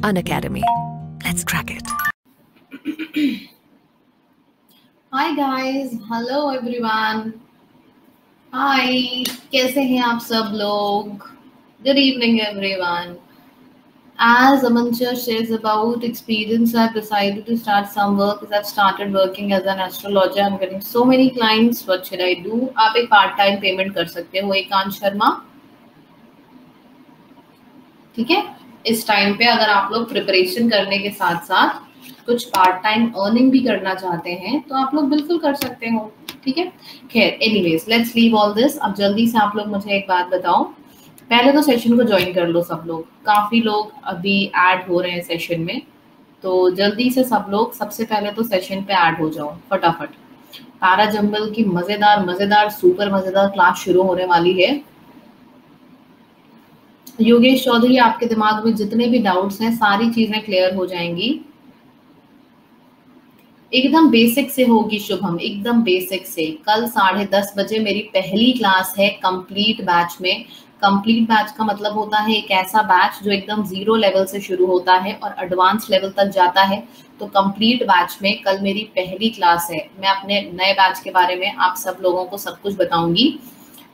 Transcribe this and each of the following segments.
Unacademy. Let's crack it. Hi guys, hello everyone. Hi, कैसे हैं आप सब लोग? Good evening everyone. As Amancha shares about experience, I've decided to start some work as I've started working as an astrologer. I'm getting so many clients. What should I do? आप एक part time payment कर सकते हो एकांश शर्मा, ठीक है। इस time पे अगर आप लोग प्रिपरेशन करने के साथ साथ कुछ पार्ट टाइम अर्निंग भी करना चाहते हैं तो आप लोग बिल्कुल कर सकते हो, ठीक है। खैर anyways let's leave all this. अब जल्दी से आप लोग मुझे एक बात बताओ, पहले तो सेशन को ज्वाइन कर लो सब लोग। काफी लोग अभी ऐड हो रहे हैं सेशन में, तो जल्दी से सब लोग सबसे पहले तो सेशन पे ऐड हो जाओ फटाफट। तारा जंबल की मजेदार मजेदार सुपर मजेदार क्लास शुरू होने वाली है। योगेश चौधरी, आपके दिमाग में जितने भी डाउट्स हैं सारी चीजें क्लियर हो जाएंगी। एकदम बेसिक से होगी शुभम, एकदम बेसिक से। कल 10:30 बजे मेरी पहली क्लास है कंप्लीट बैच में। कंप्लीट बैच का मतलब होता है एक ऐसा बैच जो एकदम जीरो लेवल से शुरू होता है और एडवांस लेवल तक जाता है। तो कंप्लीट बैच में कल मेरी पहली क्लास है। मैं अपने नए बैच के बारे में आप सब लोगों को सब कुछ बताऊंगी,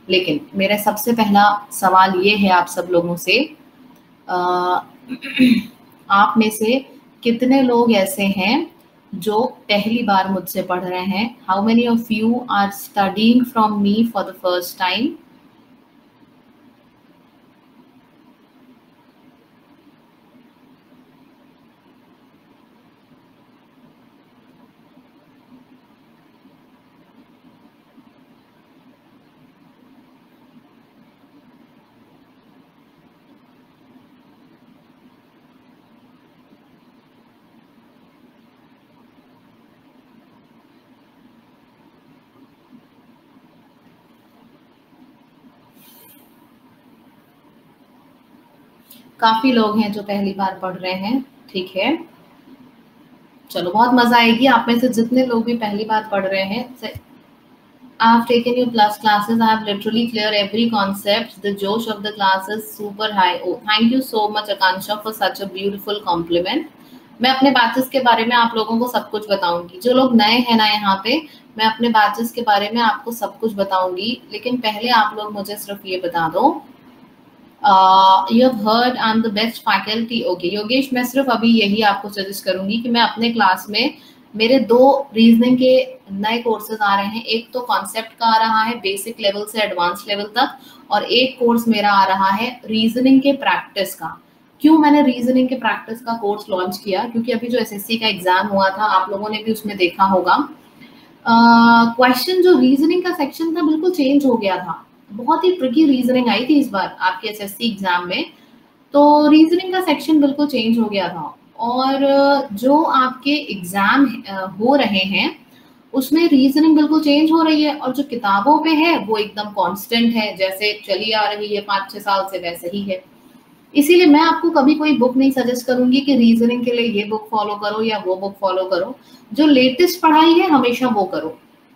लेकिन मेरा सबसे पहला सवाल ये है आप सब लोगों से, आप में से कितने लोग ऐसे हैं जो पहली बार मुझसे पढ़ रहे हैं? How many of you are studying from me for the first time? काफी लोग हैं जो पहली बार पढ़ रहे हैं, ठीक है। चलो बहुत मजा आएगी। आप में से जितने लोग भी पहली बार पढ़ रहे हैं, I have taken you plus classes. I have literally cleared every concept. The josh of the class is super high. Oh, thank you so much Akansha for such a beautiful compliment. मैं अपने batches के बारे में आप लोगों को सब कुछ बताऊंगी। जो लोग नए हैं ना यहाँ पे, मैं अपने बैचेस के बारे में आपको सब कुछ बताऊंगी, लेकिन पहले आप लोग मुझे सिर्फ ये बता दो, you have heard I am the best faculty. Okay Yogesh, मैं सिर्फ अभी यही आपको सजेस्ट करूंगी कि मैं अपने क्लास में मेरे 2 रीजनिंग के नए कोर्सेज आ रहे हैं। एक तो कॉन्सेप्ट का आ रहा है बेसिक लेवल से एडवांस लेवल तक, और एक कोर्स मेरा आ रहा है रीजनिंग के प्रैक्टिस का। क्यों मैंने रीजनिंग के प्रैक्टिस का कोर्स लॉन्च किया? क्योंकि अभी जो एसएससी का एग्जाम हुआ था आप लोगों ने भी उसमें देखा होगा, क्वेश्चन जो रीजनिंग का सेक्शन था बिल्कुल चेंज हो गया था। बहुत ही ट्रिकी रीजनिंग आई थी इस बार आपके एसएससी एग्जाम में, तो रीजनिंग का सेक्शन बिल्कुल चेंज हो गया था। और जो आपके एग्जाम हो रहे हैं उसमें रीजनिंग बिल्कुल चेंज हो रही है, और जो किताबों पे है वो एकदम कांस्टेंट है, जैसे चली आ रही है 5-6 साल से वैसे ही है। इसीलिए मैं आपको कभी कोई बुक नहीं सजेस्ट करूंगी कि रीजनिंग के लिए ये बुक फॉलो करो या वो बुक फॉलो करो। जो लेटेस्ट पढ़ाई है हमेशा वो करो,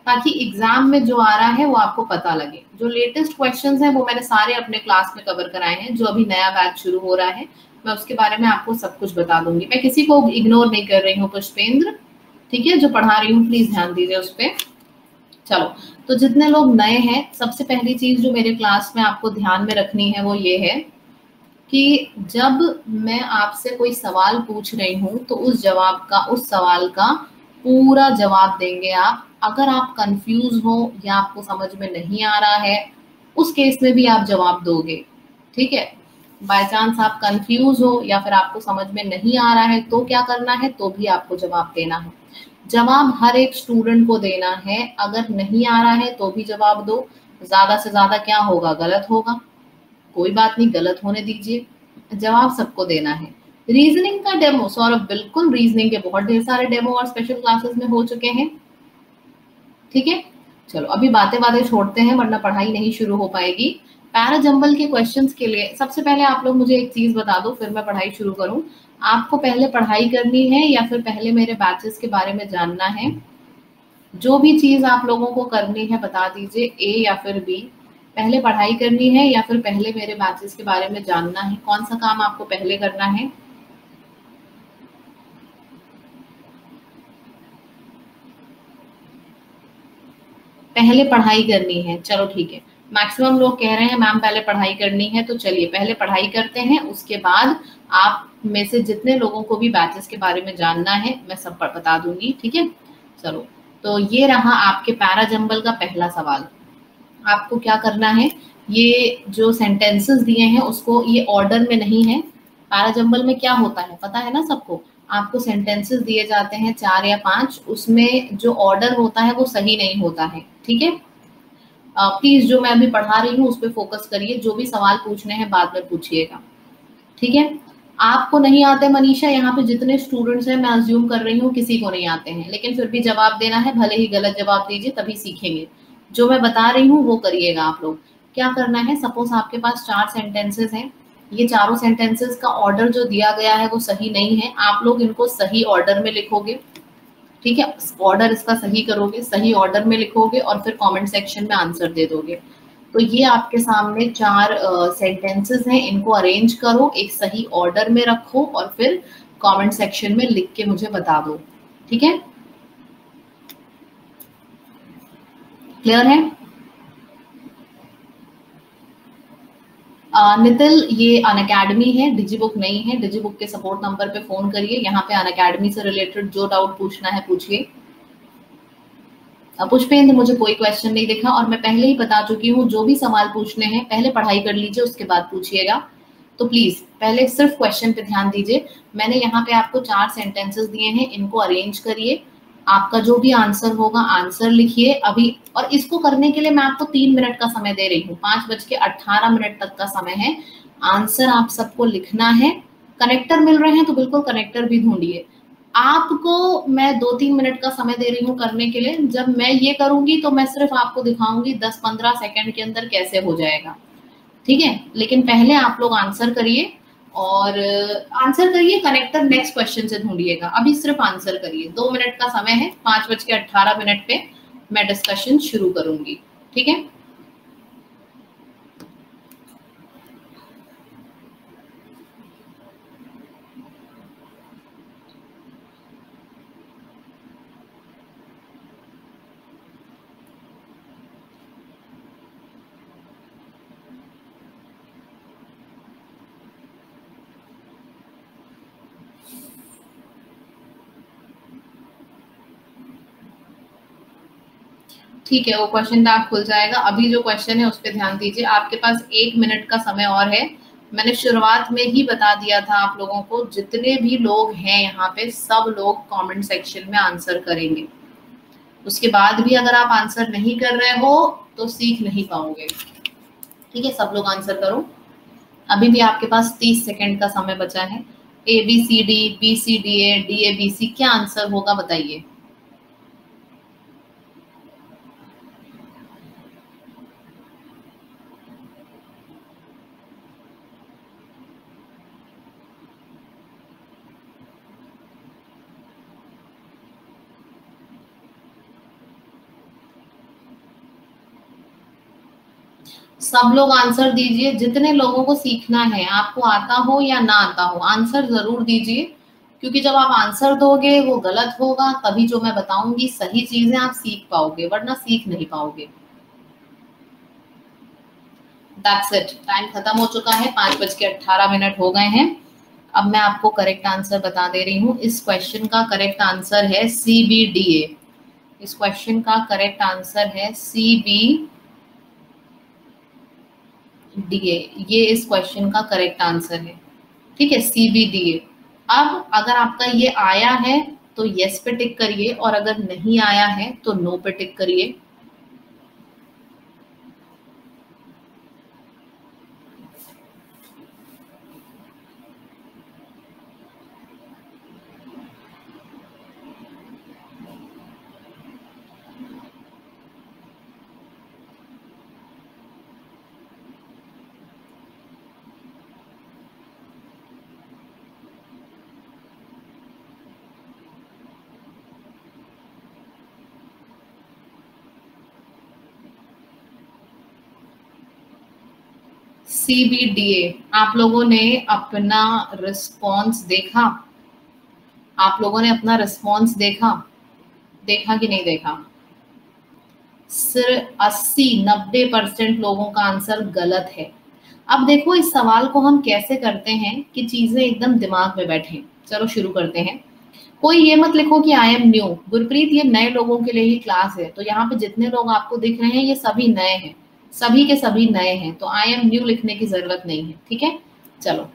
ताकि एग्जाम में जो आ रहा है वो आपको पता लगे। जो लेटेस्ट क्वेश्चंस हैं वो मैंने सारे अपने क्लास में कवर कराए हैं। जो अभी नया बैच शुरू हो रहा है मैं उसके बारे में आपको सब कुछ बता दूंगी। मैं किसी को इग्नोर नहीं कर रही हूँ पुष्पेंद्र, ठीक है। जो पढ़ा रही हूँ प्लीज ध्यान दीजिए उस पर। चलो, तो जितने लोग नए हैं, सबसे पहली चीज जो मेरे क्लास में आपको ध्यान में रखनी है वो ये है कि जब मैं आपसे कोई सवाल पूछ रही हूँ तो उस सवाल का पूरा जवाब देंगे आप। अगर आप कंफ्यूज हो या आपको समझ में नहीं आ रहा है उस केस में भी आप जवाब दोगे, ठीक है। बाय चांस आप कंफ्यूज हो या फिर आपको समझ में नहीं आ रहा है तो क्या करना है, तो भी आपको जवाब देना है। जवाब हर एक स्टूडेंट को देना है। अगर नहीं आ रहा है तो भी जवाब दो। ज्यादा से ज्यादा क्या होगा, गलत होगा, कोई बात नहीं, गलत होने दीजिए, जवाब सबको देना है। रीजनिंग का डेमो सौरभ, बिल्कुल रीजनिंग के बहुत ढेर सारे डेमो और स्पेशल क्लासेस में हो चुके हैं, ठीक है। चलो अभी बातें छोड़ते हैं वरना पढ़ाई नहीं शुरू हो पाएगी। पैरा जंबल के क्वेश्चंस के लिए सबसे पहले आप लोग मुझे एक चीज बता दो, फिर मैं पढ़ाई शुरू करूं। आपको पहले पढ़ाई करनी है या फिर पहले मेरे बैचेस के बारे में जानना है? जो भी चीज आप लोगों को करनी है बता दीजिए, ए या फिर बी। पहले पढ़ाई करनी है या फिर पहले मेरे बैचेस के बारे में जानना है? कौन सा काम आपको पहले करना है? पहले पढ़ाई करनी है, चलो ठीक है, मैक्सिमम लोग कह रहे हैं मैम पहले पढ़ाई करनी है, तो चलिए पहले पढ़ाई करते हैं, उसके बाद आप में से जितने लोगों को भी बैचेस के बारे में जानना है मैं सब बता दूंगी, ठीक है। चलो, तो ये रहा आपके पैराजंबल का पहला सवाल। आपको क्या करना है, ये जो सेंटेंसेस दिए हैं उसको, ये ऑर्डर में नहीं है। पैराजंबल में क्या होता है पता है ना सबको, आपको सेंटेंसेस दिए जाते हैं 4 या 5, उसमें जो ऑर्डर होता है वो सही नहीं होता है, ठीक है। प्लीज जो मैं अभी पढ़ा रही हूँ उस पर फोकस करिए, जो भी सवाल पूछने हैं बाद में पूछिएगा, ठीक है। आपको नहीं आते मनीषा, यहाँ पे जितने स्टूडेंट्स हैं मैं अज्यूम कर रही हूँ किसी को नहीं आते हैं, लेकिन फिर भी जवाब देना है, भले ही गलत जवाब दीजिए तभी सीखेंगे। जो मैं बता रही हूँ वो करिएगा आप लोग। क्या करना है, सपोज आपके पास 4 सेंटेंसेस हैं, ये चारों सेंटेंसेस का ऑर्डर जो दिया गया है वो सही नहीं है, आप लोग इनको सही ऑर्डर में लिखोगे, ठीक है। ऑर्डर इसका सही करोगे, सही ऑर्डर में लिखोगे और फिर कमेंट सेक्शन में आंसर दे दोगे। तो ये आपके सामने 4 सेंटेंसेस हैं, इनको अरेंज करो, एक सही ऑर्डर में रखो और फिर कमेंट सेक्शन में लिख के मुझे बता दो, ठीक है। क्लियर है? नितिल, ये अनअकैडमी है, डिजीबुक नहीं है। डिजीबुक के सपोर्ट नंबर पे फोन करिए, यहाँ पे अनअकैडमी से रिलेटेड जो डाउट पूछना है पूछिए। पुष्पेंद्र, मुझे कोई क्वेश्चन नहीं दिखा और मैं पहले ही बता चुकी हूँ, जो भी सवाल पूछने हैं पहले पढ़ाई कर लीजिए उसके बाद पूछिएगा। तो प्लीज पहले सिर्फ क्वेश्चन पे ध्यान दीजिए। मैंने यहाँ पे आपको 4 सेंटेंसेस दिए हैं, इनको अरेंज करिए, आपका जो भी आंसर होगा आंसर लिखिए अभी। और इसको करने के लिए मैं आपको 3 मिनट का समय दे रही हूँ, 5:18 तक का समय है। आंसर आप सबको लिखना है। कनेक्टर मिल रहे हैं तो बिल्कुल कनेक्टर भी ढूंढिए। आपको मैं 2-3 मिनट का समय दे रही हूँ करने के लिए। जब मैं ये करूंगी तो मैं सिर्फ आपको दिखाऊंगी 10-15 सेकंड के अंदर कैसे हो जाएगा, ठीक है। लेकिन पहले आप लोग आंसर करिए, और आंसर करिए, कनेक्टर नेक्स्ट क्वेश्चन से ढूंढिएगा, अभी सिर्फ आंसर करिए। 2 मिनट का समय है, 5:18 पे मैं डिस्कशन शुरू करूंगी, ठीक है। ठीक है, वो क्वेश्चन टैब खुल जाएगा। अभी जो क्वेश्चन है उस पर ध्यान दीजिए। आपके पास 1 मिनट का समय और है। मैंने शुरुआत में ही बता दिया था आप लोगों को, जितने भी लोग हैं यहाँ पे सब लोग कमेंट सेक्शन में आंसर करेंगे। उसके बाद भी अगर आप आंसर नहीं कर रहे हो तो सीख नहीं पाओगे, ठीक है। सब लोग आंसर करो। अभी भी आपके पास 30 सेकंड का समय बचा है। ABCD, BCDA, DABC, क्या आंसर होगा बताइए। सब लोग आंसर दीजिए। जितने लोगों को सीखना है, आपको आता हो या ना आता हो, आंसर जरूर दीजिए, क्योंकि जब आप आंसर दोगे वो गलत होगा, तभी जो मैं बताऊंगी सही चीजें आप सीख पाओगे, वरना सीख नहीं पाओगे। दैट्स इट, टाइम खत्म हो चुका है, 5:18 हो गए हैं। अब मैं आपको करेक्ट आंसर बता दे रही हूँ। इस क्वेश्चन का करेक्ट आंसर है CBDA। इस क्वेश्चन का करेक्ट आंसर है CBDA। ये इस क्वेश्चन का करेक्ट आंसर है, ठीक है, CBDA। अब अगर आपका ये आया है तो यस पे टिक करिए, और अगर नहीं आया है तो नो पे टिक करिए। CBDA, आप लोगों ने अपना रिस्पॉन्स देखा? आप लोगों ने अपना रिस्पॉन्स देखा कि नहीं देखा? सिर्फ 80-90% लोगों का आंसर गलत है। अब देखो इस सवाल को हम कैसे करते हैं कि चीजें एकदम दिमाग में बैठे। चलो शुरू करते हैं। कोई ये मत लिखो कि आई एम न्यू। गुरप्रीत ये नए लोगों के लिए ही क्लास है, तो यहाँ पे जितने लोग आपको दिख रहे हैं ये सभी नए हैं, सभी के सभी नए हैं, तो आई एम न्यू लिखने की जरूरत नहीं है। ठीक है, चलो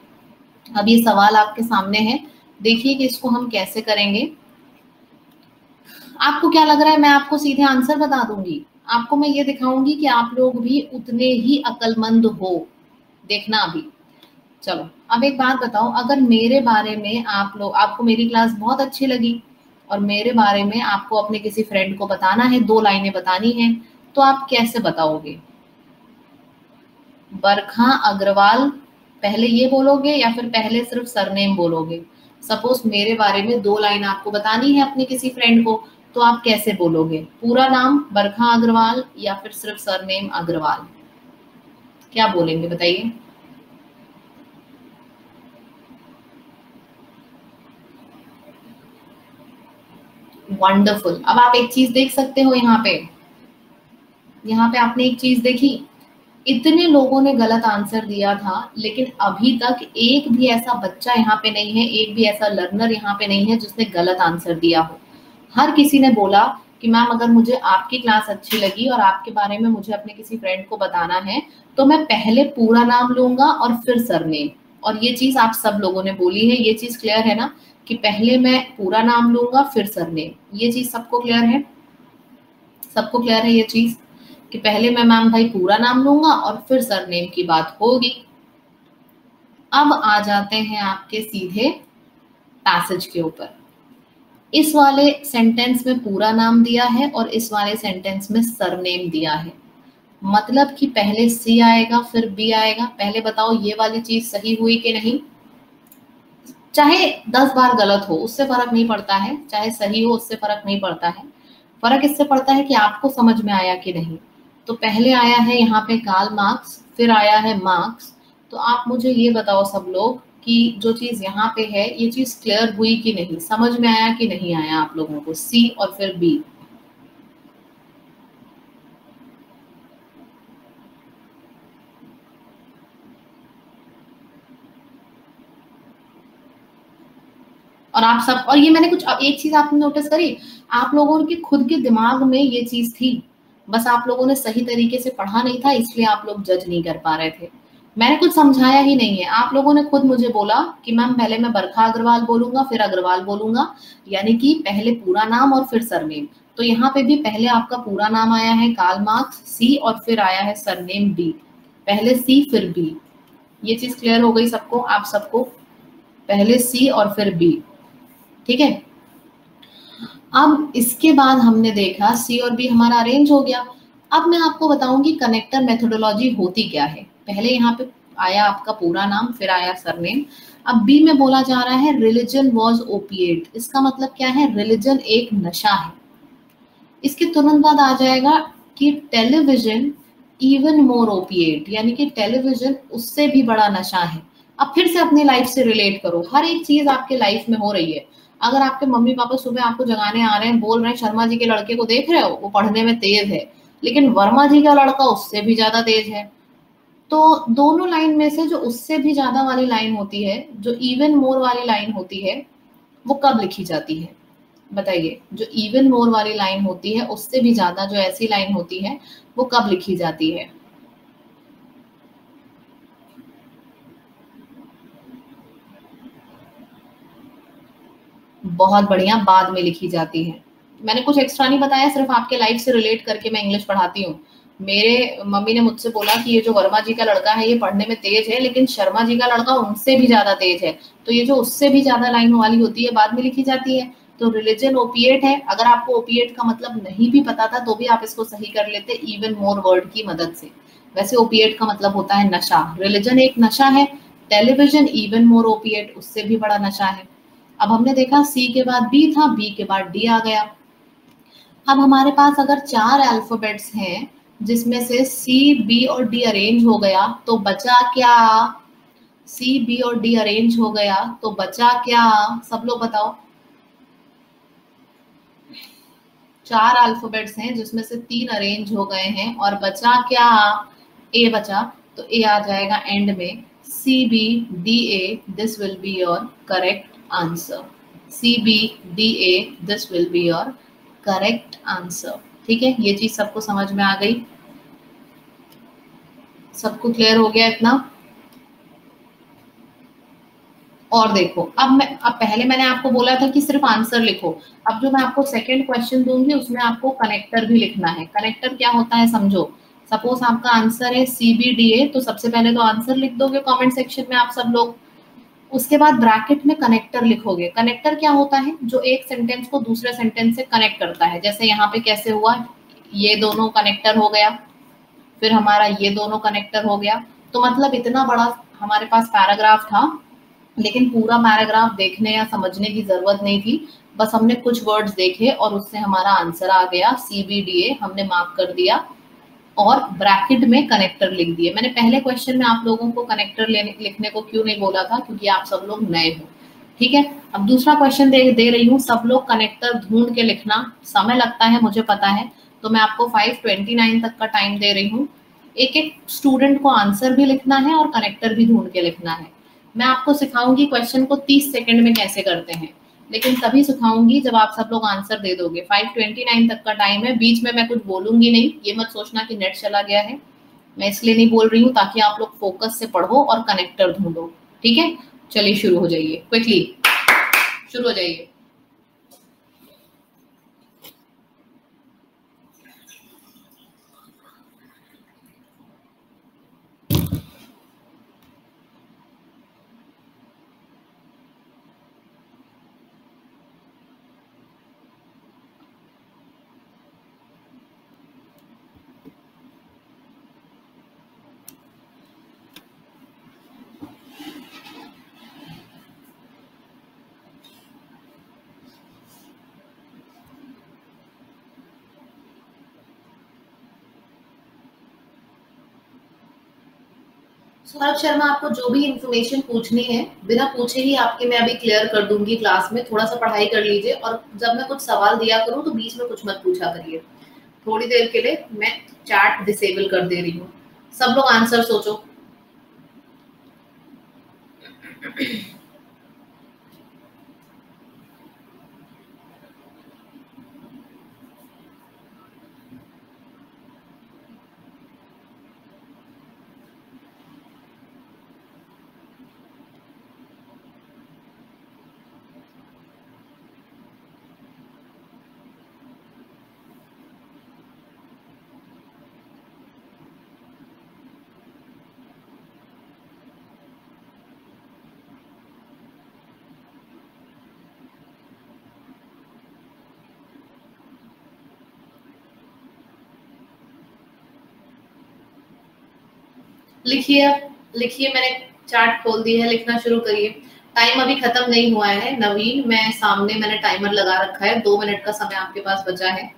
अब ये सवाल आपके सामने है, देखिए कि इसको हम कैसे करेंगे। आपको क्या लग रहा है मैं आपको सीधे आंसर बता दूंगी? आपको मैं ये दिखाऊंगी कि आप लोग भी उतने ही अक्लमंद हो। देखना अभी। चलो अब एक बात बताओ, अगर मेरे बारे में आपको मेरी क्लास बहुत अच्छी लगी और मेरे बारे में आपको अपने किसी फ्रेंड को बताना है, 2 लाइनें बतानी है, तो आप कैसे बताओगे? बरखा अग्रवाल पहले ये बोलोगे या फिर पहले सिर्फ सरनेम बोलोगे? सपोज मेरे बारे में 2 लाइन आपको बतानी है अपने किसी फ्रेंड को, तो आप कैसे बोलोगे? पूरा नाम बरखा अग्रवाल या फिर सिर्फ सरनेम अग्रवाल? क्या बोलेंगे बताइए? वंडरफुल। अब आप एक चीज देख सकते हो यहाँ पे आपने एक चीज देखी, इतने लोगों ने गलत आंसर दिया था लेकिन अभी तक एक भी ऐसा बच्चा यहाँ पे नहीं है, एक भी ऐसा लर्नर यहाँ पे नहीं है जिसने गलत आंसर दिया हो। हर किसी ने बोला कि मैम अगर मुझे आपकी क्लास अच्छी लगी और आपके बारे में मुझे अपने किसी फ्रेंड को बताना है तो मैं पहले पूरा नाम लूंगा और फिर सरनेम। और ये चीज आप सब लोगों ने बोली है, ये चीज क्लियर है ना कि पहले मैं पूरा नाम लूंगा फिर सरनेम? ये चीज सबको क्लियर है? सबको क्लियर है ये चीज कि पहले मैं मैम भाई पूरा नाम लूंगा और फिर सरनेम की बात होगी। अब आ जाते हैं आपके सीधे पैसेज के ऊपर। इस वाले सेंटेंस में पूरा नाम दिया है और इस वाले सेंटेंस में सरनेम दिया है, मतलब कि पहले सी आएगा फिर बी आएगा। पहले बताओ ये वाली चीज सही हुई कि नहीं? चाहे 10 बार गलत हो उससे फर्क नहीं पड़ता है, चाहे सही हो उससे फर्क नहीं पड़ता है। फर्क इससे पड़ता है कि आपको समझ में आया कि नहीं। तो पहले आया है यहाँ पे कार्ल मार्क्स, फिर आया है मार्क्स। तो आप मुझे ये बताओ सब लोग कि जो चीज यहाँ पे है ये चीज क्लियर हुई कि नहीं, समझ में आया कि नहीं आया आप लोगों को? सी और फिर बी। और आप सब, और ये मैंने कुछ एक चीज आपने नोटिस करी, आप लोगों के खुद के दिमाग में ये चीज थी, बस आप लोगों ने सही तरीके से पढ़ा नहीं था इसलिए आप लोग जज नहीं कर पा रहे थे। मैंने कुछ समझाया ही नहीं है, आप लोगों ने खुद मुझे बोला कि मैम पहले मैं बरखा अग्रवाल बोलूंगा फिर अग्रवाल बोलूंगा, यानी कि पहले पूरा नाम और फिर सरनेम। तो यहाँ पे भी पहले आपका पूरा नाम आया है कार्ल मार्क्स सी और फिर आया है सरनेम बी, पहले सी फिर बी। ये चीज क्लियर हो गई सबको? आप सबको पहले सी और फिर बी, ठीक है। अब इसके बाद हमने देखा सी और बी हमारा अरेंज हो गया। अब मैं आपको बताऊंगी कनेक्टर मेथोडोलॉजी होती क्या है। पहले यहाँ पे आया आपका पूरा नाम फिर आया सरनेम। अब बी में बोला जा रहा है रिलीजन वॉज ओपिएट। इसका मतलब क्या है? रिलीजन एक नशा है। इसके तुरंत बाद आ जाएगा कि टेलीविजन इवन मोर ओपिएट, यानी कि टेलीविजन उससे भी बड़ा नशा है। अब फिर से अपनी लाइफ से रिलेट करो, हर एक चीज आपके लाइफ में हो रही है। अगर आपके मम्मी पापा सुबह आपको जगाने आ रहे हैं, बोल रहे हैं शर्मा जी के लड़के को देख रहे हो वो पढ़ने में तेज है, लेकिन वर्मा जी का लड़का उससे भी ज्यादा तेज है, तो दोनों लाइन में से जो उससे भी ज्यादा वाली लाइन होती है, जो इवन मोर वाली लाइन होती है, वो कब लिखी जाती है बताइए? जो इवन मोर वाली लाइन होती है उससे भी ज्यादा जो ऐसी लाइन होती है वो कब लिखी जाती है? बहुत बढ़िया, बाद में लिखी जाती है। मैंने कुछ एक्स्ट्रा नहीं बताया, सिर्फ आपके लाइफ से रिलेट करके मैं इंग्लिश पढ़ाती हूँ। मेरे मम्मी ने मुझसे बोला कि ये जो वर्मा जी का लड़का है ये पढ़ने में तेज है, लेकिन शर्मा जी का लड़का उनसे भी ज्यादा तेज है। तो ये जो उससे भी ज्यादा लाइन वाली होती है बाद में लिखी जाती है। तो रिलीजन ओपिएट है। अगर आपको ओपिएट का मतलब नहीं भी पता था तो भी आप इसको सही कर लेते इवन मोर वर्ड की मदद से। वैसे ओपिएट का मतलब होता है नशा, रिलीजन एक नशा है, टेलीविजन इवन मोर ओपिएट उससे भी बड़ा नशा है। अब हमने देखा सी के बाद बी था, बी के बाद डी आ गया। अब हमारे पास अगर 4 अल्फाबेट्स हैं जिसमें से सी बी और डी अरेंज हो गया तो बचा क्या? सी बी और डी अरेंज हो गया तो बचा क्या? सब लोग बताओ। 4 अल्फाबेट्स हैं जिसमें से 3 अरेंज हो गए हैं और बचा क्या, ए बचा, तो ए आ जाएगा एंड में। C B D A, this will be your correct answer. C B D A, this will be your correct answer. ठीक है, ये चीज सबको समझ में आ गई, सबको क्लियर हो गया इतना। और देखो अब पहले मैंने आपको बोला था कि सिर्फ आंसर लिखो, अब जो मैं आपको सेकंड क्वेश्चन दूंगी उसमें आपको कनेक्टर भी लिखना है। कनेक्टर क्या होता है समझो। सपोज आपका आंसर है CBDA, तो सबसे पहले तो आंसर लिख दोगे कमेंट सेक्शन में आप सब लोग, उसके बाद ब्रैकेट में कनेक्टर लिखोगे। कनेक्टर क्या होता है, जो एक सेंटेंस को दूसरे सेंटेंस से कनेक्ट करता है। जैसे यहाँ पे कैसे हुआ, ये दोनों कनेक्टर हो गया, फिर हमारा ये दोनों कनेक्टर हो गया। तो मतलब इतना बड़ा हमारे पास पैराग्राफ था, लेकिन पूरा पैराग्राफ देखने या समझने की जरूरत नहीं थी, बस हमने कुछ वर्ड्स देखे और उससे हमारा आंसर आ गया। CBDA हमने मार्क कर दिया और ब्रैकेट में कनेक्टर लिख दिए। मैंने पहले क्वेश्चन में आप लोगों को कनेक्टर लिखने को क्यों नहीं बोला था, क्योंकि आप सब लोग नए हो। ठीक है, अब दूसरा क्वेश्चन दे रही हूँ, सब लोग कनेक्टर ढूंढ के लिखना। समय लगता है मुझे पता है, तो मैं आपको 5:29 तक का टाइम दे रही हूँ। एक एक स्टूडेंट को आंसर भी लिखना है और कनेक्टर भी ढूंढ के लिखना है। मैं आपको सिखाऊंगी क्वेश्चन को 30 सेकंड में कैसे करते हैं, लेकिन तभी सिखाऊंगी जब आप सब लोग आंसर दे दोगे। 5:29 तक का टाइम है, बीच में मैं कुछ बोलूंगी नहीं, ये मत सोचना कि नेट चला गया है, मैं इसलिए नहीं बोल रही हूँ, ताकि आप लोग फोकस से पढ़ो और कनेक्टर ढूंढो। ठीक है, चलिए शुरू हो जाइए, क्विकली शुरू हो जाइए। सौरभ शर्मा, आपको जो भी इंफॉर्मेशन पूछनी है बिना पूछे ही आपके मैं अभी क्लियर कर दूंगी क्लास में। थोड़ा सा पढ़ाई कर लीजिए और जब मैं कुछ सवाल दिया करूं तो बीच में कुछ मत पूछा करिए। थोड़ी देर के लिए मैं चैट डिसेबल कर दे रही हूँ, सब लोग आंसर सोचो। लिखिए, लिखिए, मैंने चार्ट खोल दी है, लिखना शुरू करिए। टाइम अभी खत्म नहीं हुआ है नवीन, मैं सामने मैंने टाइमर लगा रखा है, 2 मिनट का समय आपके पास बचा है।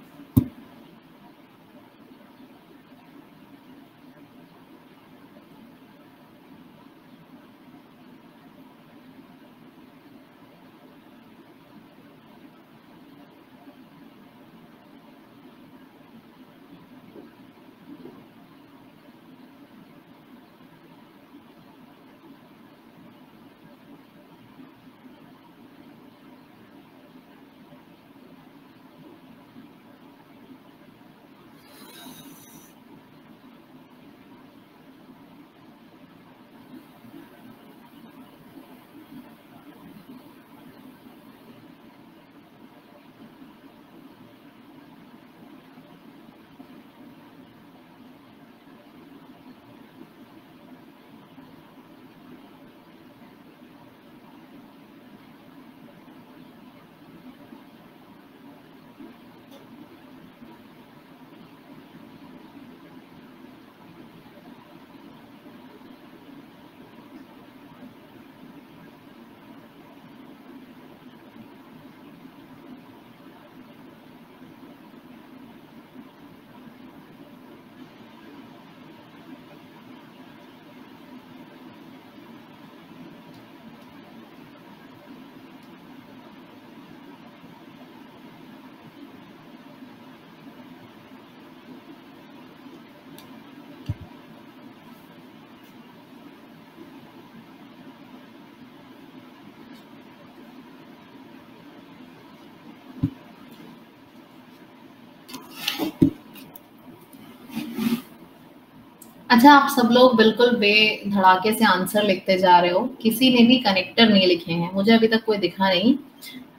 अच्छा, आप सब लोग बिल्कुल बेधड़ाके से आंसर लिखते जा रहे हो, किसी ने भी कनेक्टर नहीं लिखे हैं, मुझे अभी तक कोई दिखा नहीं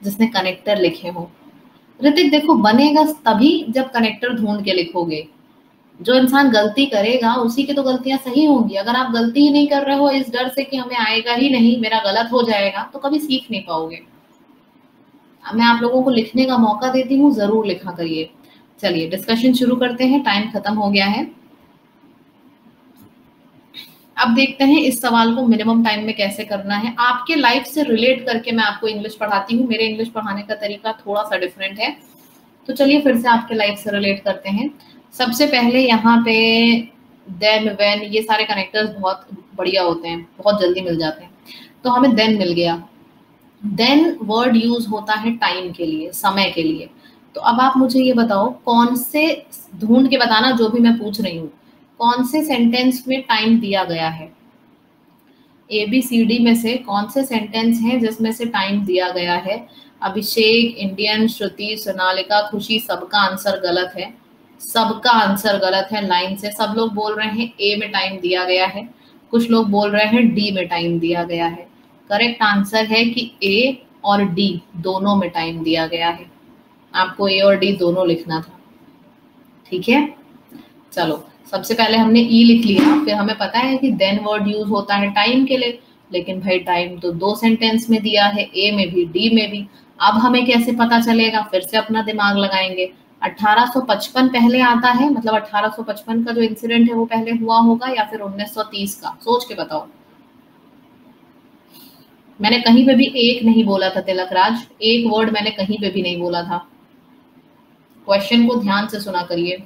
जिसने कनेक्टर लिखे हो। ऋतिक देखो, बनेगा तभी जब कनेक्टर ढूंढ के लिखोगे। जो इंसान गलती करेगा उसी की तो गलतियां सही होंगी। अगर आप गलती ही नहीं कर रहे हो इस डर से कि हमें आएगा ही नहीं, मेरा गलत हो जाएगा, तो कभी सीख नहीं पाओगे। मैं आप लोगों को लिखने का मौका देती हूँ, जरूर लिखा करिए। चलिए डिस्कशन शुरू करते हैं, टाइम खत्म हो गया है। अब देखते हैं इस सवाल को मिनिमम टाइम में कैसे करना है। आपके लाइफ से रिलेट करके मैं आपको इंग्लिश पढ़ाती हूँ, मेरे इंग्लिश पढ़ाने का तरीका थोड़ा सा डिफरेंट है। तो चलिए फिर से आपके लाइफ से रिलेट करते हैं। सबसे पहले यहाँ पे देन, व्हेन, ये सारे कनेक्टर्स बहुत बढ़िया होते हैं, बहुत जल्दी मिल जाते हैं। तो हमें देन मिल गया। देन वर्ड यूज होता है टाइम के लिए, समय के लिए। तो अब आप मुझे ये बताओ, कौन से, ढूंढ के बताना जो भी मैं पूछ रही हूँ, कौन से सेंटेंस में टाइम दिया गया है। ABCD में से कौन से सेंटेंस हैं जिसमें से टाइम दिया गया है। अभिषेक, इंडियन, श्रुति, सोनालिका, खुशी, सबका आंसर गलत है। सबका आंसर गलत है लाइन से। सब लोग बोल रहे हैं A में टाइम दिया गया है, कुछ लोग बोल रहे हैं D में टाइम दिया गया है। करेक्ट आंसर है कि A और D दोनों में टाइम दिया गया है। आपको A और D दोनों लिखना था, ठीक है। चलो, सबसे पहले हमने ई लिख लिया, फिर हमें पता है कि देन वर्ड यूज होता है टाइम के लिए, लेकिन भाई टाइम तो दो सेंटेंस में दिया है, ए में भी डी में भी। अब हमें कैसे पता चलेगा, फिर से अपना दिमाग लगाएंगे। 1855 पहले आता है, मतलब 1855 का जो इंसिडेंट है वो पहले हुआ होगा, या फिर 1930 का, सोच के बताओ। मैंने कहीं पे भी एक नहीं बोला था तिलक राज, एक वर्ड मैंने कहीं पे भी नहीं बोला था। क्वेश्चन को ध्यान से सुना करिए।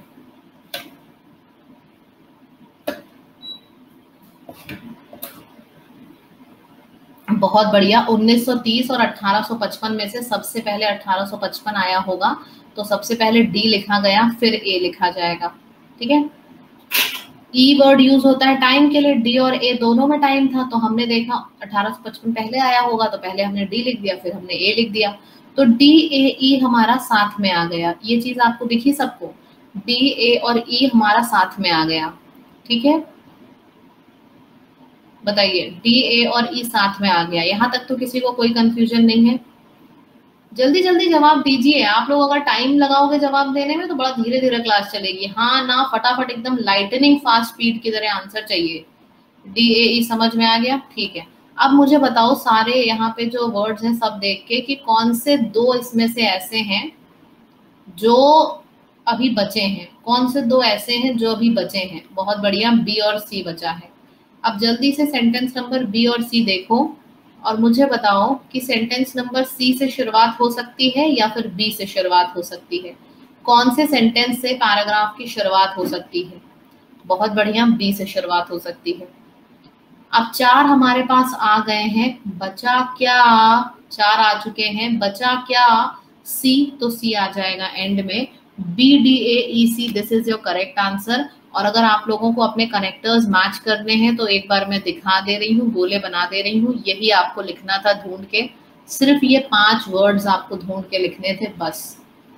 बहुत बढ़िया। 1930 और 1855 में से सबसे पहले 1855 आया होगा, तो सबसे पहले डी लिखा गया, फिर ए लिखा जाएगा, ठीक है। ई वर्ड यूज होता है टाइम के लिए, डी और ए दोनों में टाइम था, तो हमने देखा 1855 पहले आया होगा, तो पहले हमने डी लिख दिया, फिर हमने ए लिख दिया, तो डी ए ई हमारा साथ में आ गया। ये चीज आपको दिखी सबको, डी ए और ई हमारा साथ में आ गया, ठीक है। बताइए, डी ए और ई साथ में आ गया, यहां तक तो किसी को कोई कंफ्यूजन नहीं है। जल्दी जल्दी जवाब दीजिए। आप लोग अगर टाइम लगाओगे जवाब देने में तो बड़ा धीरे धीरे क्लास चलेगी। हाँ ना, फटाफट एकदम लाइटनिंग फास्ट स्पीड की तरह आंसर चाहिए। डी ए ई समझ में आ गया, ठीक है। अब मुझे बताओ सारे यहाँ पे जो वर्ड्स हैं सब देख के कि कौन से दो इसमें से ऐसे हैं जो अभी बचे हैं, कौन से दो ऐसे हैं जो अभी बचे हैं। बहुत बढ़िया, बी और सी बचा है। अब जल्दी से सेंटेंस नंबर बी और सी देखो और मुझे बताओ कि सेंटेंस नंबर सी से शुरुआत हो सकती है या फिर बी से शुरुआत हो सकती है। कौन से सेंटेंस से पैराग्राफ की शुरुआत हो सकती है। बहुत बढ़िया, बी से शुरुआत हो सकती है। अब चार हमारे पास आ गए हैं, बचा क्या, चार आ चुके हैं, बचा क्या, सी, तो सी आ जाएगा एंड में। B D A E C, this is your correct answer. और अगर आप लोगों को अपने कनेक्टर्स मैच करने हैं तो एक बार मैं दिखा दे रही हूँ, गोले बना दे रही हूँ, यही आपको लिखना था ढूंढ के। सिर्फ ये 5 वर्ड्स आपको ढूंढ के लिखने थे बस।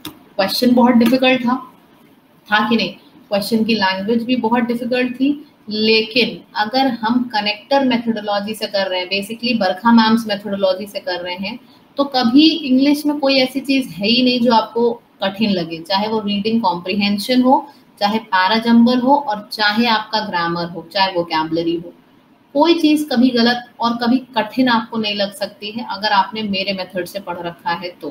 क्वेश्चन बहुत डिफिकल्ट था कि नहीं। क्वेश्चन की लैंग्वेज भी बहुत डिफिकल्ट थी, लेकिन अगर हम कनेक्टर मेथोडोलॉजी से कर रहे हैं, बेसिकली बरखा मैम्स मेथोडोलॉजी से कर रहे हैं, तो कभी इंग्लिश में कोई ऐसी चीज है ही नहीं जो आपको कठिन लगे, चाहे वो रीडिंग कॉम्प्रिहेंशन हो, चाहे पैराजंबल हो, और चाहे आपका ग्रामर हो, चाहे वोकैबुलरी हो। कोई चीज कभी गलत और कभी कठिन आपको नहीं लग सकती है अगर आपने मेरे मेथड से पढ़ रखा है तो,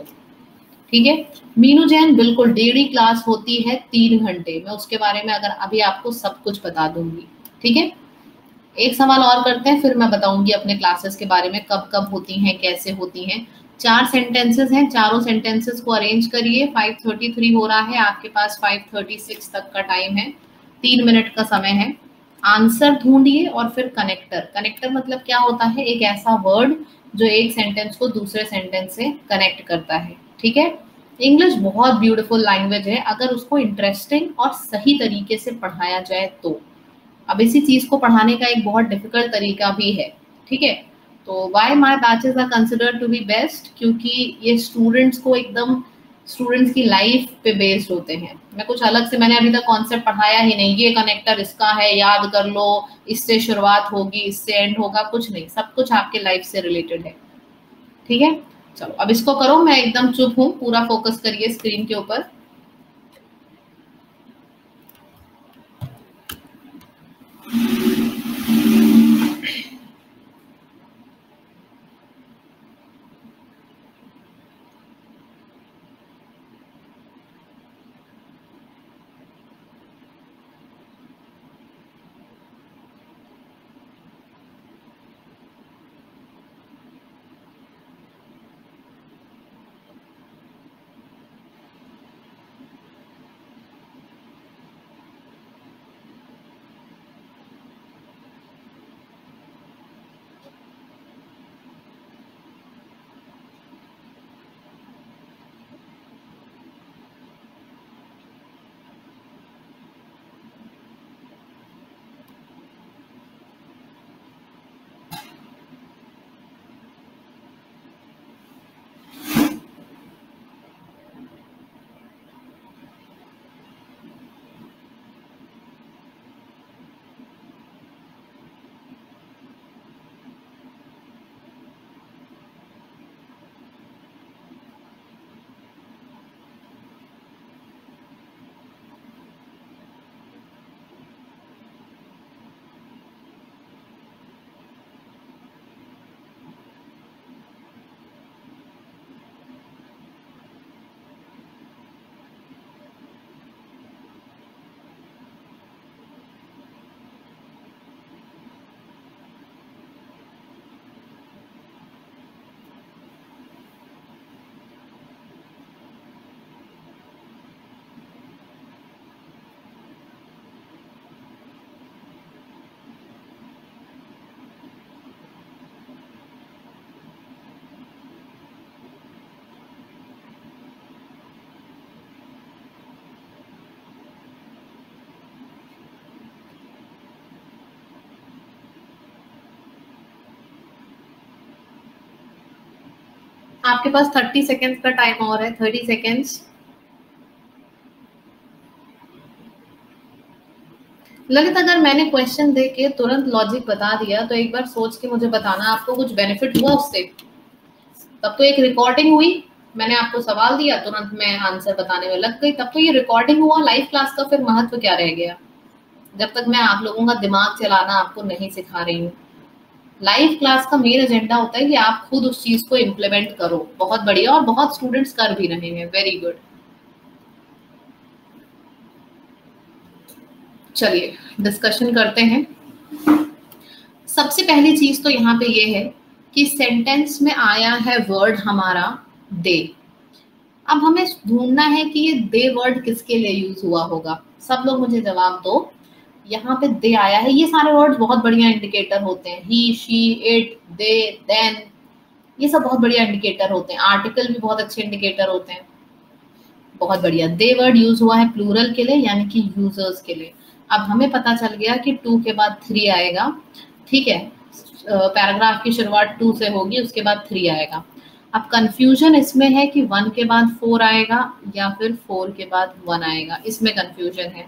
ठीक है। मीनू जैन, बिल्कुल डेली क्लास होती है 3 घंटे में, उसके बारे में अगर अभी आपको सब कुछ बता दूंगी, ठीक है। एक सवाल और करते हैं, फिर मैं बताऊंगी अपने क्लासेस के बारे में, कब कब होती हैं, कैसे होती हैं। 4 सेंटेंसेस हैं, चारों सेंटेंसेस को अरेंज करिए। 5:33 हो रहा है, आपके पास 5:36 तक का टाइम है, 3 मिनट का समय है। आंसर ढूंढिए और फिर कनेक्टर। कनेक्टर मतलब क्या होता है, एक ऐसा वर्ड जो एक सेंटेंस को दूसरे सेंटेंस से कनेक्ट करता है, ठीक है। इंग्लिश बहुत ब्यूटीफुल लैंग्वेज है अगर उसको इंटरेस्टिंग और सही तरीके से पढ़ाया जाए तो। अब इसी चीज को पढ़ाने का एक बहुत डिफिकल्ट तरीका भी है, ठीक है। तो why my batches are considered to be best, क्योंकि ये स्टूडेंट्स को एकदम स्टूडेंट्स की लाइफ पे बेस्ड होते हैं। मैं कुछ अलग से मैंने अभी तक कॉन्सेप्ट पढ़ाया ही नहीं, ये कनेक्टर इसका है याद कर लो, इससे शुरुआत होगी इससे एंड होगा, कुछ नहीं, सब कुछ आपके लाइफ से रिलेटेड है। ठीक है, चलो अब इसको करो, मैं एकदम चुप हूँ, पूरा फोकस करिए स्क्रीन के ऊपर। आपके पास 30 सेकेंड्स का टाइम और है, 30 सेकेंड्स। ललित, अगर मैंने क्वेश्चन दे के तुरंत लॉजिक बता दिया तो एक बार सोच के मुझे बताना, आपको कुछ बेनिफिट हुआ उससे? तब तो एक रिकॉर्डिंग हुई, मैंने आपको सवाल दिया, तुरंत मैं आंसर बताने में लग गई, तब तो ये रिकॉर्डिंग हुआ। लाइव क्लास का फिर महत्व क्या रह गया, जब तक मैं आप लोगों का दिमाग चलाना आपको नहीं सिखा रही हूँ। लाइव क्लास का मेन एजेंडा होता है कि आप खुद उस चीज को इम्प्लीमेंट करो। बहुत बढ़िया, और बहुत स्टूडेंट्स कर भी रहे हैं, वेरी गुड। चलिए डिस्कशन करते हैं। सबसे पहली चीज तो यहाँ पे ये है कि सेंटेंस में आया है वर्ड हमारा दे। अब हमें ढूंढना है कि ये दे वर्ड किसके लिए यूज हुआ होगा। सब लोग मुझे जवाब दो। यहाँ पे दे आया है, ये सारे वर्ड्स बहुत बढ़िया इंडिकेटर होते हैं, ही, शी, इट, दे, देन, ये सब बहुत बढ़िया इंडिकेटर होते हैं। आर्टिकल भी बहुत अच्छे इंडिकेटर होते हैं। बहुत बढ़िया, दे वर्ड यूज हुआ है प्लूरल के लिए, यानी कि यूजर्स के लिए। अब हमें पता चल गया कि टू के बाद थ्री आएगा, ठीक है, पैराग्राफ की शुरुआत टू से होगी, उसके बाद थ्री आएगा। अब कंफ्यूजन इसमें है कि वन के बाद फोर आएगा या फिर फोर के बाद वन आएगा, इसमें कंफ्यूजन है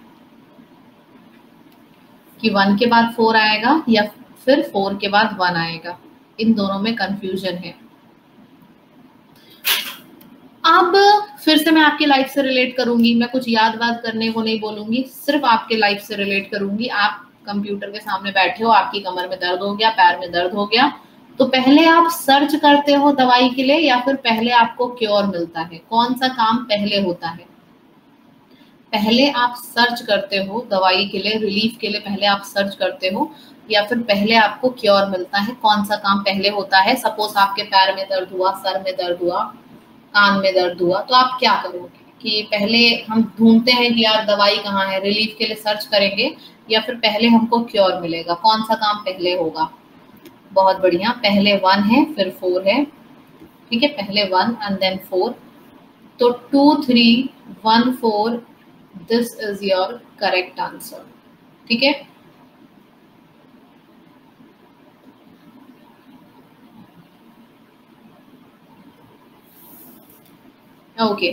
कि वन के बाद फोर आएगा या फिर फोर के बाद वन आएगा, इन दोनों में कंफ्यूजन है। अब फिर से मैं आपकी लाइफ से रिलेट करूंगी, मैं कुछ याद वाद करने को नहीं बोलूंगी, सिर्फ आपके लाइफ से रिलेट करूंगी। आप कंप्यूटर के सामने बैठे हो, आपकी कमर में दर्द हो गया, पैर में दर्द हो गया, तो पहले आप सर्च करते हो दवाई के लिए या फिर पहले आपको क्योर मिलता है? कौन सा काम पहले होता है? पहले आप सर्च करते हो दवाई के लिए, रिलीफ के लिए पहले आप सर्च करते हो या फिर पहले आपको क्योर मिलता है? कौन सा काम पहले होता है? सपोज आपके पैर में दर्द हुआ, सर में दर्द हुआ, कान में दर्द हुआ, तो आप क्या करोगे? कि पहले हम ढूंढते हैं कि यार दवाई कहाँ है, रिलीफ के लिए सर्च करेंगे या फिर पहले हमको क्योर मिलेगा? कौन सा काम पहले होगा? बहुत बढ़िया, पहले वन है फिर फोर है, ठीक है, पहले वन एंड देन फोर। तो 2 3 1 4, this is your correct answer, ठीक है। ओके,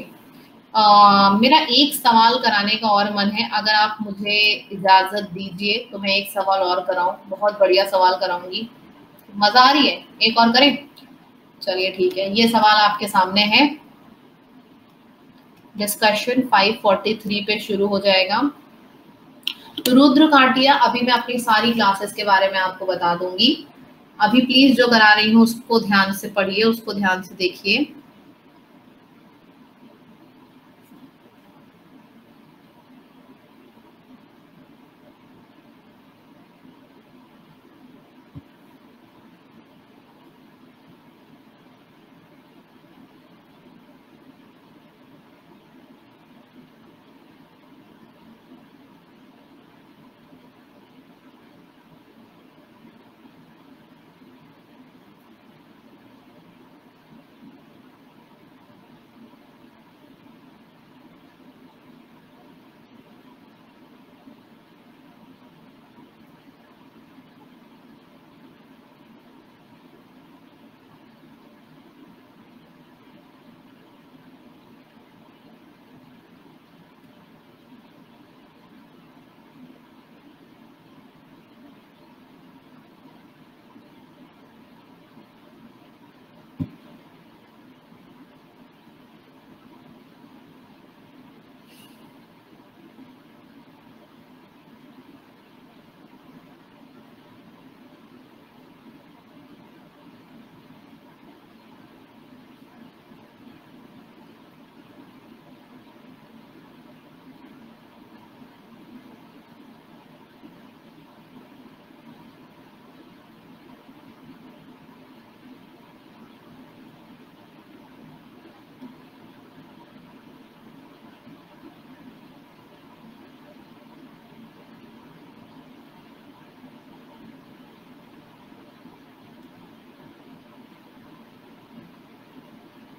मेरा एक सवाल कराने का और मन है, अगर आप मुझे इजाजत दीजिए तो मैं एक सवाल और कराऊं, बहुत बढ़िया सवाल कराऊंगी। मजा आ रही है, एक और करें? चलिए ठीक है, ये सवाल आपके सामने है। डिस्कशन 543 पे शुरू हो जाएगा। रुद्र काटिया, अभी मैं अपनी सारी क्लासेस के बारे में आपको बता दूंगी। अभी प्लीज जो करा रही हूँ उसको ध्यान से पढ़िए, उसको ध्यान से देखिए।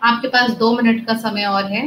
आपके पास 2 मिनट का समय और है।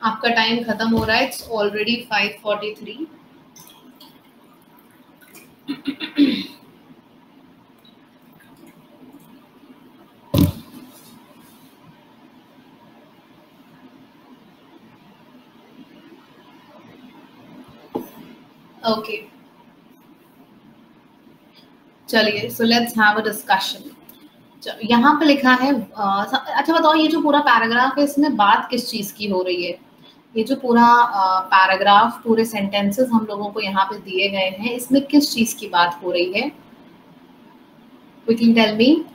आपका टाइम खत्म हो रहा है, इट्स ऑलरेडी 5:43। ओके, चलिए, so let's have a discussion. यहाँ पे लिखा है, अच्छा बताओ, ये जो पूरा पैराग्राफ है इसमें बात किस चीज की हो रही है? ये जो पूरा पैराग्राफ, पूरे सेंटेंसेस हम लोगों को यहाँ पे दिए गए हैं, इसमें किस चीज की बात हो रही है? Quickly tell me.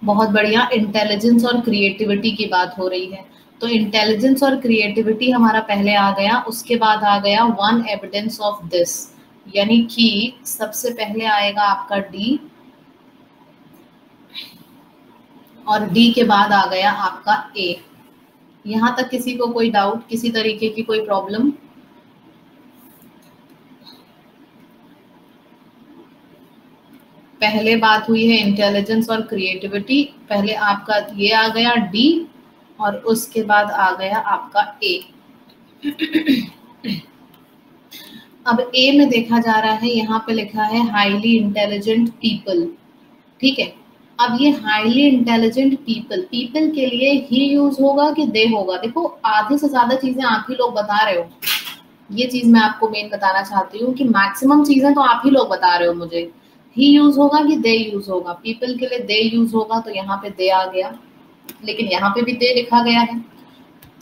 बहुत बढ़िया, इंटेलिजेंस और क्रिएटिविटी की बात हो रही है। तो इंटेलिजेंस और क्रिएटिविटी हमारा पहले आ गया, उसके बाद आ गया वन एविडेंस ऑफ दिस, यानी कि सबसे पहले आएगा आपका डी, और डी के बाद आ गया आपका ए। यहाँ तक किसी को कोई डाउट, किसी तरीके की कोई प्रॉब्लम? पहले बात हुई है इंटेलिजेंस और क्रिएटिविटी, पहले आपका ये आ गया डी और उसके बाद आ गया आपका ए। अब ए में देखा जा रहा है, यहाँ पे लिखा है हाईली इंटेलिजेंट पीपल, ठीक है। अब ये हाईली इंटेलिजेंट पीपल, पीपल के लिए ही यूज होगा कि दे होगा? देखो आधे से ज्यादा चीजें आप ही लोग बता रहे हो, ये चीज मैं आपको मेन बताना चाहती हूँ कि मैक्सिमम चीजें तो आप ही लोग बता रहे हो मुझे। ही यूज होगा कि दे यूज होगा? पीपल के लिए दे यूज होगा, तो यहाँ पे दे आ गया, लेकिन यहाँ पे भी दे लिखा गया है।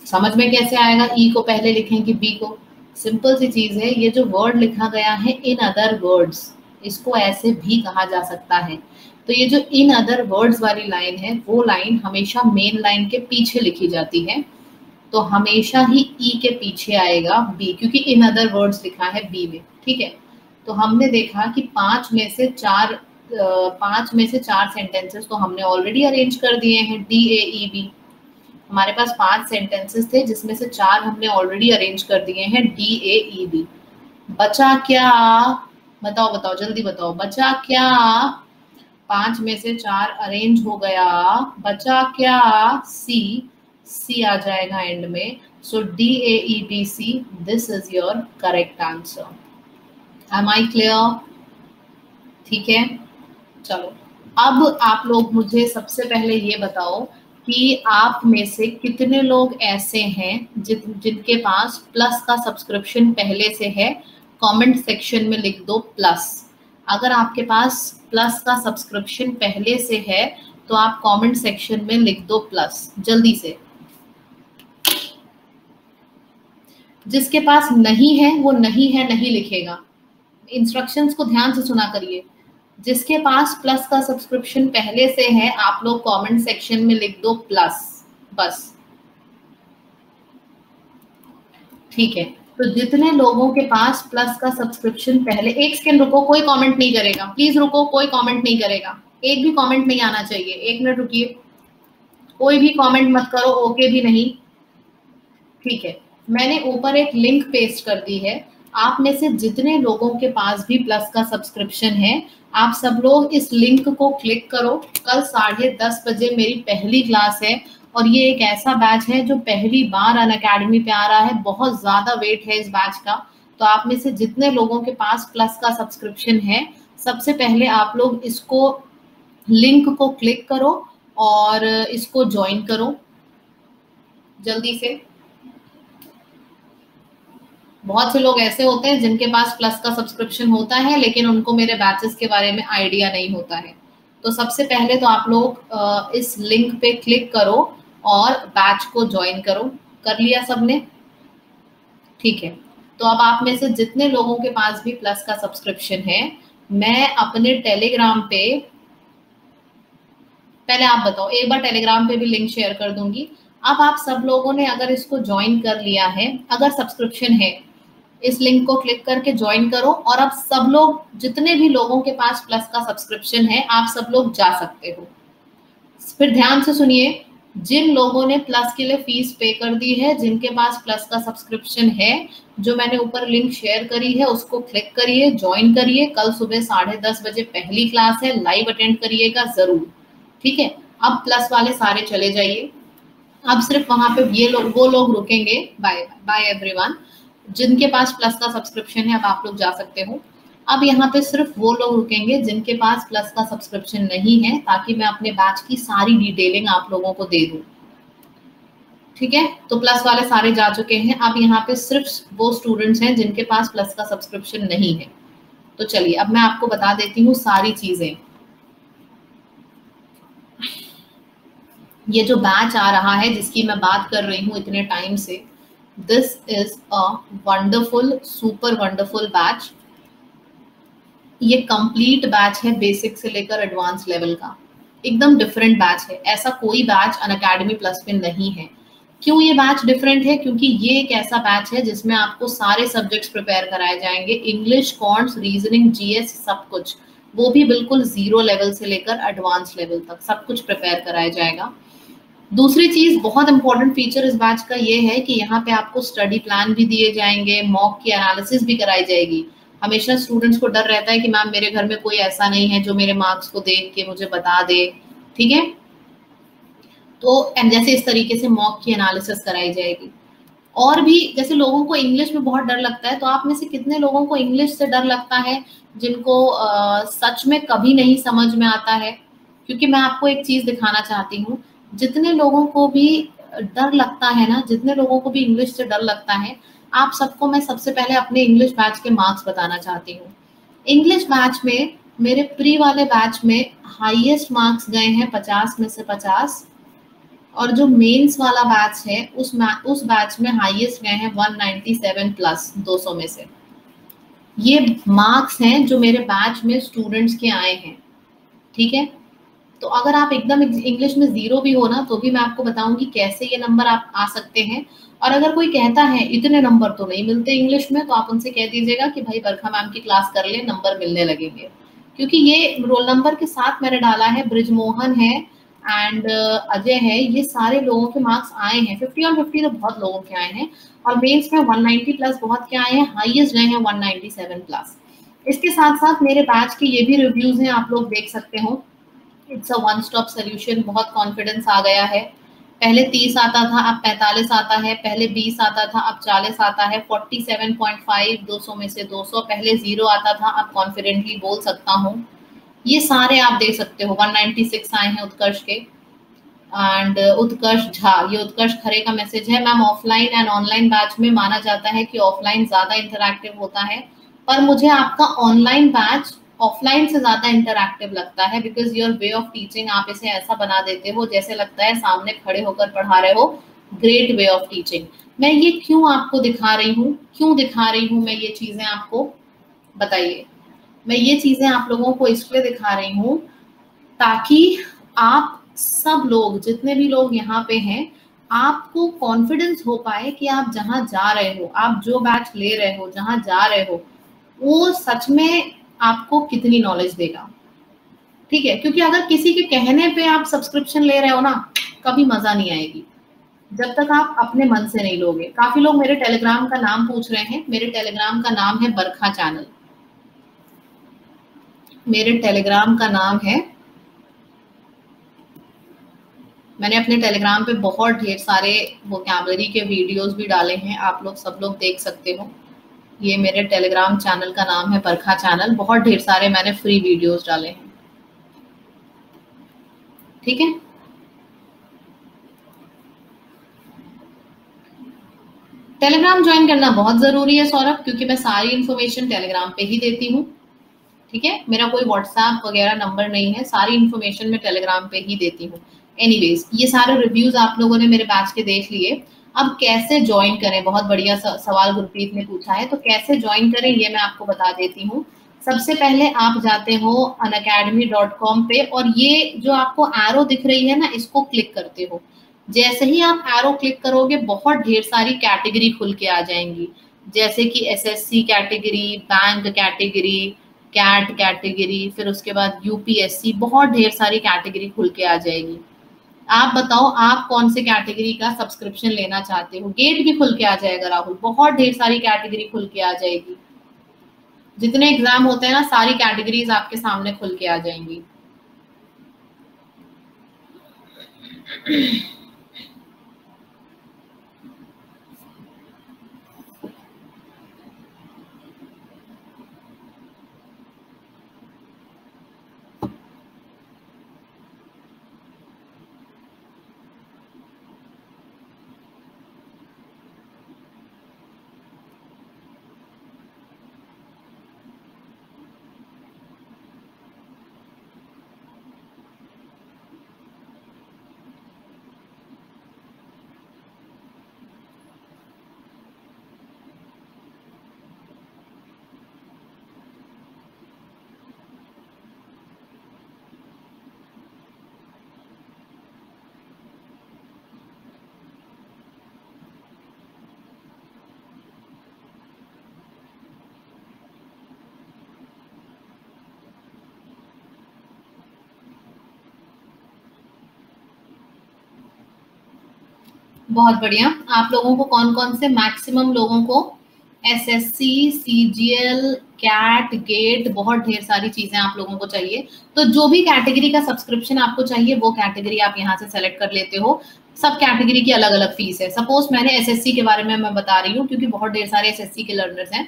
समझ में कैसे आएगा? ई को पहले लिखें कि बी को? सिंपल सी चीज है, ये जो वर्ड लिखा गया है इन अदर वर्ड्स, इसको ऐसे भी कहा जा सकता है। तो ये जो इन अदर वर्ड्स वाली लाइन है, वो लाइन हमेशा मेन लाइन के पीछे लिखी जाती है, तो हमेशा ही ई के पीछे आएगा बी, क्योंकि इन अदर वर्ड्स लिखा है बी में, ठीक है। तो हमने देखा कि पांच में से चार सेंटेंसेस तो हमने ऑलरेडी अरेंज कर दिए हैं, डी ए ई बी। हमारे पास 5 सेंटेंसेस थे जिसमें से 4 हमने ऑलरेडी अरेंज कर दिए हैं, डी ए ई बी। बचा क्या? बताओ बताओ जल्दी बताओ, बचा क्या? 5 में से 4 अरेंज हो गया, बचा क्या? सी, सी आ जाएगा एंड में। So D A E B C, this is your correct answer. Am I clear? ठीक है, चलो अब आप लोग मुझे सबसे पहले ये बताओ कि आप में से कितने लोग ऐसे हैं जिनके पास प्लस का सब्सक्रिप्शन पहले से है? कमेंट सेक्शन में लिख दो प्लस। अगर आपके पास प्लस का सब्सक्रिप्शन पहले से है तो आप कमेंट सेक्शन में लिख दो प्लस जल्दी से। जिसके पास नहीं है वो नहीं है नहीं लिखेगा, इंस्ट्रक्शंस को ध्यान से सुना करिए। जिसके पास प्लस का सब्सक्रिप्शन पहले से है आप लोग कमेंट सेक्शन में लिख दो प्लस, बस, ठीक है। तो जितने लोगों के पास प्लस का सब्सक्रिप्शन पहले, एक सेकंड रुको, कोई कमेंट नहीं करेगा, प्लीज रुको, कोई कमेंट नहीं करेगा, एक भी कमेंट नहीं आना चाहिए, 1 मिनट रुकिए, कोई भी कमेंट मत करो, ओके भी नहीं, ठीक है। मैंने ऊपर एक लिंक पेस्ट कर दी है, आप में से जितने लोगों के पास भी प्लस का सब्सक्रिप्शन है आप सब लोग इस लिंक को क्लिक करो। कल 10:30 बजे मेरी पहली क्लास है और ये एक ऐसा बैच है जो पहली बार अनअकैडमी पे आ रहा है, बहुत ज्यादा वेट है इस बैच का। तो आप में से जितने लोगों के पास प्लस का सब्सक्रिप्शन है, सबसे पहले आप लोग इसको लिंक को क्लिक करो और इसको ज्वाइन करो जल्दी से। बहुत से लोग ऐसे होते हैं जिनके पास प्लस का सब्सक्रिप्शन होता है लेकिन उनको मेरे बैचेस के बारे में आइडिया नहीं होता है। तो सबसे पहले तो आप लोग इस लिंक पे क्लिक करो और बैच को ज्वाइन करो। कर लिया सबने? ठीक है। तो अब आप में से जितने लोगों के पास भी प्लस का सब्सक्रिप्शन है, मैं अपने टेलीग्राम पे, पहले आप बताओ, एक बार टेलीग्राम पे भी लिंक शेयर कर दूंगी। अब आप सब लोगों ने अगर इसको ज्वाइन कर लिया है, अगर सब्सक्रिप्शन है, इस लिंक को क्लिक करके ज्वाइन करो और अब सब लोग, जितने भी लोगों के पास प्लस का सब्सक्रिप्शन है, आप सब लोग जा सकते हो। फिर ध्यान से सुनिए, जिन लोगों ने प्लस के लिए फीस पे कर दी है, जिनके पास प्लस का सब्सक्रिप्शन है, जो मैंने ऊपर लिंक शेयर करी है उसको क्लिक करिए, ज्वाइन करिए। कल सुबह 10:30 बजे पहली क्लास है, लाइव अटेंड करिएगा जरूर, ठीक है। अब प्लस वाले सारे चले जाइए, अब सिर्फ वहां पे ये लोग, वो लोग रुकेंगे। बाय बाय एवरीवन, जिनके पास प्लस का सब्सक्रिप्शन है अब आप लोग जा सकते हो। अब यहाँ पे सिर्फ वो लोग रुकेंगे जिनके पास प्लस का सब्सक्रिप्शन नहीं है, ताकि मैं अपने बैच की सारी डिटेलिंग आप लोगों को दे दूं, ठीक है। तो प्लस वाले सारे जा चुके हैं, अब यहाँ पे सिर्फ वो स्टूडेंट्स हैं जिनके पास प्लस का सब्सक्रिप्शन नहीं है। तो चलिए अब मैं आपको बता देती हूँ सारी चीजें। ये जो बैच आ रहा है जिसकी मैं बात कर रही हूँ इतने टाइम से, this is a wonderful, super wonderful batch. ये कंप्लीट बैच है, बेसिक से लेकर एडवांस लेवल का, एकदम डिफरेंट बैच है। ऐसा कोई बैच अनअकैडमी प्लस पे नहीं है। क्यों ये बैच डिफरेंट है? क्योंकि ये एक ऐसा बैच है जिसमें आपको सारे सब्जेक्ट्स प्रिपेयर कराए जाएंगे, इंग्लिश, कॉन्ट्स, रीजनिंग, जीएस, सब कुछ। वो भी बिल्कुल जीरो लेवल से लेकर एडवांस लेवल तक सब कुछ प्रिपेयर कराया जाएगा। दूसरी चीज बहुत इंपॉर्टेंट फीचर इस बैच का ये है कि यहाँ पे आपको स्टडी प्लान भी दिए जाएंगे, मॉक की एनालिसिस भी कराई जाएगी। हमेशा स्टूडेंट्स को डर रहता है कि मैम मेरे घर में कोई ऐसा नहीं है जो मेरे मार्क्स को देख के मुझे बता दे, ठीक है। तो जैसे इस तरीके से मॉक की एनालिसिस कराई जाएगी। और भी जैसे लोगों को इंग्लिश में बहुत डर लगता है, तो आप में से कितने लोगों को इंग्लिश से डर लगता है जिनको सच में कभी नहीं समझ में आता है? क्योंकि मैं आपको एक चीज दिखाना चाहती हूँ, जितने लोगों को भी डर लगता है ना, जितने लोगों को भी इंग्लिश से डर लगता है, आप सबको मैं सबसे पहले अपने इंग्लिश बैच के मार्क्स बताना चाहती हूँ। इंग्लिश बैच में मेरे प्री वाले बैच में हाईएस्ट मार्क्स गए हैं 50 में से 50, और जो मेंस वाला बैच है उस बैच में हाईएस्ट गए हैं 197 प्लस 200 में से। ये मार्क्स हैं जो मेरे बैच में स्टूडेंट्स के आए हैं, ठीक है। तो अगर आप एकदम इंग्लिश में जीरो भी हो ना, तो भी मैं आपको बताऊंगी कैसे ये नंबर आप आ सकते हैं। और अगर कोई कहता है इतने नंबर तो नहीं मिलते इंग्लिश में, तो आप उनसे कह दीजिएगा कि भाई बरखा मैम की क्लास कर ले, नंबर मिलने लगेंगे। क्योंकि ये रोल नंबर के साथ मैंने डाला है, ब्रिजमोहन है एंड अजय है, ये सारे लोगों के मार्क्स आए हैं 50 और 50 तो बहुत लोगों के आए हैं। और मेंस में 190 प्लस बहुत के आए हैं, हाईएस्ट गए हैं 197 प्लस। इसके साथ साथ मेरे बैच के ये भी रिव्यूज हैं, आप लोग देख सकते हो। It's a one stop solution, बहुत कॉन्फिडेंस आ गया है। पहले 30 आता था, अब 45 आता है। पहले 20 आता था, अब 40 आता है। 47.5 200 में से 200। पहले 0 आता था, अब कॉन्फिडेंटली बोल सकता हूँ। ये सारे आप देख सकते हो। 196 आए हैं उत्कर्ष के एंड उत्कर्ष झा, ये उत्कर्ष खरे का मैसेज है। Ma'am offline and online batch में माना जाता है कि ऑफलाइन ज्यादा इंटरैक्टिव होता है, पर मुझे आपका ऑनलाइन बैच ऑफलाइन से ज्यादा इंटरैक्टिव लगता है, because your way of teaching, आप इसे ऐसा बना देते हो जैसे लगता है सामने खड़े होकर पढ़ा रहे हो। Great way of teaching. मैं ये क्यों आपको दिखा रही हूँ, क्यों दिखा रही हूँ मैं ये चीजें आपको, बताइए। मैं ये चीजें आप लोगों को इसलिए दिखा रही हूँ ताकि आप सब लोग, जितने भी लोग यहाँ पे हैं, आपको कॉन्फिडेंस हो पाए कि आप जहाँ जा रहे हो, आप जो बैच ले रहे हो, जहाँ जा रहे हो, वो सच में आपको कितनी नॉलेज देगा, ठीक है। क्योंकि अगर किसी के कहने पे आप सब्सक्रिप्शन ले रहे हो ना, कभी मजा नहीं आएगी जब तक आप अपने मन से नहीं लोगे। काफी लोग मेरे टेलीग्राम का नाम पूछ रहे हैं। मेरे टेलीग्राम का नाम है बरखा चैनल। मेरे टेलीग्राम का नाम है, मैंने अपने टेलीग्राम पे बहुत ढेर सारे वोकैबुलरी के वीडियोस भी डाले हैं, आप लोग सब लोग देख सकते हो। ये मेरे टेलीग्राम चैनल का नाम है बरखा चैनल। बहुत ढेर सारे मैंने फ्री वीडियोस डाले हैं, ठीक है। टेलीग्राम ज्वाइन करना बहुत जरूरी है सौरभ, क्योंकि मैं सारी इन्फॉर्मेशन टेलीग्राम पे ही देती हूँ, ठीक है। मेरा कोई व्हाट्सएप वगैरह नंबर नहीं है, सारी इन्फॉर्मेशन मैं टेलीग्राम पे ही देती हूँ। एनीवेज, ये सारे रिव्यूज आप लोगों ने मेरे बैच के देख लिए। अब कैसे ज्वाइन करें, बहुत बढ़िया सवाल गुरप्रीत ने पूछा है। तो कैसे ज्वाइन करें ये मैं आपको बता देती हूँ। सबसे पहले आप जाते हो unacademy.com पे, और ये जो आपको एरो दिख रही है ना, इसको क्लिक करते हो। जैसे ही आप एरो क्लिक करोगे, बहुत ढेर सारी कैटेगरी खुल के आ जाएंगी, जैसे कि SSC category, bank category, CAT category, फिर उसके बाद यूपीएससी, बहुत ढेर सारी कैटेगरी खुल के आ जाएगी। आप बताओ आप कौन से कैटेगरी का सब्सक्रिप्शन लेना चाहते हो। गेट भी खुल के आ जाएगा राहुल, बहुत ढेर सारी कैटेगरी खुल के आ जाएगी। जितने एग्जाम होते हैं ना, सारी कैटेगरीज आपके सामने खुल के आ जाएंगी। बहुत बढ़िया। आप लोगों को कौन कौन से, मैक्सिमम लोगों को एसएससी, सीजीएल, कैट, गेट, बहुत ढेर सारी चीजें आप लोगों को चाहिए। तो जो भी कैटेगरी का सब्सक्रिप्शन आपको चाहिए वो कैटेगरी आप यहाँ से सेलेक्ट कर लेते हो। सब कैटेगरी की अलग अलग फीस है। सपोज मैंने एसएससी के बारे में मैं बता रही हूँ क्योंकि बहुत ढेर सारे एसएससी के लर्नर्स हैं।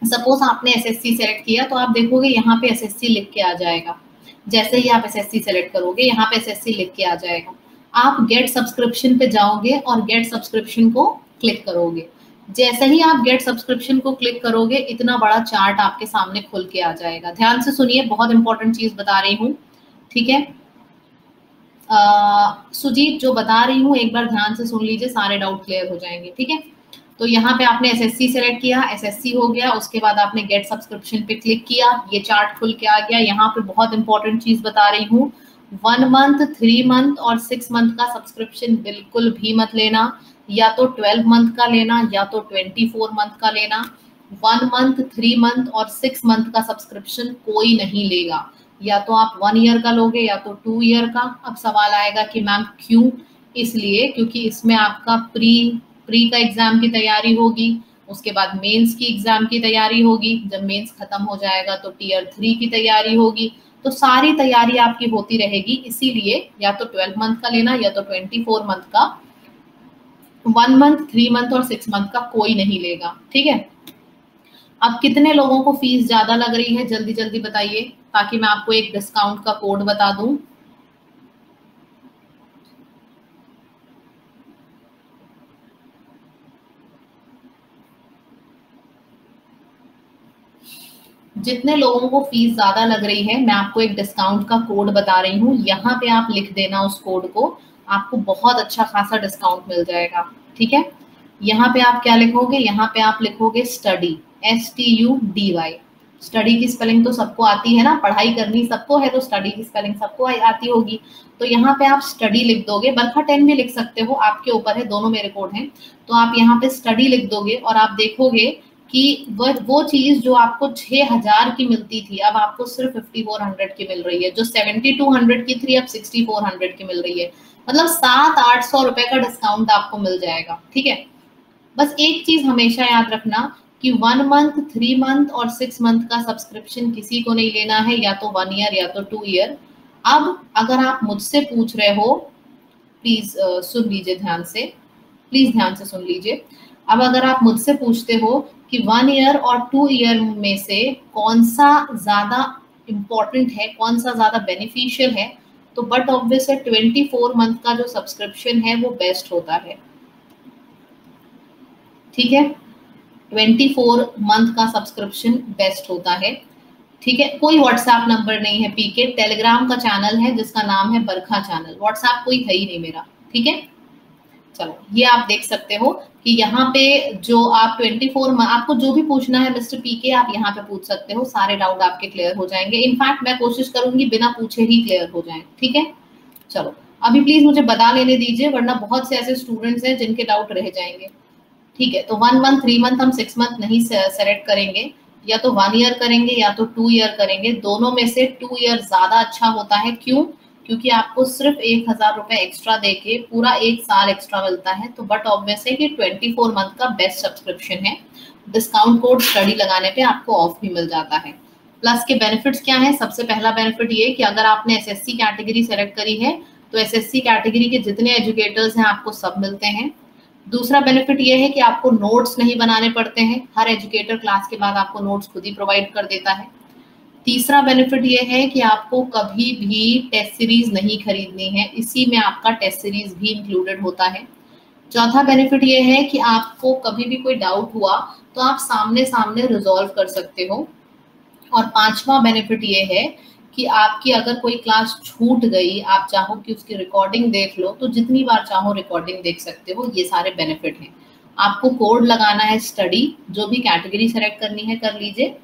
सपोज आपने एसएससी सेलेक्ट किया तो आप देखोगे यहाँ पे एसएससी लिख के आ जाएगा। जैसे ही आप एसएससी सेलेक्ट करोगे यहाँ पे एसएससी लिख के आ जाएगा। आप गेट सब्सक्रिप्शन पे जाओगे और गेट सब्सक्रिप्शन को क्लिक करोगे। जैसे ही आप गेट सब्सक्रिप्शन को क्लिक करोगे इतना बड़ा चार्ट आपके सामने खुल के आ जाएगा। ध्यान से सुनिए, बहुत इंपॉर्टेंट चीज बता रही हूँ, ठीक है। सुजीत जो बता रही हूँ एक बार ध्यान से सुन लीजिए, सारे डाउट क्लियर हो जाएंगे, ठीक है। तो यहाँ पे आपने एसएससी सेलेक्ट किया, एसएससी हो गया, उसके बाद आपने गेट सब्सक्रिप्शन पे क्लिक किया, ये चार्ट खुल के आ गया। यहाँ पे बहुत इंपॉर्टेंट चीज बता रही हूँ, 1 मंथ, 3 मंथ और 6 मंथ का सब्सक्रिप्शन बिल्कुल भी मत लेना। या तो 12 मंथ का लेना या तो 24 मंथ का लेना। 1 मंथ, 3 मंथ और 6 मंथ का सब्सक्रिप्शन कोई नहीं लेगा। या तो आप 1 ईयर का लोगे या तो 2 ईयर का। अब सवाल आएगा कि मैम क्यों? इसलिए क्योंकि इसमें आपका प्री का एग्जाम की तैयारी होगी, उसके बाद मेंस की एग्जाम की तैयारी होगी, जब मेंस खत्म हो जाएगा तो टियर 3 की तैयारी होगी। तो सारी तैयारी आपकी होती रहेगी, इसीलिए या तो 12 मंथ का लेना या तो 24 मंथ का। 1 मंथ, 3 मंथ और 6 मंथ का कोई नहीं लेगा, ठीक है। अब कितने लोगों को फीस ज्यादा लग रही है जल्दी जल्दी बताइए, ताकि मैं आपको एक डिस्काउंट का कोड बता दूं। जितने लोगों को फीस ज्यादा लग रही है मैं आपको एक डिस्काउंट का कोड बता रही हूँ, यहाँ पे आप लिख देना उस कोड को, आपको बहुत अच्छा खासा डिस्काउंट मिल जाएगा, ठीक है। यहाँ पे आप क्या लिखोगे, यहाँ पे आप लिखोगे स्टडी, STUDY। स्टडी की स्पेलिंग तो सबको आती है ना, पढ़ाई करनी सबको है तो स्टडी की स्पेलिंग सबको आती होगी। तो यहाँ पे आप स्टडी लिख दोगे, बरखा 10 भी लिख सकते हो, आपके ऊपर है, दोनों मेरे कोड हैं। तो आप यहाँ पे स्टडी लिख दोगे और आप देखोगे कि वो चीज जो आपको 6000 की मिलती थी अब आपको सिर्फ 5400 की मिल रही है। जो 7200 की थी अब 6400 की मिल रही है। मतलब 700-800 रुपए का डिस्काउंट आपको मिल जाएगा, ठीक है। बस एक चीज हमेशा याद रखना कि 1 मंथ, 3 मंथ और 6 मंथ का सब्सक्रिप्शन किसी को नहीं लेना है, या तो 1 ईयर या तो 2 ईयर। अब अगर आप मुझसे पूछ रहे हो, प्लीज सुन लीजिए ध्यान से, प्लीज ध्यान से सुन लीजिए। अब अगर आप मुझसे पूछते हो कि 1 ईयर और 2 ईयर में से कौन सा ज्यादा इंपॉर्टेंट है, कौन सा ज्यादा बेनिफिशियल है, तो बट ऑब्वियस है 24 मंथ का जो सब्सक्रिप्शन है वो बेस्ट होता है, ठीक है। 24 मंथ का सब्सक्रिप्शन बेस्ट होता है, ठीक है। कोई व्हाट्सएप नंबर नहीं है पीके, टेलीग्राम का चैनल है जिसका नाम है बरखा चैनल, व्हाट्सएप कोई है ही नहीं मेरा, ठीक है। चलो ये आप देख सकते हो कि यहाँ पे जो आप 24 आपको जो भी पूछना है मिस्टर पीके आप यहाँ पे पूछ सकते हो, सारे डाउट आपके क्लियर हो जाएंगे। इनफैक्ट मैं कोशिश करूंगी बिना पूछे ही क्लियर हो जाए, ठीक है। चलो अभी प्लीज मुझे बता लेने दीजिए, वरना बहुत से ऐसे स्टूडेंट्स हैं जिनके डाउट रह जाएंगे, ठीक है। तो 1 मंथ, 3 मंथ हम 6 मंथ नहीं सेलेक्ट करेंगे, या तो 1 ईयर करेंगे या तो 2 ईयर करेंगे। दोनों में से 2 ईयर ज्यादा अच्छा होता है, क्यों? क्योंकि आपको सिर्फ 1000 रुपए एक्स्ट्रा देके पूरा 1 साल एक्स्ट्रा मिलता है। तो बट ऑब्वियस है कि 24 मंथ का बेस्ट सब्सक्रिप्शन है। डिस्काउंट कोड स्टडी लगाने पे आपको ऑफ भी मिल जाता है। प्लस के बेनिफिट्स क्या है? सबसे पहला बेनिफिट ये कि अगर आपने एसएससी कैटेगरी सेलेक्ट करी है तो एसएससी कैटेगरी के जितने एजुकेटर्स हैं आपको सब मिलते हैं। दूसरा बेनिफिट ये है कि आपको नोट्स नहीं बनाने पड़ते हैं, हर एजुकेटर क्लास के बाद आपको नोट्स खुद ही प्रोवाइड कर देता है। तीसरा बेनिफिट ये है कि आपको कभी भी टेस्ट सीरीज नहीं खरीदनी है, इसी में आपका टेस्ट सीरीज भी इंक्लूडेड होता है। चौथा बेनिफिट ये है कि आपको कभी भी कोई डाउट हुआ तो आप सामने सामने रिजॉल्व कर सकते हो। और पांचवा बेनिफिट ये है कि आपकी अगर कोई क्लास छूट गई, आप चाहो कि उसकी रिकॉर्डिंग देख लो तो जितनी बार चाहो रिकॉर्डिंग देख सकते हो। ये सारे बेनिफिट हैं। आपको कोड लगाना है स्टडी, जो भी कैटेगरी सेलेक्ट करनी है कर लीजिए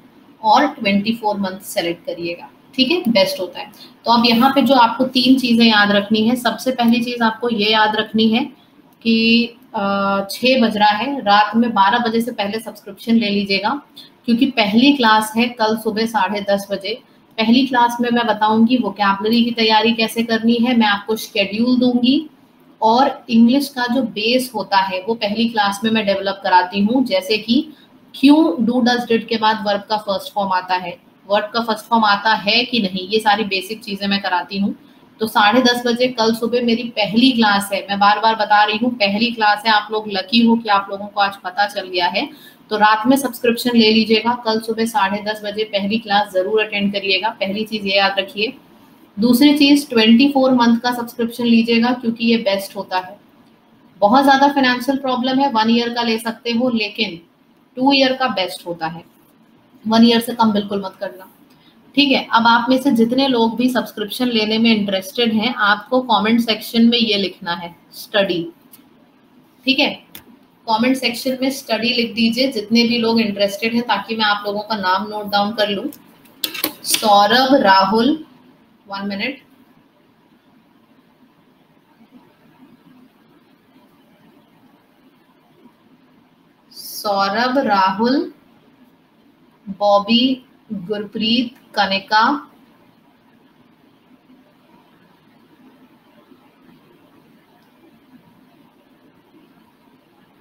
और 24 मंथ सेलेक्ट करिएगा, ठीक है, बेस्ट होता है। तो अब यहाँ पे जो आपको 3 चीजें याद रखनी है, सबसे पहली चीज आपको ये याद रखनी है कि 6 बज रहा है, रात में 12 बजे से पहले सब्सक्रिप्शन ले लीजिएगा, क्योंकि पहली क्लास है कल सुबह 10:30 बजे। पहली क्लास में मैं बताऊंगी वोकैबुलरी की तैयारी कैसे करनी है, मैं आपको शेड्यूल दूंगी और इंग्लिश का जो बेस होता है वो पहली क्लास में मैं डेवलप कराती हूँ, जैसे कि क्यों डू डज डिड के बाद वर्ब का फर्स्ट फॉर्म आता है, वर्ब का फर्स्ट फॉर्म आता है कि नहीं, ये सारी बेसिक चीजें मैं कराती हूँ। तो 10:30 बजे कल सुबह मेरी पहली क्लास है, मैं बार बार बता रही हूँ पहली क्लास है, आप लोग लकी हो कि आप लोगों को आज पता चल गया है। तो रात में सब्सक्रिप्शन ले लीजिएगा, कल सुबह 10:30 बजे पहली क्लास जरूर अटेंड करिएगा, पहली चीज ये याद रखिए। दूसरी चीज 24 मंथ का सब्सक्रिप्शन लीजिएगा क्योंकि ये बेस्ट होता है। बहुत ज्यादा फाइनेंशियल प्रॉब्लम है 1 ईयर का ले सकते हो, लेकिन 2 ईयर का बेस्ट होता है, 1 ईयर से कम बिल्कुल मत करना, ठीक है। अब आप में से जितने लोग भी सब्सक्रिप्शन लेने में इंटरेस्टेड हैं, आपको कमेंट सेक्शन में ये लिखना है स्टडी, ठीक है। कमेंट सेक्शन में स्टडी लिख दीजिए जितने भी लोग इंटरेस्टेड हैं, ताकि मैं आप लोगों का नाम नोट डाउन कर लूं। Saurabh, Rahul, 1 minute, Saurabh, Rahul, Bobby, Gurpreet, Kanika,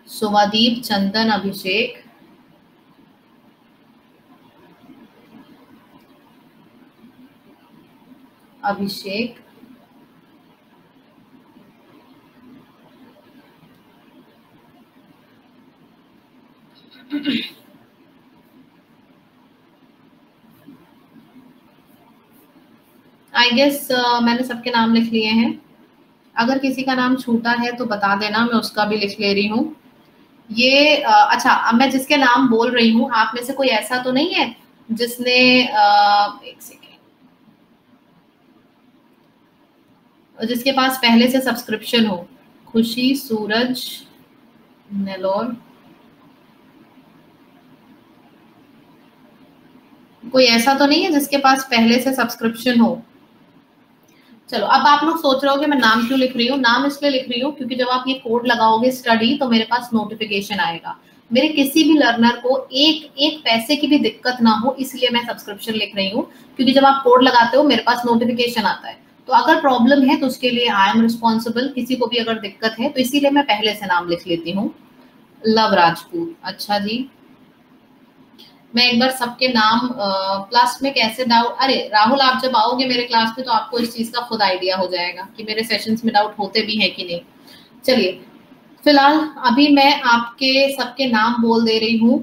Suvadeep, Chandan, Abhishek, Abhishek, I guess मैंने सबके नाम लिख लिए हैं। अगर किसी का नाम छूटा है तो बता देना, मैं उसका भी लिख ले रही हूँ। ये अच्छा, अब मैं जिसके नाम बोल रही हूँ, आप में से कोई ऐसा तो नहीं है जिसने एक सेकेंड, जिसके पास पहले से सब्सक्रिप्शन हो? खुशी, सूरज, नेलोर, कोई ऐसा तो नहीं है जिसके पास पहले से सब्सक्रिप्शन हो? चलो, अब आप लोग सोच रहे हो कि मैं नाम क्यों लिख रही हूँ। नाम इसलिए लिख रही हूँ क्योंकि जब आप ये कोड लगाओगे स्टडी, तो मेरे पास नोटिफिकेशन आएगा। मेरे किसी भी लर्नर को एक पैसे की भी दिक्कत ना हो, इसलिए मैं सब्सक्रिप्शन लिख रही हूँ, क्योंकि जब आप कोड लगाते हो मेरे पास नोटिफिकेशन आता है। तो अगर प्रॉब्लम है तो उसके लिए आई एम रिस्पॉन्सिबल, किसी को भी अगर दिक्कत है तो इसीलिए मैं पहले से नाम लिख लेती हूँ। लव राजपूत, अच्छा जी। मैं एक बार सबके नाम क्लास में कैसे डाउट, अरे राहुल, आप जब आओगे मेरे क्लास में तो आपको इस चीज का खुद आइडिया हो जाएगा कि मेरे सेशंस में डाउट होते भी हैं कि नहीं। चलिए, फिलहाल अभी मैं आपके सबके नाम बोल दे रही हूँ,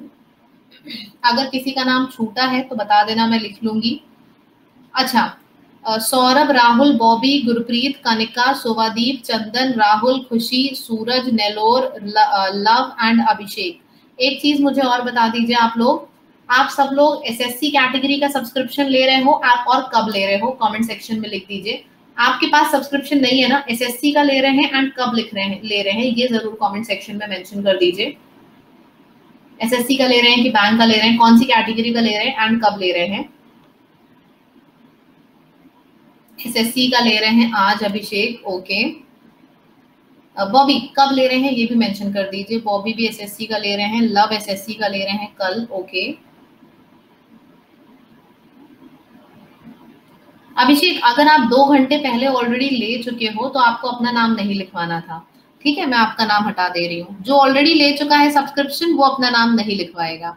अगर किसी का नाम छूटा है तो बता देना, मैं लिख लूंगी। अच्छा, Saurabh, Rahul, Bobby, Gurpreet, Kanika, सोवादीप, Chandan, Rahul, Khushi, Suraj, Nellore, love and अभिषेक। एक चीज मुझे और बता दीजिए आप लोग, आप सब लोग एसएससी कैटेगरी का सब्सक्रिप्शन ले रहे हो, आप और कब ले रहे हो कमेंट सेक्शन में लिख दीजिए। आपके पास सब्सक्रिप्शन नहीं है ना, एसएससी का ले रहे हैं एंड कब ले रहे हैं, ये जरूर कमेंट सेक्शन में मेंशन कर दीजिए। एसएससी का ले रहे हैं कि बैंक का ले रहे हैं, कौन सी कैटेगरी का ले रहे हैं एंड कब ले रहे हैं। एसएससी का ले रहे हैं आज, अभिषेक, ओके। बॉबी कब ले रहे हैं ये भी मेंशन कर दीजिए, बॉबी भी एसएससी का ले रहे हैं, लव एसएससी का ले रहे हैं कल, ओके। अभिषेक, अगर आप 2 घंटे पहले ऑलरेडी ले चुके हो तो आपको अपना नाम नहीं लिखवाना था, ठीक है, मैं आपका नाम हटा दे रही हूँ। जो ऑलरेडी ले चुका है सब्सक्रिप्शन वो अपना नाम नहीं लिखवाएगा,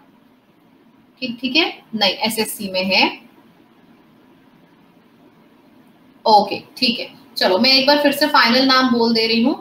ठीक है, नहीं एसएससी में है, ओके, ठीक है। चलो, मैं एक बार फिर से फाइनल नाम बोल दे रही हूँ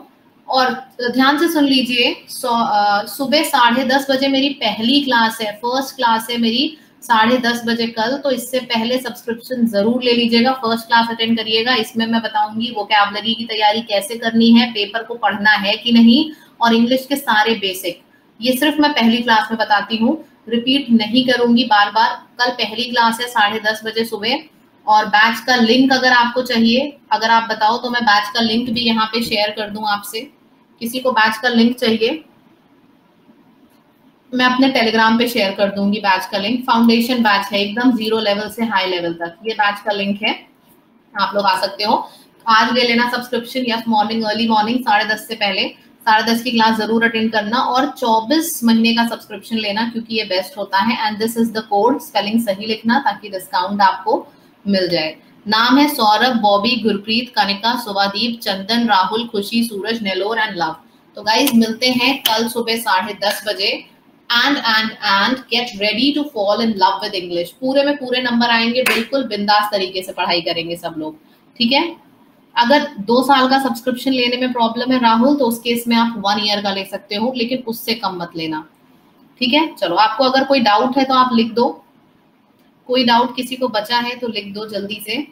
और ध्यान से सुन लीजिए। सुबह 10:30 बजे मेरी पहली क्लास है, फर्स्ट क्लास है मेरी 10:30 बजे कल, तो इससे पहले सब्सक्रिप्शन जरूर ले लीजिएगा, फर्स्ट क्लास अटेंड करिएगा। इसमें मैं बताऊंगी वोकैबुलरी की तैयारी कैसे करनी है, पेपर को पढ़ना है कि नहीं, और इंग्लिश के सारे बेसिक। ये सिर्फ मैं पहली क्लास में बताती हूँ, रिपीट नहीं करूंगी बार बार। कल पहली क्लास है 10:30 बजे सुबह, और बैच का लिंक अगर आपको चाहिए, अगर आप बताओ तो मैं बैच का लिंक भी यहाँ पे शेयर कर दूं आपसे। किसी को बैच का लिंक चाहिए मैं अपने टेलीग्राम पे शेयर कर दूंगी बैच का लिंक। फाउंडेशन बैच है, एकदम 0 लेवल से हाई लेवल तक, ये बैच का लिंक है, आप लोग आ सकते हो। आज ले लेना सब्सक्रिप्शन, या मॉर्निंग, अर्ली मॉर्निंग 10:30 से पहले 10:30 की क्लास जरूर अटेंड करना, और 24 महीने का सब्सक्रिप्शन लेना क्योंकि ये बेस्ट होता है। And this is the code, spelling सही लिखना ताकि डिस्काउंट आपको मिल जाए। नाम है सौरभ, बॉबी, गुरप्रीत, कनिका, सुभादीप, चंदन, राहुल, खुशी, सूरज, नेलोर एंड लव। तो गाइज मिलते हैं कल सुबह 10:30 बजे। And get ready to fall in love with English. पूरे में पूरे नंबर आएंगे, बिल्कुल बिंदास तरीके से पढ़ाई करेंगे सब लोग, ठीक है। अगर 2 साल का सब्सक्रिप्शन लेने में प्रॉब्लम है राहुल, तो उस केस में आप 1 ईयर का ले सकते हो, लेकिन उससे कम मत लेना, ठीक है। चलो, आपको अगर कोई डाउट है तो आप लिख दो, कोई डाउट किसी को बचा है तो लिख दो जल्दी से।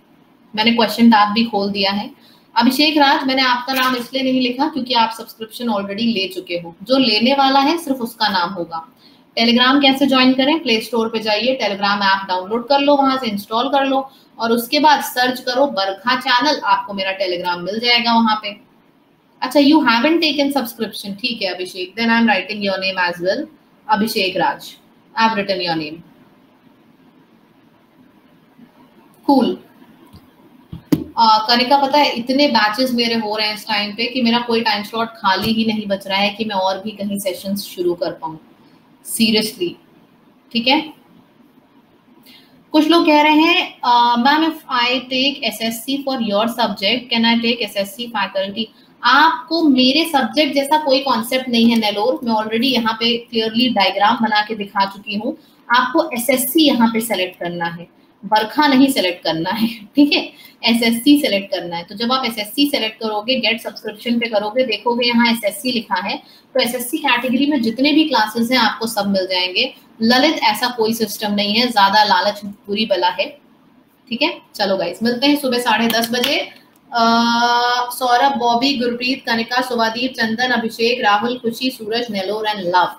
मैंने क्वेश्चन टैब भी खोल दिया है। अभिषेक राज, मैंने आपका नाम इसलिए नहीं लिखा क्योंकि आप सब्सक्रिप्शन ऑलरेडी ले चुके हो। जो लेने वाला है सिर्फ उसका नाम होगा। टेलीग्राम कैसे ज्वाइन करें? प्ले स्टोर पे जाइए, टेलीग्राम ऐप डाउनलोड कर लो, वहां से इंस्टॉल कर लो और उसके बाद सर्च करो बरखा चैनल, आपको मेरा टेलीग्राम मिल जाएगा वहां पे। अच्छा, यू हैवंट टेकन सब्सक्रिप्शन, ठीक है Abhishek, then I am writing your name as well, Abhishek Raj, I have written your name. Cool. Kanika, पता है इतने बैचेस मेरे हो रहे हैं इस टाइम पे कि मेरा कोई टाइम स्लॉट खाली ही नहीं बच रहा है कि मैं और भी कहीं सेशंस शुरू कर पाऊं, सीरियसली, ठीक है। कुछ लोग कह रहे हैं ma'am if I take SSC for your subject can I take SSC faculty? आपको मेरे सब्जेक्ट जैसा कोई कॉन्सेप्ट नहीं है नेलोर, मैं ऑलरेडी यहाँ पे क्लियरली डायग्राम बना के दिखा चुकी हूँ। आपको एसएससी यहाँ पे सेलेक्ट करना है, बरखा नहीं सेलेक्ट करना है, ठीक है, एसएससी सेलेक्ट करना है। तो जब आप एसएससी सेलेक्ट करोगे, गेट सब्सक्रिप्शन पे करोगे, देखोगे यहाँ एसएससी लिखा है, तो एसएससी कैटेगरी में जितने भी क्लासेस हैं आपको सब मिल जाएंगे। ललित, ऐसा कोई सिस्टम नहीं है, ज्यादा लालच बुरी बला है, ठीक है। चलो गाइस, मिलते हैं सुबह 10:30 बजे। सौरभ, बॉबी, गुरप्रीत, कनिका, सुभादीप, चंदन, Abhishek, Rahul, Khushi, Suraj, Nellore and Lav,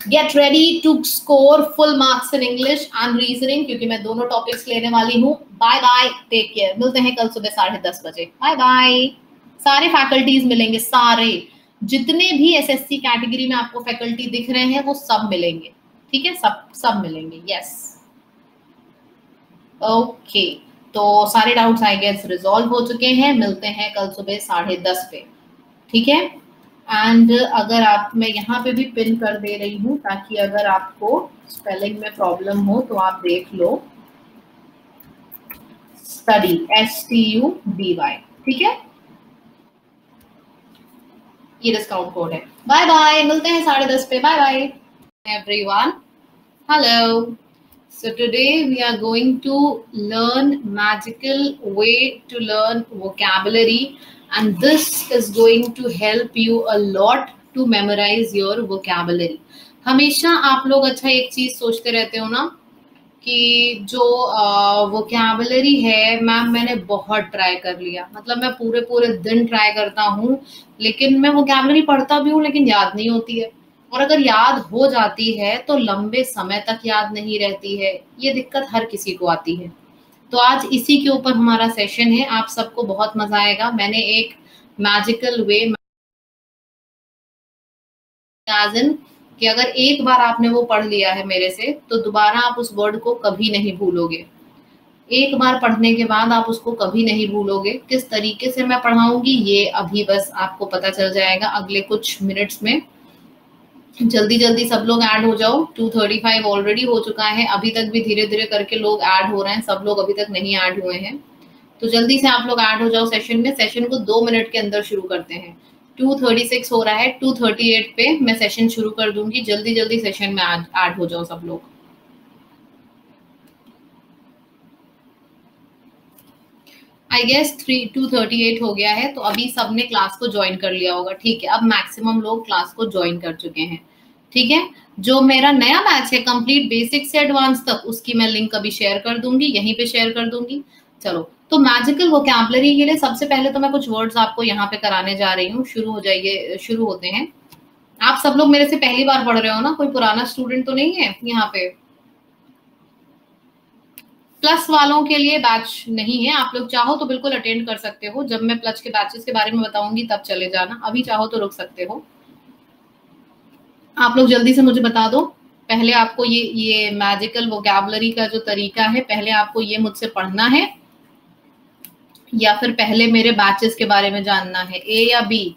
get ready to score full marks in English and reasoning, क्योंकि मैं दोनों टॉपिक्स लेने वाली हूँ। बाय बाय, टेक केयर, मिलते हैं कल सुबह 10:30 बजे। Bye bye. सारे फैकल्टीज मिलेंगे, सारे जितने भी एसएससी कैटेगरी में आपको फैकल्टी दिख रहे हैं वो सब मिलेंगे, ठीक है, सब मिलेंगे, यस। ओके, तो सारे डाउट्स आई गेस रिजॉल्व हो चुके हैं। मिलते हैं कल सुबह 10:30 पे, ठीक है। एंड अगर आप, मैं यहाँ पे भी पिन कर दे रही हूँ ताकि अगर आपको स्पेलिंग में प्रॉब्लम हो तो आप देख लो, स्टडी, STUDY, ठीक है, ये डिस्काउंट कोड है। बाय बाय, मिलते हैं 10:30 पे। Bye bye everyone, hello. So today we are going to learn magical way to learn vocabulary, and this is going to help you a lot to memorize your vocabulary. हमेशा आप लोग अच्छा एक चीज सोचते रहते हो ना कि जो वोकैबुलरी है मैम मैंने बहुत ट्राई कर लिया, मतलब मैं पूरे पूरे दिन ट्राई करता हूँ लेकिन मैं वोकैबुलरी पढ़ता भी हूँ लेकिन याद नहीं होती है, और अगर याद हो जाती है तो लंबे समय तक याद नहीं रहती है। ये दिक्कत हर किसी को आती है। तो आज इसी के ऊपर हमारा सेशन है, आप सबको बहुत मजा आएगा। मैंने एक मैजिकल वे, कि अगर एक बार आपने वो पढ़ लिया है मेरे से तो दोबारा आप उस वर्ड को कभी नहीं भूलोगे। एक बार पढ़ने के बाद आप उसको कभी नहीं भूलोगे। किस तरीके से मैं पढ़ाऊंगी ये अभी बस आपको पता चल जाएगा अगले कुछ मिनट्स में। जल्दी जल्दी सब लोग ऐड हो जाओ। 2:35 ऑलरेडी हो चुका है, अभी तक भी धीरे धीरे करके लोग ऐड हो रहे हैं, सब लोग अभी तक नहीं ऐड हुए हैं, तो जल्दी से आप लोग ऐड हो जाओ सेशन में। सेशन को 2 मिनट के अंदर शुरू करते हैं। 2:36 हो रहा है, 2:38 पे मैं सेशन शुरू कर दूंगी। जल्दी जल्दी सेशन में ऐड हो जाओ सब लोग। आई गेस 2:38 हो गया है, तो अभी सबने क्लास को ज्वाइन कर लिया होगा, ठीक है। अब मैक्सिमम लोग क्लास को ज्वाइन कर चुके हैं, ठीक है। जो मेरा नया बैच है कंप्लीट बेसिक से एडवांस तक, उसकी मैं लिंक अभी शेयर कर दूंगी, यहीं पे शेयर कर दूंगी। चलो, तो मैजिकल वोकैबुलरी के लिए सबसे पहले तो मैं कुछ वर्ड्स आपको यहाँ पे कराने जा रही हूँ। शुरू हो जाइए, शुरू होते हैं। आप सब लोग मेरे से पहली बार पढ़ रहे हो ना, कोई पुराना स्टूडेंट तो नहीं है यहाँ पे? प्लस वालों के लिए बैच नहीं है, आप लोग चाहो तो बिल्कुल अटेंड कर सकते हो। जब मैं प्लस के बैचेस के बारे में बताऊंगी तब चले जाना, अभी चाहो तो रुक सकते हो। आप लोग जल्दी से मुझे बता दो, पहले आपको ये मैजिकल वोकैबुलरी का जो तरीका है, पहले आपको ये मुझसे पढ़ना है या फिर पहले मेरे बैचेस के बारे में जानना है? ए या बी,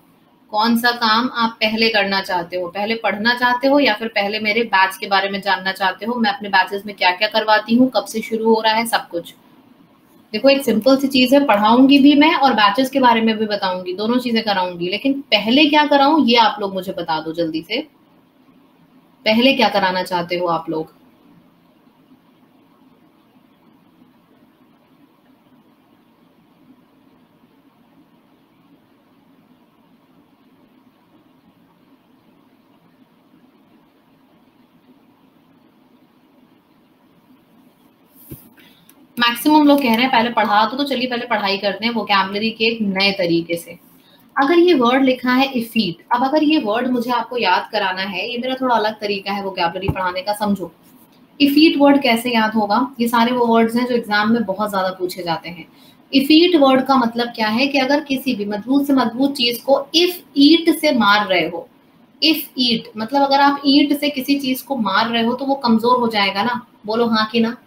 कौन सा काम आप पहले करना चाहते हो? पहले पढ़ना चाहते हो या फिर पहले मेरे बैच के बारे में जानना चाहते हो? मैं अपने बैचेस में क्या क्या करवाती हूँ, कब से शुरू हो रहा है, सब कुछ। देखो एक सिंपल सी चीज है, पढ़ाऊंगी भी मैं और बैचेस के बारे में भी बताऊंगी, दोनों चीजें कराऊंगी, लेकिन पहले क्या कराऊं ये आप लोग मुझे बता दो जल्दी से, पहले क्या कराना चाहते हो आप लोग? मैक्सिमम लोग कह रहे हैं पहले पढ़ा तो चलिए पहले पढ़ाई करते हैं वोकैबुलरी के एक नए तरीके से। अगर ये वर्ड लिखा है इफीट, अब अगर ये वर्ड मुझे आपको याद कराना है, ये मेरा थोड़ा अलग तरीका है वोकैबुलरी पढ़ाने का, समझो। इफीट वर्ड कैसे याद होगा? ये सारे वो वर्ड्स हैं जो एग्जाम में बहुत ज्यादा पूछे जाते हैं। इफीट वर्ड का मतलब क्या है कि अगर किसी भी मजबूत से मजबूत चीज को इफ ईट से मार रहे हो, इफ ईट मतलब अगर आप ईट से किसी चीज को मार रहे हो तो वो कमजोर हो जाएगा ना, बोलो हाँ कि ना।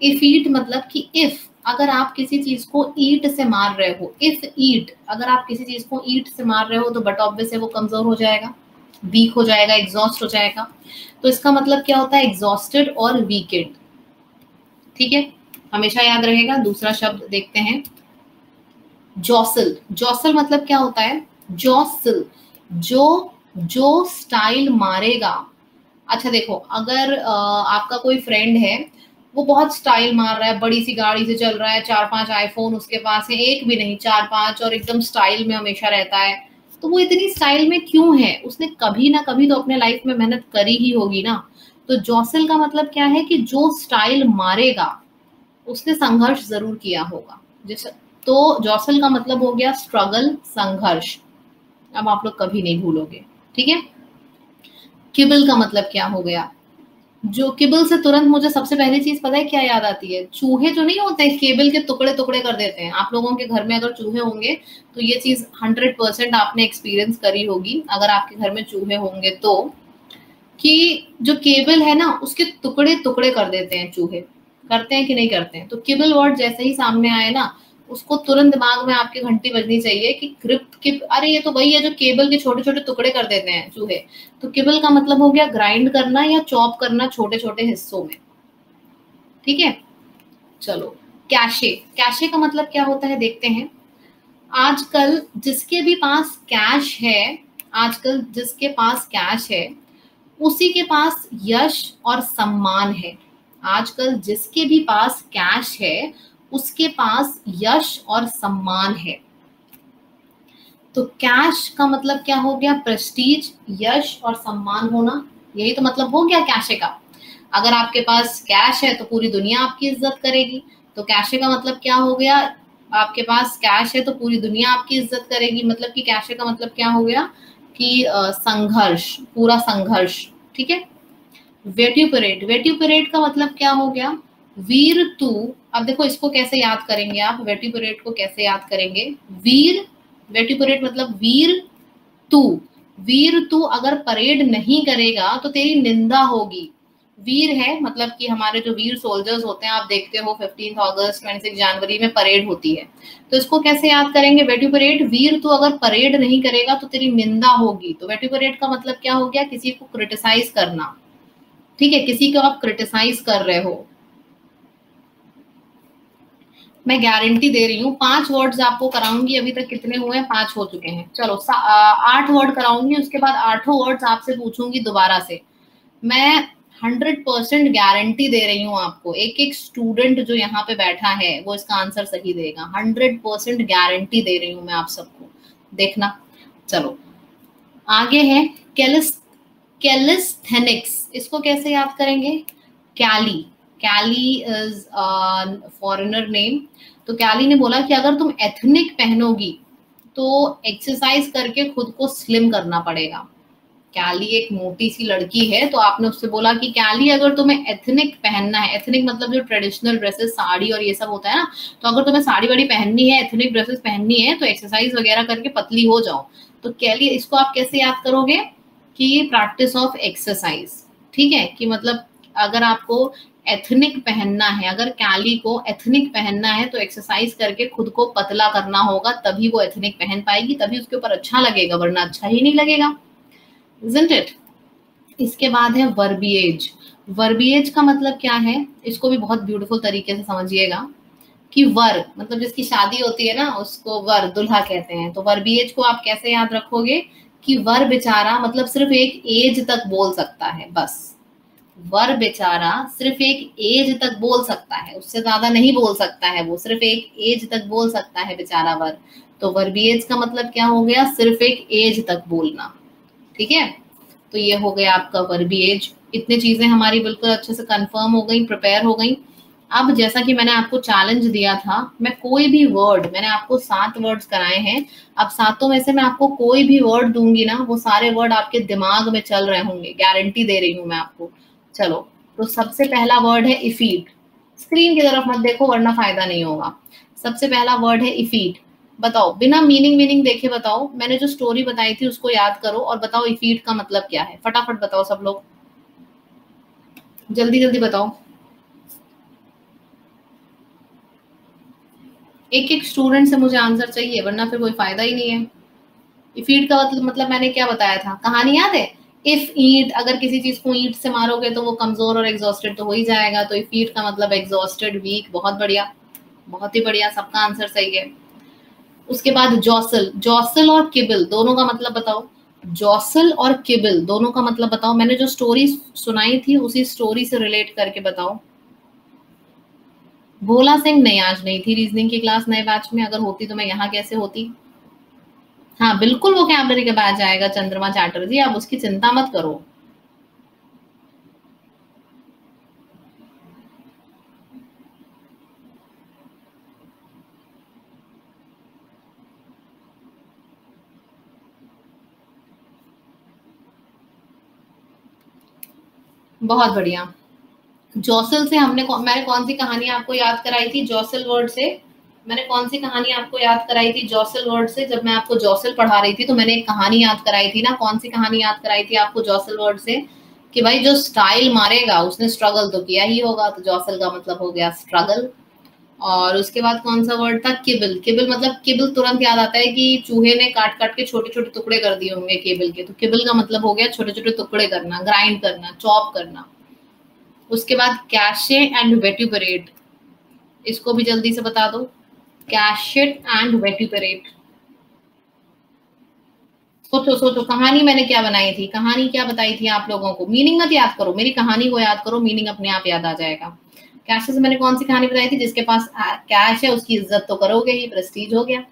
इफ ईट मतलब कि इफ अगर आप किसी चीज को ईट से मार रहे हो, इफ ईट अगर आप किसी चीज को ईट से मार रहे हो तो बट ऑब्वियस है वो कमजोर हो जाएगा, वीक हो जाएगा, एग्जॉस्ट हो जाएगा। तो इसका मतलब क्या होता है? एग्जॉस्टेड और वीकेड। ठीक है, हमेशा याद रहेगा। दूसरा शब्द देखते हैं, जॉसल। जॉसल मतलब क्या होता है? जॉसल, जो जो स्टाइल मारेगा। अच्छा देखो, अगर आपका कोई फ्रेंड है, वो बहुत स्टाइल मार रहा है, बड़ी सी गाड़ी से चल रहा है, 4-5 आईफोन उसके पास है, एक भी नहीं 4-5, और एकदम स्टाइल में हमेशा रहता है, तो वो इतनी स्टाइल में क्यों है? उसने कभी ना कभी तो अपने लाइफ में मेहनत करी ही होगी ना। तो जॉसल का मतलब क्या है कि जो स्टाइल मारेगा उसने संघर्ष जरूर किया होगा। जैसे तो जॉसल का मतलब हो गया स्ट्रगल, संघर्ष। अब आप लोग कभी नहीं भूलोगे, ठीक है। किबल का मतलब क्या हो गया? जो किबल से तुरंत मुझे सबसे पहली चीज पता है क्या याद आती है? चूहे जो नहीं होते केबल के टुकड़े टुकड़े कर देते हैं। आप लोगों के घर में अगर चूहे होंगे तो ये चीज 100% आपने एक्सपीरियंस करी होगी, अगर आपके घर में चूहे होंगे तो, कि जो केबल है ना उसके टुकड़े टुकड़े कर देते हैं चूहे। करते हैं कि नहीं करते हैं? तो केबल वर्ड जैसे ही सामने आए ना, उसको तुरंत दिमाग में आपके घंटी बजनी चाहिए कि क्रिप्ट किप, अरे ये तो वही है जो केबल के छोटे छोटे टुकड़े कर देते हैं चूहे। तो केबल का मतलब हो गया ग्राइंड करना या चॉप करना छोटे छोटे हिस्सों में, ठीक है। चलो, कैशे। कैशे का मतलब क्या होता है देखते हैं। आजकल जिसके भी पास कैश है, आजकल जिसके पास कैश है उसी के पास यश और सम्मान है। आजकल जिसके भी पास कैश है उसके पास यश और सम्मान है। तो कैश का मतलब क्या हो गया? प्रेस्टीज, यश और सम्मान होना, यही तो मतलब हो गया कैशे का। अगर आपके पास कैश है तो पूरी दुनिया आपकी इज्जत करेगी। तो कैशे का मतलब क्या हो गया? आपके पास कैश है तो पूरी दुनिया आपकी इज्जत करेगी। मतलब कि कैशे का मतलब क्या हो गया कि संघर्ष, पूरा संघर्ष, ठीक है। वेट्यूपरेट। वेट्यूपरेट का मतलब क्या हो गया? वीर तू। अब देखो इसको कैसे याद करेंगे आप, वेट्यूपरेट को कैसे याद करेंगे? वीर, वेट्यूपरेट मतलब वीर तू। वीर तू अगर परेड नहीं करेगा तो तेरी निंदा होगी। वीर है मतलब कि हमारे जो वीर सोल्जर्स होते हैं, आप देखते हो 15 अगस्त 26 जनवरी में परेड होती है, तो इसको कैसे याद करेंगे? वेट्यूपरेट, वीर तू अगर परेड नहीं करेगा तो तेरी निंदा होगी। तो वेट्यूपरेट का मतलब क्या हो गया? किसी को क्रिटिसाइज करना, ठीक है, किसी को आप क्रिटिसाइज कर रहे हो। मैं गारंटी दे रही हूँ 5 वर्ड्स आपको कराऊंगी। अभी तक कितने हुए हैं? 5 हो चुके हैं। चलो 8 वर्ड कराऊंगी, उसके बाद 8 वर्ड्स आपसे पूछूंगी दोबारा से। मैं 100% गारंटी दे रही हूँ आपको, एक एक स्टूडेंट जो यहाँ पे बैठा है वो इसका आंसर सही देगा। 100% गारंटी दे रही हूँ मैं आप सबको, देखना। चलो आगे है कैलिस्थेनिक्स। इसको कैसे याद करेंगे? कैली, कैली इज फॉरेनर नेम। तो कैली ने बोला कि अगर तुम एथनिक पहनोगी तो एक्सरसाइज करके खुद को स्लिम करना पड़ेगा। कैली एक मोटी सी लड़की है, तो आपने उससे बोला कि कैली अगर तुम्हें एथनिक पहनना है, एथनिक मतलब जो ट्रेडिशनल ड्रेसेस, साड़ी और ये सब होता है ना, तो अगर तुम्हें साड़ी वाड़ी पहननी है, एथनिक ड्रेसेस पहननी है, तो एक्सरसाइज वगैरह करके पतली हो जाओ। तो कैली, इसको आप कैसे याद करोगे कि प्रैक्टिस ऑफ एक्सरसाइज, ठीक है। कि मतलब अगर आपको एथनिक पहनना है, अगर कैली को एथनिक पहनना है तो एक्सरसाइज करके खुद को पतला करना होगा, तभी वो एथनिक पहन पाएगी, तभी उसके ऊपर अच्छा लगेगा, वरना अच्छा ही नहीं लगेगा, isn't it? इसके बाद है वर्बिएज। वर्बिएज का मतलब क्या है? इसको भी बहुत ब्यूटीफुल तरीके से समझिएगा। कि वर मतलब जिसकी शादी होती है ना उसको वर दुल्हा कहते हैं। तो वर्बिएज को आप कैसे याद रखोगे कि वर बेचारा मतलब सिर्फ एक एज तक बोल सकता है, बस वर बेचारा सिर्फ एक एज तक बोल सकता है, उससे ज्यादा नहीं बोल सकता है, वो सिर्फ एक एज तक बोल सकता है बेचारा वर। तो वर्बिएज का मतलब क्या हो गया, सिर्फ एक एज तक बोलना। ठीक है, तो ये हो गया आपका वर्बिएज। इतनी चीजें हमारी बिल्कुल अच्छे से कंफर्म हो गई, प्रिपेयर हो गई। अब जैसा कि मैंने आपको चैलेंज दिया था, मैं कोई भी वर्ड, मैंने आपको 7 वर्ड्स कराए हैं, अब 7 में से मैं आपको कोई भी वर्ड दूंगी ना, वो सारे वर्ड आपके दिमाग में चल रहे होंगे, गारंटी दे रही हूं मैं आपको। चलो, तो सबसे पहला वर्ड है इफीट। स्क्रीन की तरफ मत देखो वरना फायदा नहीं होगा। सबसे पहला वर्ड है इफीट। बताओ, बिना मीनिंग देखे बताओ, मैंने जो स्टोरी बताई थी उसको याद करो और बताओ इफीट का मतलब क्या है। फटाफट बताओ सब लोग, जल्दी जल्दी बताओ। एक एक स्टूडेंट से मुझे आंसर चाहिए वरना फिर कोई फायदा ही नहीं है। इफीट का मतलब मैंने क्या बताया था, कहानी याद है? इफ ईट, अगर किसी चीज को ईट से मारोगे तो वो कमजोर और एग्जॉस्टेड तो हो ही जाएगा। तो इफीट का मतलब एग्जॉस्टेड, वीक। बहुत बढ़िया, बहुत ही बढ़िया, सबका आंसर सही है। उसके बाद जॉसल, जॉसल और किबल दोनों का मतलब बताओ। जॉसल और किबल दोनों का मतलब बताओ। मैंने जो स्टोरी सुनाई थी उसी स्टोरी से रिलेट करके बताओ। भोला सिंह नहीं, आज नहीं थी रीजनिंग की क्लास नए बैच में, अगर होती तो मैं यहाँ कैसे होती। हाँ बिल्कुल वोकैबुलरी का बैच आएगा चंद्रमा चैटर्जी, आप उसकी चिंता मत करो। बहुत बढ़िया। जॉसल से मैंने कौन सी कहानी आपको याद कराई थी? जॉसल वर्ड से मैंने कौन सी कहानी आपको याद कराई थी? जॉसल वर्ड से जब मैं आपको जॉसल पढ़ा रही थी तो मैंने एक कहानी याद कराई थी ना। कौन सी कहानी याद कराई थी आपको जॉसल वर्ड से? कि भाई जो स्टाइल मारेगा उसने स्ट्रगल तो किया ही होगा, तो जॉसल का मतलब हो गया स्ट्रगल। और उसके बाद कौन सा वर्ड था? किबल। किबल मतलब, किबल तुरंत याद आता है कि चूहे ने काट काट के छोटे छोटे टुकड़े कर दिए होंगे केबल के, तो किबल का मतलब हो गया छोटे छोटे टुकड़े करना, ग्राइंड करना, चॉप करना। उसके बाद कैशे एंड वेट्यूपरेट, इसको भी जल्दी से बता दो। कैशेट एंड वेट्यूपरेट। सोचो सोचो, कहानी मैंने क्या बनाई थी, कहानी क्या बताई थी आप लोगों को? मीनिंग मत याद करो, मेरी कहानी को याद करो, मीनिंग अपने आप याद आ जाएगा। कैशे से मैंने कौन सी कहानी बताई थी? जिसके पास कैश है उसकी इज्जत तो करोगे ही, प्रेस्टीज हो गया।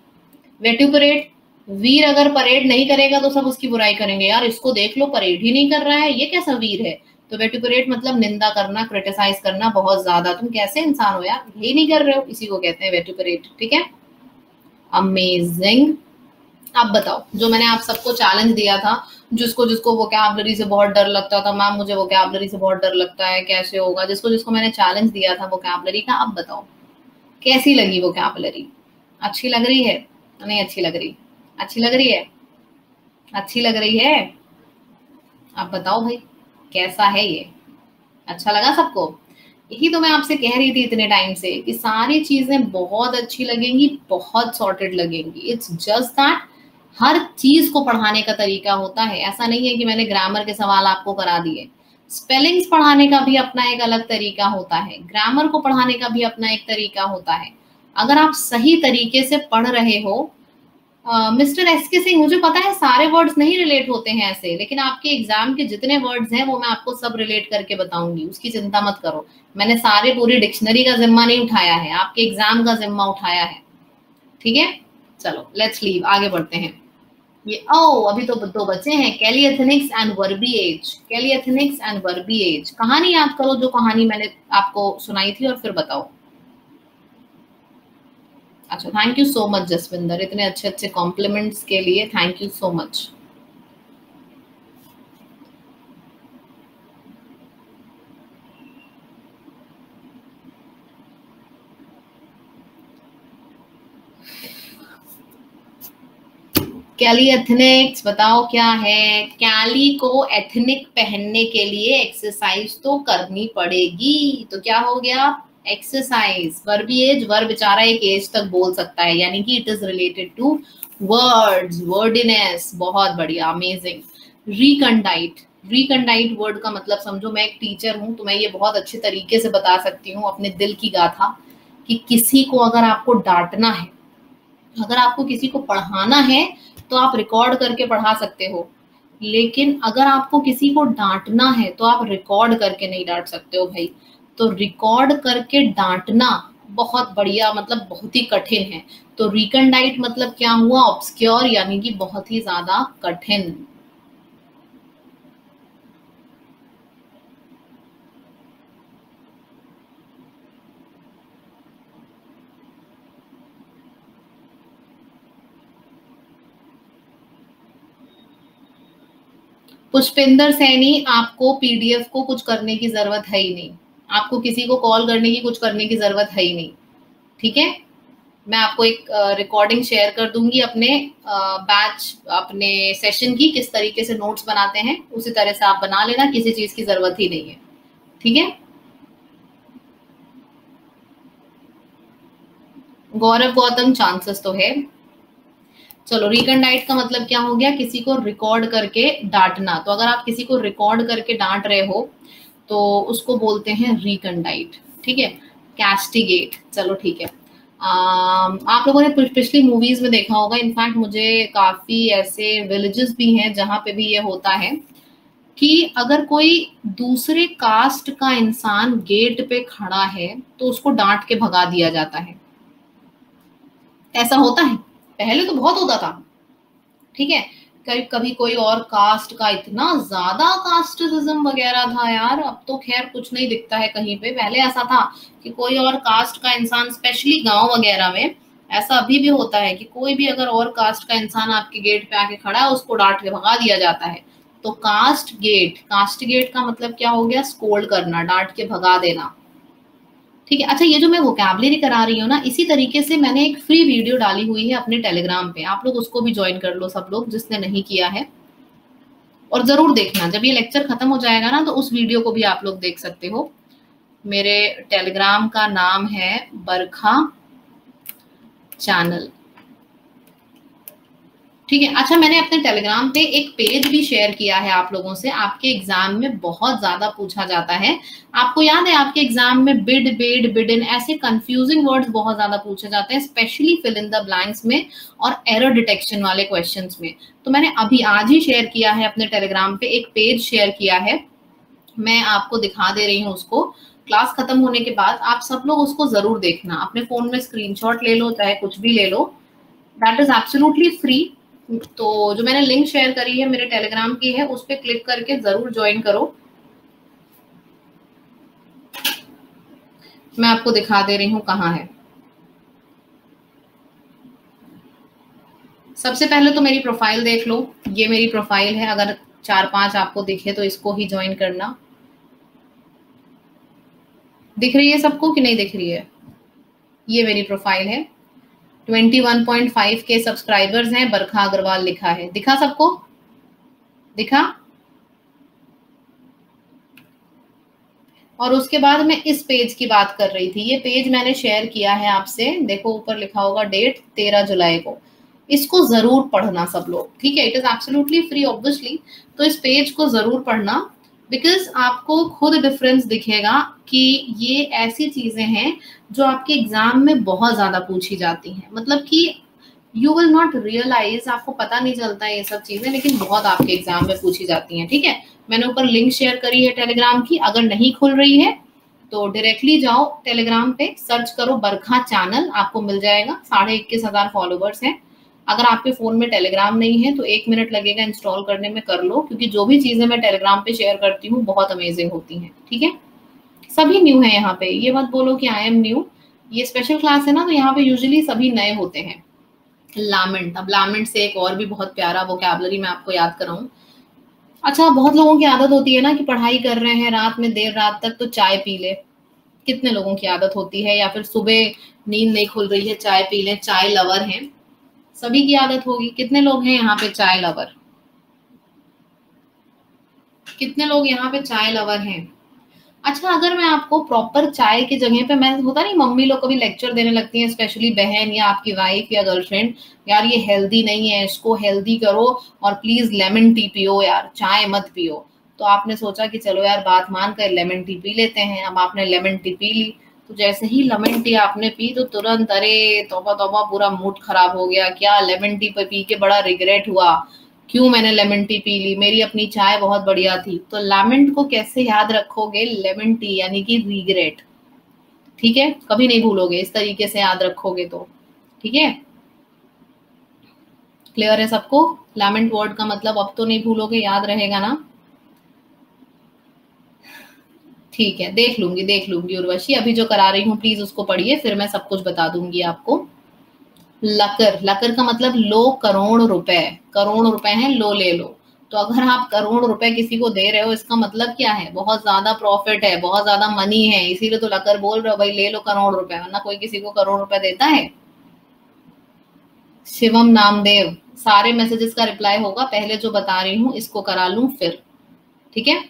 वेट्यूपरेट, वीर अगर परेड नहीं करेगा तो सब उसकी बुराई करेंगे, यार इसको देख लो परेड ही नहीं कर रहा है, ये कैसा वीर है। तो वेट्यूपरेट मतलब निंदा करना, क्रिटिसाइज करना बहुत ज्यादा, तुम कैसे इंसान हो यार, ये नहीं कर रहे हो, इसी को कहते हैं वेट्यूपरेट। ठीक है, अमेजिंग। अब बताओ, जो मैंने आप सबको चैलेंज दिया था, जिसको जिसको वोकैबुलरी से बहुत डर लगता था, मैम मुझे वोकैबुलरी से बहुत डर लगता है, कैसे होगा, जिसको जिसको मैंने चैलेंज दिया था वोकैबुलरी का, अब बताओ कैसी लगी वोकैबुलरी? अच्छी लग रही है? नहीं अच्छी लग रही? अच्छी लग रही है? अच्छी लग रही है? आप बताओ भाई कैसा है ये, अच्छा लगा सबको? यही तो मैं आपसे कह रही थी इतने टाइम से कि सारी चीजें बहुत अच्छी लगेंगी, बहुत सॉर्टेड लगेंगी। इट्स जस्ट दैट हर चीज को पढ़ाने का तरीका होता है। ऐसा नहीं है कि मैंने ग्रामर के सवाल आपको करा दिए। स्पेलिंग्स पढ़ाने का भी अपना एक अलग तरीका होता है, ग्रामर को पढ़ाने का भी अपना एक तरीका होता है। अगर आप सही तरीके से पढ़ रहे हो, मिस्टर एस के सिंह, मुझे पता है सारे वर्ड्स नहीं रिलेट होते हैं ऐसे, लेकिन आपके एग्जाम के जितने वर्ड्स हैं वो मैं आपको सब रिलेट करके बताऊंगी, उसकी चिंता मत करो। मैंने सारे पूरी डिक्शनरी का जिम्मा नहीं उठाया है, आपके एग्जाम का जिम्मा उठाया है। ठीक है, चलो लेट्स लीव, आगे बढ़ते हैं। ये अभी तो दो बचे हैं, कैलियोथेनिक्स एंड वर्बिएज। कैलियोथेनिक्स एंड वर्बिएज, कहानी याद करो जो कहानी मैंने आपको सुनाई थी और फिर बताओ। अच्छा, thank you so much Jasvinder, इतने अच्छे अच्छे कॉम्प्लीमेंट्स के लिए थैंक यू सो मच। कैली एथनिक्स बताओ क्या है? कैली को एथनिक पहनने के लिए एक्सरसाइज तो करनी पड़ेगी, तो क्या हो गया? एक्सरसाइज। वर्बिएज, वर्ब बेचारा एक एज तक बोल सकता है, यानी कि it is related to words, wordiness. बहुत बढ़िया, अमेजिंग। रिकंडाइट, रिकंडाइट वर्ड का मतलब समझो, मैं एक टीचर हूं तो मैं ये बहुत अच्छे तरीके से बता सकती हूँ अपने दिल की गाथा कि किसी को अगर आपको डांटना है, अगर आपको किसी को पढ़ाना है तो आप रिकॉर्ड करके पढ़ा सकते हो, लेकिन अगर आपको किसी को डांटना है तो आप रिकॉर्ड करके नहीं डांट सकते हो भाई। तो रिकॉर्ड करके डांटना बहुत बढ़िया, मतलब बहुत ही कठिन है। तो रिकंडाइट मतलब क्या हुआ? ऑब्सक्योर, यानी कि बहुत ही ज्यादा कठिन। पुष्पिंदर सैनी, आपको पीडीएफ को कुछ करने की जरूरत है ही नहीं, आपको किसी को कॉल करने की कुछ करने की जरूरत है ही नहीं, ठीक है। मैं आपको एक रिकॉर्डिंग शेयर कर दूंगी अपने बैच, अपने सेशन की, किस तरीके से नोट्स बनाते हैं उसी तरह से आप बना लेना, किसी चीज की जरूरत ही नहीं है, ठीक है। गौरव गौतम, चांसेस तो है। चलो, रिकंडाइट का मतलब क्या हो गया? किसी को रिकॉर्ड करके डांटना। तो अगर आप किसी को रिकॉर्ड करके डांट रहे हो तो उसको बोलते हैं रिकंडाइट, ठीक है। कैस्टिगेट, चलो ठीक है। आप लोगों ने पिछली मूवीज में देखा होगा, इनफैक्ट मुझे काफी ऐसे विलेजेस भी हैं जहां पे भी ये होता है कि अगर कोई दूसरे कास्ट का इंसान गेट पे खड़ा है तो उसको डांट के भगा दिया जाता है। ऐसा होता है, पहले तो बहुत होता था, ठीक है। कभी कभी कोई और कास्ट का, इतना ज्यादा कास्टिज्म वगैरह था यार, अब तो खैर कुछ नहीं दिखता है कहीं पे। पहले ऐसा था कि कोई और कास्ट का इंसान, स्पेशली गांव वगैरह में ऐसा अभी भी होता है कि कोई भी अगर और कास्ट का इंसान आपके गेट पे आके खड़ा है उसको डांट के भगा दिया जाता है। तो कास्ट गेट, कास्ट गेट का मतलब क्या हो गया? स्कोल्ड करना, डांट के भगा देना, ठीक है। अच्छा, ये जो मैं वोकैबुलरी करा रही हूँ ना, इसी तरीके से मैंने एक फ्री वीडियो डाली हुई है अपने टेलीग्राम पे, आप लोग उसको भी ज्वाइन कर लो, सब लोग जिसने नहीं किया है। और जरूर देखना, जब ये लेक्चर खत्म हो जाएगा ना तो उस वीडियो को भी आप लोग देख सकते हो। मेरे टेलीग्राम का नाम है बरखा चैनल, ठीक है। अच्छा, मैंने अपने टेलीग्राम पे एक पेज भी शेयर किया है आप लोगों से, आपके एग्जाम में बहुत ज्यादा पूछा जाता है। आपको याद है आपके एग्जाम में बिड, बेड, बिडन, ऐसे कंफ्यूजिंग वर्ड्स बहुत ज्यादा पूछे जाते हैं, specially fill in the blanks में और एरर डिटेक्शन वाले क्वेश्चंस में। तो मैंने अभी आज ही शेयर किया है अपने टेलीग्राम पे, एक पेज शेयर किया है, मैं आपको दिखा दे रही हूँ उसको। क्लास खत्म होने के बाद आप सब लोग उसको जरूर देखना, अपने फोन में स्क्रीनशॉट ले लो, चाहे कुछ भी ले लो, दैट इज एब्सोल्युटली फ्री। तो जो मैंने लिंक शेयर करी है मेरे टेलीग्राम की है, उस पर क्लिक करके जरूर ज्वाइन करो। मैं आपको दिखा दे रही हूँ कहाँ है। सबसे पहले तो मेरी प्रोफाइल देख लो, ये मेरी प्रोफाइल है, अगर 4-5 आपको दिखे तो इसको ही ज्वाइन करना। दिख रही है सबको कि नहीं दिख रही है? ये मेरी प्रोफाइल है, 21.5 के सब्सक्राइबर्स हैं, बरखा अग्रवाल लिखा है, दिखा सबको? दिखा? और उसके बाद मैं इस पेज की बात कर रही थी, ये पेज मैंने शेयर किया है आपसे, देखो ऊपर लिखा होगा डेट 13 जुलाई को, इसको जरूर पढ़ना सब लोग, ठीक है। It is absolutely free obviously, तो इस पेज को जरूर पढ़ना, बिकॉज आपको खुद डिफरेंस दिखेगा कि ये ऐसी चीजें हैं जो आपके एग्जाम में बहुत ज्यादा पूछी जाती हैं, मतलब कि यू विल नॉट रियलाइज, आपको पता नहीं चलता है ये सब चीजें, लेकिन बहुत आपके एग्जाम में पूछी जाती हैं, ठीक है। मैंने ऊपर लिंक शेयर करी है टेलीग्राम की, अगर नहीं खुल रही है तो डायरेक्टली जाओ टेलीग्राम पे, सर्च करो बरखा चैनल, आपको मिल जाएगा। 21,500 फॉलोवर्स हैं। अगर आपके फोन में टेलीग्राम नहीं है तो 1 मिनट लगेगा इंस्टॉल करने में, कर लो, क्योंकि जो भी चीजें मैं टेलीग्राम पे शेयर करती हूँ बहुत अमेजिंग होती हैं, ठीक है। सभी न्यू है यहाँ पे, ये मत बोलो कि आई एम न्यू, ये स्पेशल क्लास है ना, तो यहाँ पे यूजुअली सभी नए होते हैं। लामेंट, अब लामेंट से एक और भी बहुत प्यारा वोकैबुलरी मैं आपको याद कराऊं। अच्छा, बहुत लोगों की आदत होती है ना कि पढ़ाई कर रहे हैं रात में देर रात तक तो चाय पी ले, कितने लोगों की आदत होती है, या फिर सुबह नींद नहीं खुल रही है चाय पी ले, चाय लवर हैं, सभी की आदत होगी। कितने लोग हैं यहाँ पे चाय लवर? कितने लोग यहाँ पे चाय लवर हैं? अच्छा, अगर मैं आपको प्रॉपर चाय की जगह पे, मैं होता नहीं मम्मी लोग कभी लेक्चर देने लगती हैं, स्पेशली बहन या आपकी वाइफ या गर्लफ्रेंड, यार ये हेल्दी नहीं है, इसको हेल्दी करो और प्लीज लेमन टी पियो यार, चाय मत पियो। तो आपने सोचा कि चलो यार बात मान कर लेमन टी पी लेते हैं, अब आपने लेमन टी पी ली तो जैसे ही लेमन टी आपने पी तो तुरंत अरे तौबा तौबा पूरा मूड खराब हो गया, क्या लेमन टी पी के बड़ा रिग्रेट हुआ, क्यों मैंने लेमन टी पी ली, मेरी अपनी चाय बहुत बढ़िया थी। तो लेमन को कैसे याद रखोगे, लेमन टी यानी कि रिग्रेट, ठीक है, कभी नहीं भूलोगे इस तरीके से याद रखोगे तो, ठीक है। क्लियर है सबको, लेमेंट वर्ड का मतलब अब तो नहीं भूलोगे, याद रहेगा ना, ठीक है। देख लूंगी उर्वशी, अभी जो करा रही हूँ प्लीज उसको पढ़िए, फिर मैं सब कुछ बता दूंगी आपको। लकर, लकर का मतलब लो करोड़ रुपए, करोड़ रुपए हैं, लो ले लो। तो अगर आप करोड़ रुपए किसी को दे रहे हो इसका मतलब क्या है, बहुत ज्यादा प्रॉफिट है, बहुत ज्यादा मनी है, इसीलिए तो लकर बोल रहे हो भाई ले लो करोड़ रुपए, वरना कोई किसी को करोड़ रुपए देता है। शिवम नामदेव, सारे मैसेजेस का रिप्लाई होगा, पहले जो बता रही हूँ इसको करा लूं फिर, ठीक है।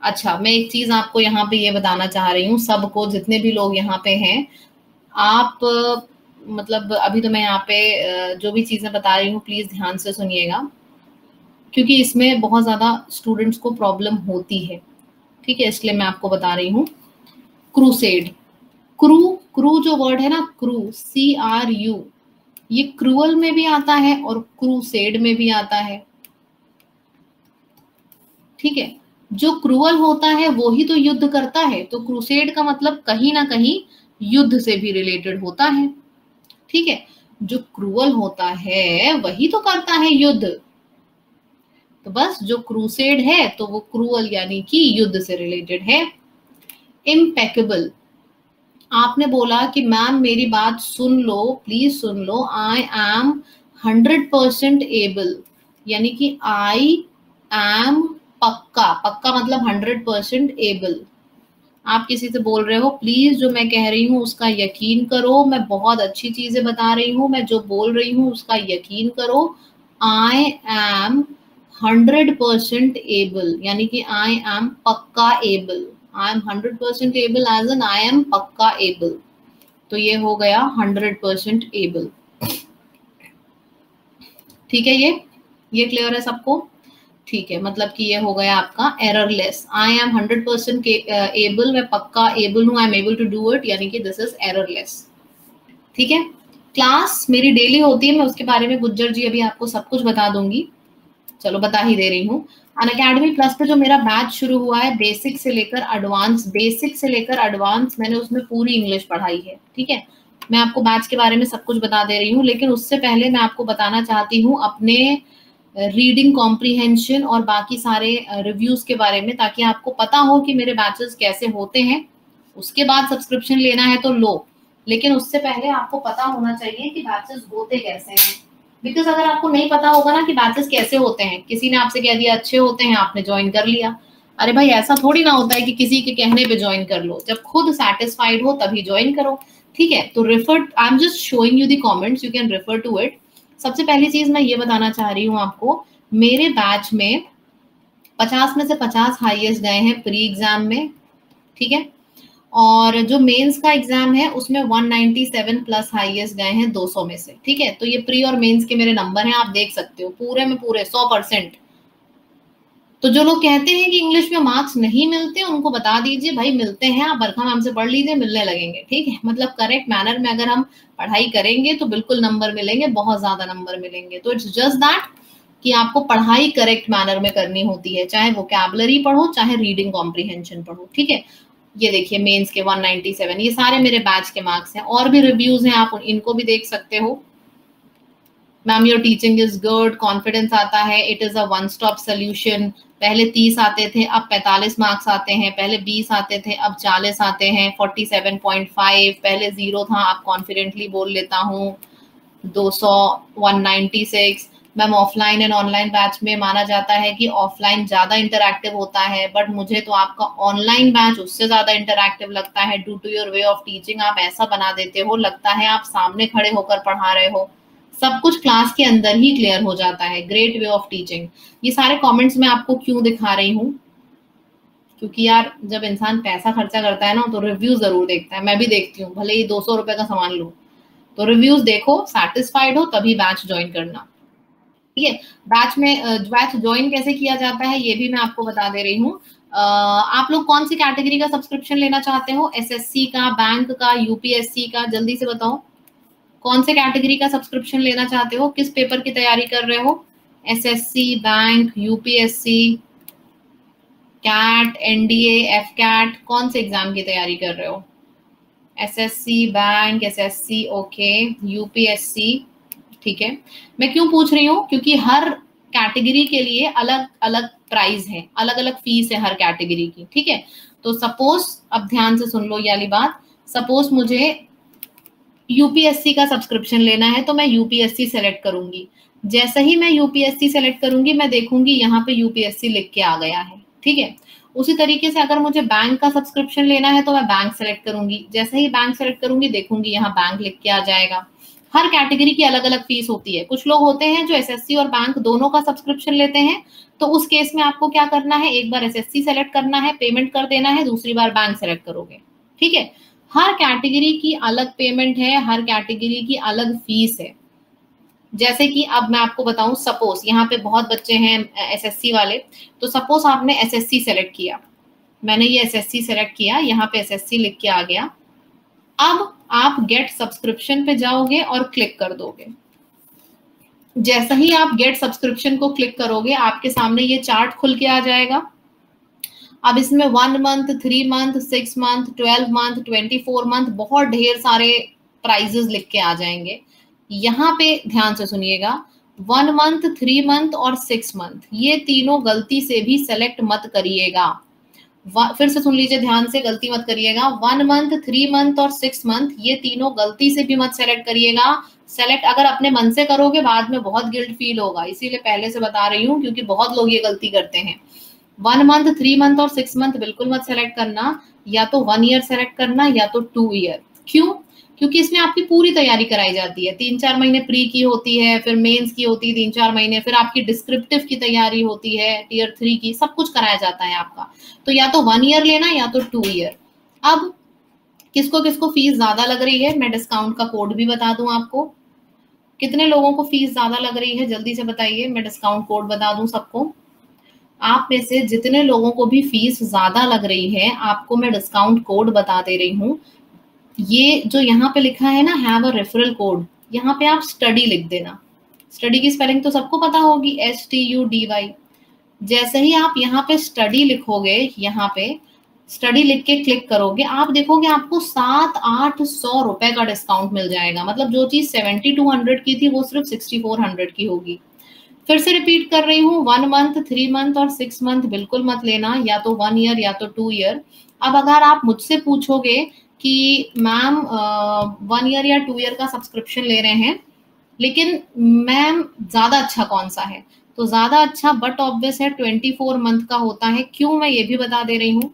अच्छा, मैं एक चीज आपको यहाँ पे ये बताना चाह रही हूँ, सबको, जितने भी लोग यहाँ पे हैं, आप मतलब अभी तो मैं यहाँ पे जो भी चीजें बता रही हूँ प्लीज ध्यान से सुनिएगा, क्योंकि इसमें बहुत ज्यादा स्टूडेंट्स को प्रॉब्लम होती है, ठीक है, इसलिए मैं आपको बता रही हूँ। क्रूसेड, क्रू, क्रू जो वर्ड है ना, क्रू, CRU, ये क्रूअल में भी आता है और क्रूसेड में भी आता है, ठीक है। जो क्रूअल होता है वो ही तो युद्ध करता है, तो क्रूसेड का मतलब कहीं ना कहीं युद्ध से भी रिलेटेड होता है, ठीक है। जो क्रूअल होता है वही तो करता है युद्ध, तो बस जो क्रूसेड है तो वो क्रूअल यानी कि युद्ध से रिलेटेड है। इम्पेकेबल, आपने बोला कि मैम मेरी बात सुन लो, प्लीज सुन लो, आई एम 100% एबल, यानी कि आई एम पक्का, पक्का मतलब 100% एबल। आप किसी से बोल रहे हो प्लीज जो मैं कह रही हूँ उसका यकीन करो, मैं बहुत अच्छी चीजें बता रही हूँ, मैं जो बोल रही हूँ उसका यकीन करो, आई एम 100% एबल, यानी कि आई एम पक्का able, I am 100% able as an I am पक्का एबल, तो ये हो गया 100% एबल, ठीक है। ये क्लियर है सबको, ठीक है, मतलब कि ये हो गया आपका एररलेस, आई एम 100% एबल, मैं पक्का एबल हूँ, I am able to do it, यानी कि दिस इज एररलेस, ठीक है। क्लास मेरी डेली होती है, मैं उसके बारे में गुज्जर जी अभी आपको सब कुछ बता दूंगी, चलो बता ही दे रही हूँ। अनअकैडमी प्लस पे जो मेरा बैच शुरू हुआ है, बेसिक से लेकर एडवांस, बेसिक से लेकर एडवांस मैंने उसमें पूरी इंग्लिश पढ़ाई है, ठीक है। मैं आपको बैच के बारे में सब कुछ बता दे रही हूँ, लेकिन उससे पहले मैं आपको बताना चाहती हूँ अपने रीडिंग कॉम्प्रीहेंशन और बाकी सारे रिव्यूज के बारे में, ताकि आपको पता हो कि मेरे बैचेस कैसे होते हैं। उसके बाद सब्सक्रिप्शन लेना है तो लो, लेकिन उससे पहले आपको पता होना चाहिए कि बैचेस होते कैसे हैं, बिकॉज अगर आपको नहीं पता होगा ना कि बैचेस कैसे होते हैं, किसी ने आपसे कह दिया अच्छे होते हैं, आपने ज्वाइन कर लिया, अरे भाई ऐसा थोड़ी ना होता है कि किसी के कहने पे ज्वाइन कर लो, जब खुद सेटिस्फाइड हो तभी ज्वाइन करो, ठीक है। तो refer, I am just showing you the comments, you can refer to it. सबसे पहली चीज मैं ये बताना चाह रही हूँ आपको, मेरे बैच में 50 में से 50 हाईएस्ट गए हैं प्री एग्जाम में, ठीक है, और जो मेंस का एग्जाम है उसमें 197 प्लस हाईएस्ट गए हैं 200 में से, ठीक है। तो ये प्री और मेंस के मेरे नंबर हैं, आप देख सकते हो, पूरे में पूरे 100%। तो जो लोग कहते हैं कि इंग्लिश में मार्क्स नहीं मिलते, उनको बता दीजिए भाई मिलते हैं, आप बरखा मैम से पढ़ लीजिए, मिलने लगेंगे, ठीक है। मतलब करेक्ट मैनर में अगर हम पढ़ाई करेंगे तो बिल्कुल नंबर मिलेंगे, बहुत ज्यादा नंबर मिलेंगे। तो इट्स जस्ट दैट कि आपको पढ़ाई करेक्ट मैनर में करनी होती है, चाहे वोकैबुलरी पढ़ो चाहे रीडिंग कॉम्प्रीहेंशन पढ़ो, ठीक है। ये देखिए मेंस के 197, ये सारे मेरे बैच के मार्क्स हैं, और भी रिव्यूज हैं, आप इनको भी देख सकते हो। Ma'am your teaching is good, confidence आता है, it is a one stop solution, पहले 30 आते थे अब 45 मार्क्स आते हैं, पहले 20 आते थे अब 40 आते हैं, 47.5, पहले 0 था अब कॉन्फिडेंटली बोल लेता हूँ 200, 196। Ma'am offline and online batch में माना जाता है कि ऑफलाइन ज्यादा इंटरैक्टिव होता है, बट मुझे तो आपका ऑनलाइन बैच उससे ज्यादा इंटरैक्टिव लगता है, due to your way of teaching, आप ऐसा बना देते हो, लगता है आप सामने खड़े होकर पढ़ा रहे हो, सब कुछ क्लास के अंदर ही क्लियर हो जाता है, ग्रेट वे ऑफ टीचिंग। ये सारे कमेंट्स मैं आपको क्यों दिखा रही हूँ, क्योंकि यार जब इंसान पैसा खर्चा करता है ना तो रिव्यू जरूर देखता है, मैं भी देखती हूँ, भले ही 200 रुपए का सामान लूं, तो रिव्यूज देखो, सेटिस्फाइड हो तभी बैच ज्वाइन करना, ठीक है। बैच में बैच ज्वाइन कैसे किया जाता है ये भी मैं आपको बता दे रही हूँ। आप लोग कौन सी कैटेगरी का सब्सक्रिप्शन लेना चाहते हो? एसएससी का, बैंक का, यूपीएससी का? जल्दी से बताओ कौन से कैटेगरी का सब्सक्रिप्शन लेना चाहते हो? किस पेपर की तैयारी कर रहे हो? SSC, bank, UPSC, CAT, NDA, F CAT, कौन से एग्जाम की तैयारी कर रहे हो? SSC, bank, SSC, okay, UPSC, ठीक है। मैं क्यों पूछ रही हूँ? क्योंकि हर कैटेगरी के लिए अलग अलग प्राइस है, अलग अलग फीस है हर कैटेगरी की, ठीक है। तो सपोज, अब ध्यान से सुन लो ये वाली बात, सपोज मुझे यूपीएससी का सब्सक्रिप्शन लेना है तो मैं यूपीएससी सेलेक्ट करूंगी। जैसे ही मैं यूपीएससी सेलेक्ट करूंगी मैं देखूंगी यहाँ पे यूपीएससी लिख के आ गया है, ठीक है। उसी तरीके से अगर मुझे बैंक का सब्सक्रिप्शन लेना है तो मैं बैंक सेलेक्ट करूंगी। जैसे ही बैंक सेलेक्ट करूंगी देखूंगी यहाँ बैंक लिख के आ जाएगा। हर कैटेगरी की अलग अलग फीस होती है। कुछ लोग होते हैं जो एसएससी और बैंक दोनों का सब्सक्रिप्शन लेते हैं, तो उस केस में आपको क्या करना है, एक बार एसएससी सेलेक्ट करना है, पेमेंट कर देना है, दूसरी बार बैंक सेलेक्ट करोगे, ठीक है। हर कैटेगरी की अलग पेमेंट है, हर कैटेगरी की अलग फीस है। जैसे कि अब मैं आपको बताऊं, सपोज यहाँ पे बहुत बच्चे हैं एसएससी वाले, तो सपोज आपने एसएससी सेलेक्ट किया, मैंने ये एसएससी सेलेक्ट किया, यहाँ पे एसएससी लिख के आ गया। अब आप गेट सब्सक्रिप्शन पे जाओगे और क्लिक कर दोगे। जैसा ही आप गेट सब्सक्रिप्शन को क्लिक करोगे आपके सामने ये चार्ट खुल के आ जाएगा। अब इसमें 1 month, 3 month, 6 month, 12 month, 24 month, बहुत ढेर सारे प्राइजेस लिख के आ जाएंगे। यहाँ पे ध्यान से सुनिएगा, 1 मंथ, 3 मंथ और 6 मंथ, ये तीनों गलती से भी सेलेक्ट मत करिएगा। फिर से सुन लीजिए ध्यान से, गलती मत करिएगा। 1 मंथ, 3 मंथ और 6 मंथ, ये तीनों गलती से भी मत सेलेक्ट करिएगा। सेलेक्ट अगर अपने मन से करोगे बाद में बहुत गिल्ट फील होगा, इसीलिए पहले से बता रही हूँ, क्योंकि बहुत लोग ये गलती करते हैं। 1 मंथ, 3 मंथ और 6 मंथ बिल्कुल मत सेलेक्ट करना, या तो 1 ईयर सेलेक्ट करना या तो 2 ईयर। क्यों? क्योंकि इसमें आपकी पूरी तैयारी कराई जाती है। 3-4 महीने प्री की होती है, फिर मेंस की होती है 3-4 महीने, फिर आपकी डिस्क्रिप्टिव की तैयारी होती है, टियर 3 की, सब कुछ कराया जाता है आपका। तो या तो 1 ईयर लेना या तो 2 ईयर। अब किसको किसको फीस ज्यादा लग रही है, मैं डिस्काउंट का कोड भी बता दूं आपको। कितने लोगों को फीस ज्यादा लग रही है जल्दी से बताइए, मैं डिस्काउंट कोड बता दूं सबको। आप में से जितने लोगों को भी फीस ज्यादा लग रही है, आपको मैं डिस्काउंट कोड बता दे रही हूँ। ये जो यहाँ पे लिखा है ना, हैव अ रेफरल कोड, यहाँ पे आप स्टडी लिख देना। स्टडी की स्पेलिंग तो सबको पता होगी, STUDY। जैसे ही आप यहाँ पे स्टडी लिखोगे, यहाँ पे स्टडी लिख के क्लिक करोगे, आप देखोगे आपको 700-800 रुपए का डिस्काउंट मिल जाएगा। मतलब जो चीज 7200 की थी वो सिर्फ 6400 की होगी। फिर से रिपीट कर रही हूँ, 1 मंथ, 3 मंथ और 6 मंथ बिल्कुल मत लेना, या तो 1 ईयर या तो 2 ईयर। अब अगर आप मुझसे पूछोगे कि मैम 1 ईयर या 2 ईयर का सब्सक्रिप्शन ले रहे हैं, लेकिन मैम ज्यादा अच्छा कौन सा है, तो ज्यादा अच्छा बट ऑब्वियस है 24 मंथ का होता है। क्यों, मैं ये भी बता दे रही हूँ।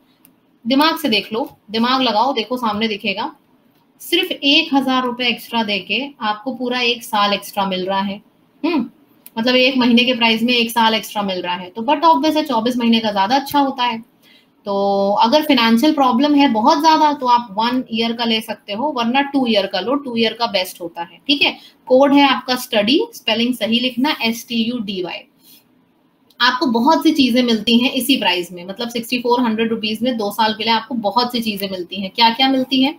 दिमाग से देख लो, दिमाग लगाओ, देखो सामने दिखेगा। सिर्फ 1000 रुपए एक्स्ट्रा देके आपको पूरा 1 साल एक्स्ट्रा मिल रहा है। मतलब 1 महीने के प्राइस में 1 साल एक्स्ट्रा मिल रहा है, तो बट ऑब्वियस है 24 महीने का ज्यादा अच्छा होता है। तो अगर फाइनेंशियल प्रॉब्लम है बहुत ज्यादा तो आप 1 ईयर का ले सकते हो, वरना 2 ईयर का लो, 2 ईयर का बेस्ट होता है, ठीक है। कोड है आपका स्टडी, स्पेलिंग सही लिखना, STUDY। आपको बहुत सी चीजें मिलती हैं इसी प्राइस में, मतलब 6400 रुपीज में 2 साल के लिए आपको बहुत सी चीजें मिलती हैं। क्या क्या मिलती है?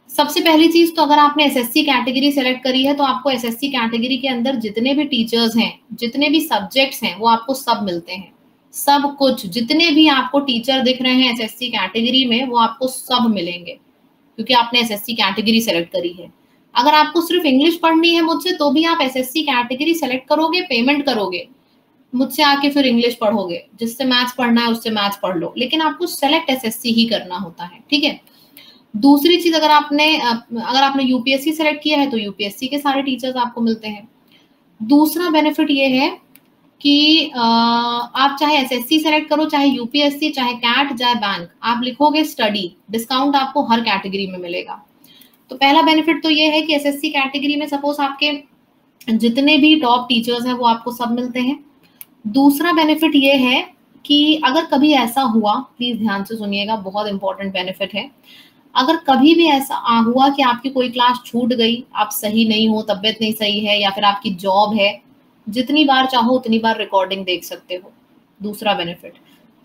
सबसे पहली चीज तो अगर आपने एसएससी कैटेगरी सेलेक्ट करी है तो आपको एसएससी कैटेगरी के अंदर जितने भी टीचर्स हैं, जितने भी सब्जेक्ट्स हैं, वो आपको सब मिलते हैं। सब कुछ, जितने भी आपको टीचर दिख रहे हैं एसएससी कैटेगरी में, वो आपको सब मिलेंगे, क्योंकि आपने एसएससी कैटेगरी सेलेक्ट करी है। अगर आपको सिर्फ इंग्लिश पढ़नी है मुझसे, तो भी आप एसएससी कैटेगरी सेलेक्ट करोगे, पेमेंट करोगे, मुझसे आके फिर इंग्लिश पढ़ोगे। जिससे मैथ्स पढ़ना है उससे मैथ्स पढ़ लो, लेकिन आपको सेलेक्ट एसएससी ही करना होता है, ठीक है। दूसरी चीज, अगर आपने यूपीएससी सेलेक्ट किया है तो यूपीएससी के सारे टीचर्स आपको मिलते हैं। दूसरा बेनिफिट ये है कि आप चाहे एसएससी सेलेक्ट करो, चाहे यूपीएससी, चाहे कैट, चाहे बैंक, आप लिखोगे स्टडी, डिस्काउंट आपको हर कैटेगरी में मिलेगा। तो पहला बेनिफिट तो ये है कि एसएससी कैटेगरी में सपोज आपके जितने भी टॉप टीचर्स हैं वो आपको सब मिलते हैं। दूसरा बेनिफिट ये है कि अगर कभी ऐसा हुआ, प्लीज ध्यान से सुनिएगा, बहुत इंपॉर्टेंट बेनिफिट है। अगर कभी भी ऐसा हुआ कि आपकी कोई क्लास छूट गई, आप सही नहीं हो, तबीयत नहीं सही है, या फिर आपकी जॉब है, जितनी बार चाहो उतनी बार रिकॉर्डिंग देख सकते हो। दूसरा बेनिफिट।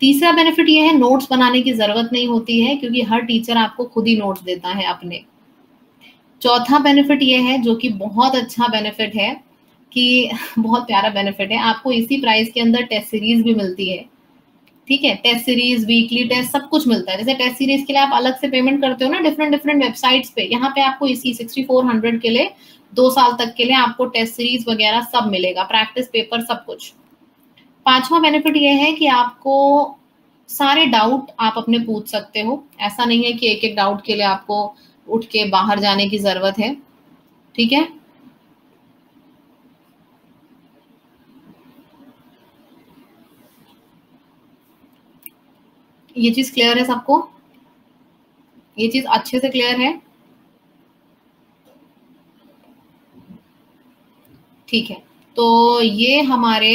तीसरा बेनिफिट ये है, नोट्स बनाने की जरूरत नहीं होती है क्योंकि हर टीचर आपको खुद ही नोट्स देता है अपने। चौथा बेनिफिट ये है, जो कि बहुत अच्छा बेनिफिट है, कि बहुत प्यारा बेनिफिट है, आपको इसी प्राइस के अंदर टेस्ट सीरीज भी मिलती है। ठीक है, टेस्ट सीरीज, वीकली टेस्ट, सब कुछ मिलता है। जैसे टेस्ट सीरीज के लिए आप अलग से पेमेंट करते हो ना डिफरेंट डिफरेंट वेबसाइट्स पे, यहाँ पे आपको इसी 6400 के लिए 2 साल तक के लिए आपको टेस्ट सीरीज वगैरह सब मिलेगा, प्रैक्टिस पेपर सब कुछ। पांचवा बेनिफिट ये है कि आपको सारे डाउट आप अपने पूछ सकते हो, ऐसा नहीं है कि एक एक डाउट के लिए आपको उठ के बाहर जाने की जरूरत है। ठीक है, ये चीज क्लियर है सबको? ये चीज अच्छे से क्लियर है? ठीक है, तो ये हमारे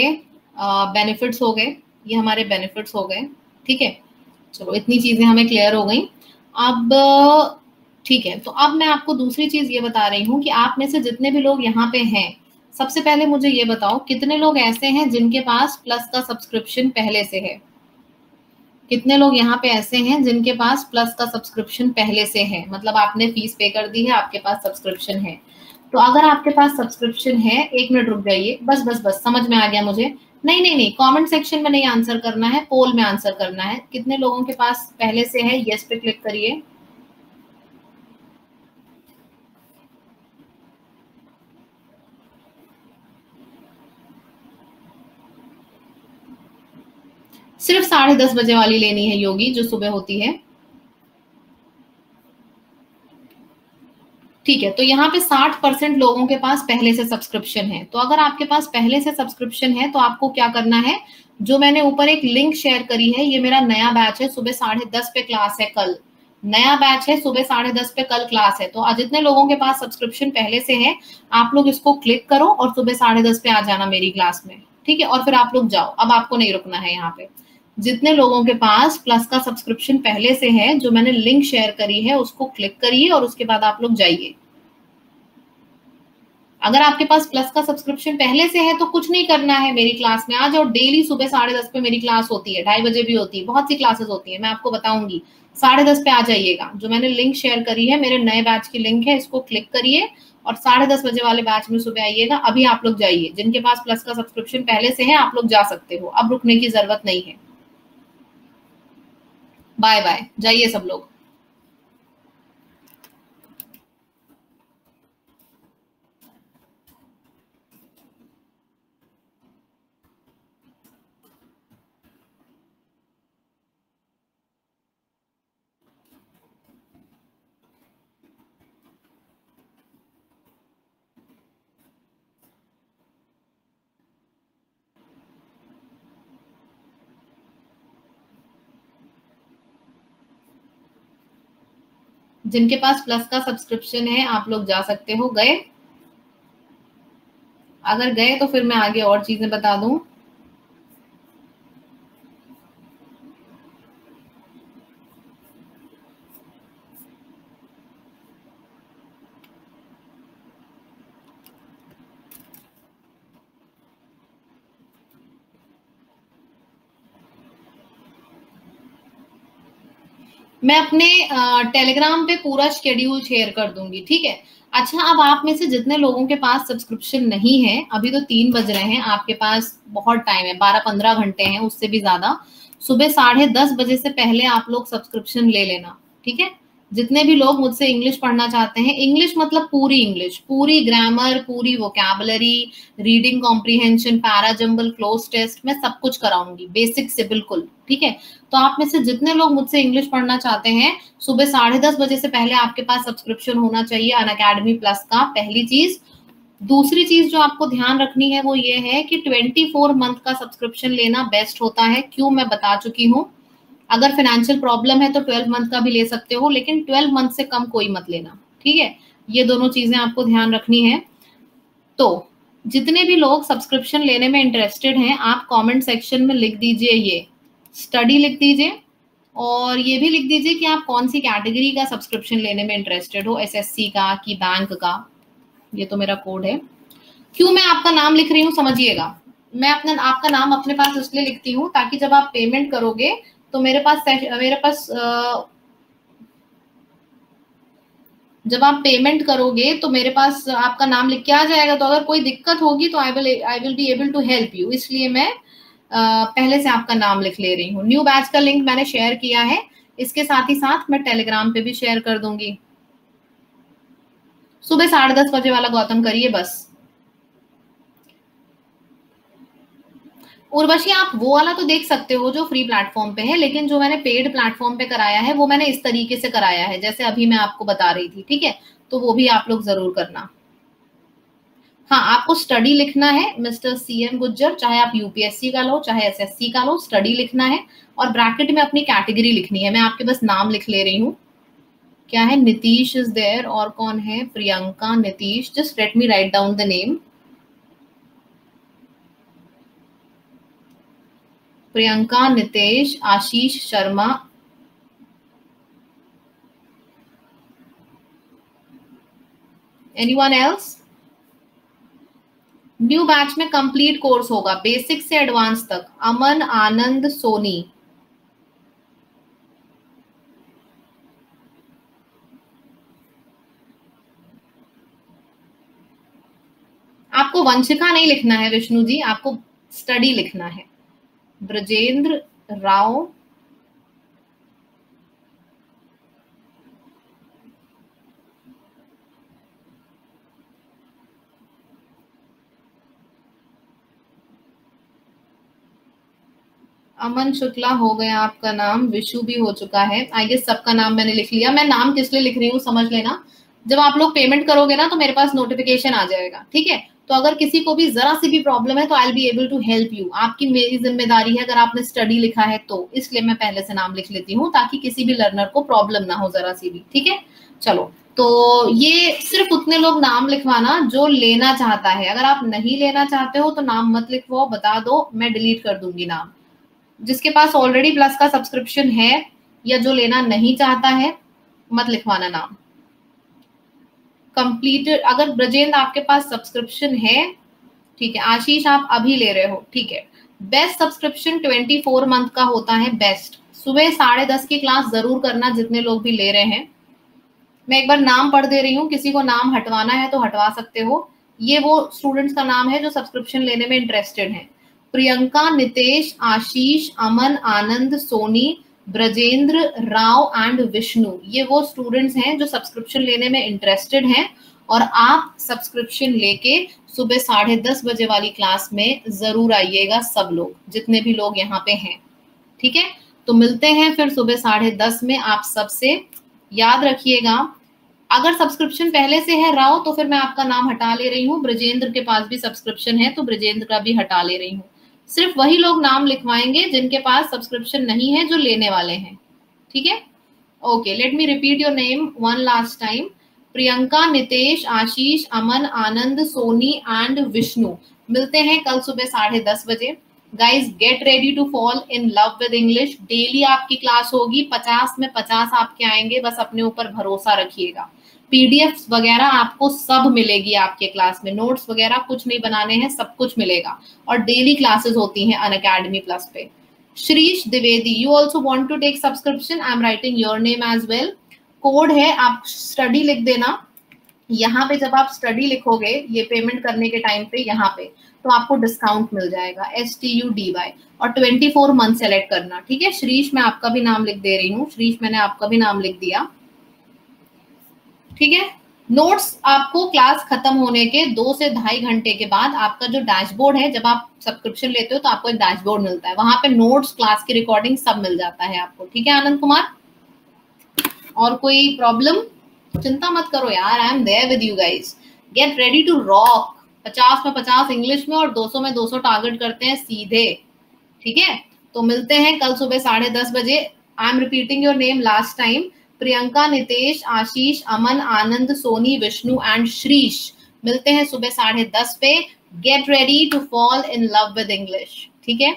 बेनिफिट्स हो गए, ये हमारे बेनिफिट्स हो गए। ठीक है, चलो इतनी चीजें हमें क्लियर हो गई। अब ठीक है, तो अब मैं आपको दूसरी चीज ये बता रही हूँ कि आप में से जितने भी लोग यहाँ पे हैं, सबसे पहले मुझे ये बताओ कितने लोग ऐसे हैं जिनके पास प्लस का सब्सक्रिप्शन पहले से है? कितने लोग यहाँ पे ऐसे हैं जिनके पास प्लस का सब्सक्रिप्शन पहले से है, मतलब आपने फीस पे कर दी है, आपके पास सब्सक्रिप्शन है। तो अगर आपके पास सब्सक्रिप्शन है, 1 मिनट रुक जाइए, बस बस बस, समझ में आ गया मुझे। नहीं नहीं नहीं, कमेंट सेक्शन में नहीं आंसर करना है, पोल में आंसर करना है। कितने लोगों के पास पहले से है, यस पे क्लिक करिए। सिर्फ 10:30 बजे वाली लेनी है योगी, जो सुबह होती है। ठीक है, तो यहाँ पे 60% लोगों के पास पहले से सब्सक्रिप्शन है। तो अगर आपके पास पहले से सब्सक्रिप्शन है तो आपको क्या करना है, जो मैंने ऊपर एक लिंक शेयर करी है, ये मेरा नया बैच है, सुबह 10:30 पे क्लास है कल, नया बैच है, सुबह 10:30 पे कल क्लास है। तो जितने लोगों के पास सब्सक्रिप्शन पहले से है, आप लोग इसको क्लिक करो और सुबह 10:30 पे आ जाना मेरी क्लास में। ठीक है, और फिर आप लोग जाओ, अब आपको नहीं रुकना है यहाँ पे। जितने लोगों के पास प्लस का सब्सक्रिप्शन पहले से है, जो मैंने लिंक शेयर करी है, उसको क्लिक करिए और उसके बाद आप लोग जाइए। अगर आपके पास प्लस का सब्सक्रिप्शन पहले से है तो कुछ नहीं करना है, मेरी क्लास में आ जाओ। डेली सुबह 10:30 पे मेरी क्लास होती है, 2:30 बजे भी होती है, बहुत सी क्लासेस होती है, मैं आपको बताऊंगी। 10:30 पे आ जाइएगा। जो मैंने लिंक शेयर करी है, मेरे नए बैच की लिंक है, इसको क्लिक करिए और 10:30 बजे वाले बैच में सुबह आइएगा। अभी आप लोग जाइए, जिनके पास प्लस का सब्सक्रिप्शन पहले से है, आप लोग जा सकते हो, अब रुकने की जरूरत नहीं है। बाय बाय, जाइए सब लोग। जिनके पास प्लस का सब्सक्रिप्शन है, आप लोग जा सकते हो। गए? अगर गए तो फिर मैं आगे और चीजें बता दूं। मैं अपने टेलीग्राम पे पूरा शेड्यूल शेयर कर दूंगी। ठीक है, अच्छा, अब आप में से जितने लोगों के पास सब्सक्रिप्शन नहीं है, अभी तो 3 बज रहे हैं, आपके पास बहुत टाइम है, 12-15 घंटे हैं, उससे भी ज्यादा। सुबह 10:30 बजे से पहले आप लोग सब्सक्रिप्शन ले लेना। ठीक है, जितने भी लोग मुझसे इंग्लिश पढ़ना चाहते हैं, इंग्लिश मतलब पूरी इंग्लिश, पूरी ग्रामर, पूरी vocabulary, reading comprehension, parajumble, cloze test, मैं सब कुछ कराऊंगी बेसिक से बिल्कुल। ठीक है, तो आप में से जितने लोग मुझसे इंग्लिश पढ़ना चाहते हैं, सुबह 10:30 बजे से पहले आपके पास सब्सक्रिप्शन होना चाहिए अनअकैडमी प्लस का, पहली चीज। दूसरी चीज जो आपको ध्यान रखनी है वो ये है कि 24 मंथ का सब्सक्रिप्शन लेना बेस्ट होता है। क्यों, मैं बता चुकी हूँ। अगर फाइनेंशियल प्रॉब्लम है तो 12 मंथ का भी ले सकते हो, लेकिन 12 मंथ से कम कोई मत लेना। ठीक है, ये दोनों चीजें आपको ध्यान रखनी है। तो जितने भी लोग सब्सक्रिप्शन लेने में इंटरेस्टेड हैं, आप कमेंट सेक्शन में लिख दीजिए, ये स्टडी लिख दीजिए, और ये भी लिख दीजिए कि आप कौन सी कैटेगरी का सब्सक्रिप्शन लेने में इंटरेस्टेड हो, एसएससी का कि बैंक का। ये तो मेरा कोड है। क्यों मैं आपका नाम लिख रही हूँ समझिएगा। मैं अपना आपका नाम अपने पास इसलिए लिखती हूँ ताकि जब आप पेमेंट करोगे तो मेरे पास जब आप पेमेंट करोगे तो मेरे पास आपका नाम लिख के आ जाएगा। तो अगर कोई दिक्कत होगी तो I will be able to help you, इसलिए मैं पहले से आपका नाम लिख ले रही हूँ। न्यू बैच का लिंक मैंने शेयर किया है, इसके साथ ही साथ मैं टेलीग्राम पे भी शेयर कर दूंगी। सुबह 10:30 बजे वाला गौतम करिए बस। उर्वशी आप वो वाला तो देख सकते हो जो फ्री प्लेटफॉर्म पे है, लेकिन जो मैंने पेड प्लेटफॉर्म पे कराया है वो मैंने इस तरीके से कराया है जैसे अभी मैं आपको बता रही थी, ठीक है? तो वो भी आप लोग जरूर करना। हाँ, आपको स्टडी लिखना है मिस्टर CM गुज्जर, चाहे आप यूपीएससी का लो चाहे SSC का लो, स्टडी लिखना है और ब्रैकेट में अपनी कैटेगरी लिखनी है। मैं आपके बस नाम लिख ले रही हूँ। क्या है? नीतीश इज देयर, और कौन है? Priyanka, Nitish. Just let me write down the name. Priyanka, Nitesh, Ashish Sharma. Anyone else? New batch में कंप्लीट कोर्स होगा बेसिक से एडवांस तक। अमन, आनंद, सोनी। आपको वंशिका नहीं लिखना है विष्णु जी, आपको स्टडी लिखना है। ब्रजेंद्र राव, अमन शुक्ला हो गया आपका नाम, विशु भी हो चुका है। आई गेस सबका नाम मैंने लिख लिया। मैं नाम किस लिए लिख रही हूँ समझ लेना, जब आप लोग पेमेंट करोगे ना तो मेरे पास नोटिफिकेशन आ जाएगा, ठीक है? तो अगर किसी को भी जरा सी भी प्रॉब्लम है तो I will be able to help you. आपकी मेरी जिम्मेदारी है, अगर आपने स्टडी लिखा है तो, इसलिए मैं पहले से नाम लिख लेती हूँ ताकि किसी भी लर्नर को प्रॉब्लम ना हो जरा सी भी, ठीक है? चलो, तो ये सिर्फ उतने लोग नाम लिखवाना जो लेना चाहता है। अगर आप नहीं लेना चाहते हो तो नाम मत लिखवाओ, बता दो, मैं डिलीट कर दूंगी नाम। जिसके पास ऑलरेडी प्लस का सब्सक्रिप्शन है या जो लेना नहीं चाहता है, मत लिखवाना नाम। कंप्लीटेड, अगर ब्रजेंद्र आपके पास सब्सक्रिप्शन है, ठीक है। आशीष आप अभी ले रहे हो, ठीक है। बेस्ट सब्सक्रिप्शन 24 मंथ का होता है बेस्ट। सुबह 10:30 की क्लास जरूर करना जितने लोग भी ले रहे हैं। मैं एक बार नाम पढ़ दे रही हूँ, किसी को नाम हटवाना है तो हटवा सकते हो। ये वो स्टूडेंट्स का नाम है जो सब्सक्रिप्शन लेने में इंटरेस्टेड है। प्रियंका, नितेश, आशीष, अमन, आनंद, सोनी, ब्रजेंद्र, राव एंड विष्णु, ये वो स्टूडेंट्स हैं जो सब्सक्रिप्शन लेने में इंटरेस्टेड हैं। और आप सब्सक्रिप्शन लेके सुबह 10:30 बजे वाली क्लास में जरूर आइएगा, सब लोग जितने भी लोग यहाँ पे हैं, ठीक है? तो मिलते हैं फिर सुबह 10:30 में। आप सबसे याद रखिएगा, अगर सब्सक्रिप्शन पहले से है राव तो फिर मैं आपका नाम हटा ले रही हूँ। ब्रजेंद्र के पास भी सब्सक्रिप्शन है तो ब्रजेंद्र का भी हटा ले रही हूँ। सिर्फ वही लोग नाम लिखवाएंगे जिनके पास सब्सक्रिप्शन नहीं है, जो लेने वाले हैं, ठीक है? Okay, let me repeat your name one last time. Priyanka, Nitesh, Ashish, Aman, Anand, Soni and Vishnu. मिलते हैं कल सुबह 10:30 बजे। Guys get ready to fall in love with English. Daily आपकी क्लास होगी, 50 में 50 आपके आएंगे, बस अपने ऊपर भरोसा रखिएगा। PDF वगैरह आपको सब मिलेगी आपके क्लास में, नोट्स वगैरह कुछ नहीं बनाने हैं, सब कुछ मिलेगा। और डेली क्लासेस होती हैं अनअकैडमी प्लस पे। Shrish Dwivedi, you also want to take subscription, I am writing your name as well. Code है, आप स्टडी लिख देना। यहाँ पे जब आप स्टडी लिखोगे ये पेमेंट करने के टाइम पे, यहाँ पे तो आपको डिस्काउंट मिल जाएगा STUDY, और 24 मंथ सेलेक्ट करना, ठीक है? श्रीश, मैं आपका भी नाम लिख दे रही हूँ। श्रीश, मैंने आपका भी नाम लिख दिया, ठीक है? नोट्स आपको क्लास खत्म होने के 2 से 2.5 घंटे के बाद आपका जो डैशबोर्ड है, जब आप सब्सक्रिप्शन लेते हो तो आपको एक डैशबोर्ड मिलता है, वहां पे नोट्स, क्लास की रिकॉर्डिंग सब मिल जाता है आपको, ठीक है आनंद कुमार? और कोई प्रॉब्लम? चिंता मत करो यार, I am there with you guys. Get ready to rock. 50 में 50 इंग्लिश में और 200 में 200 टारगेट करते हैं सीधे, ठीक है? तो मिलते हैं कल सुबह 10:30 बजे। I am repeating your name last time. Priyanka, Nitesh, Ashish, Aman, Anand, Soni, Vishnu and Shrish. मिलते हैं सुबह 10:30 पे। Get ready to fall in love with English, ठीक है?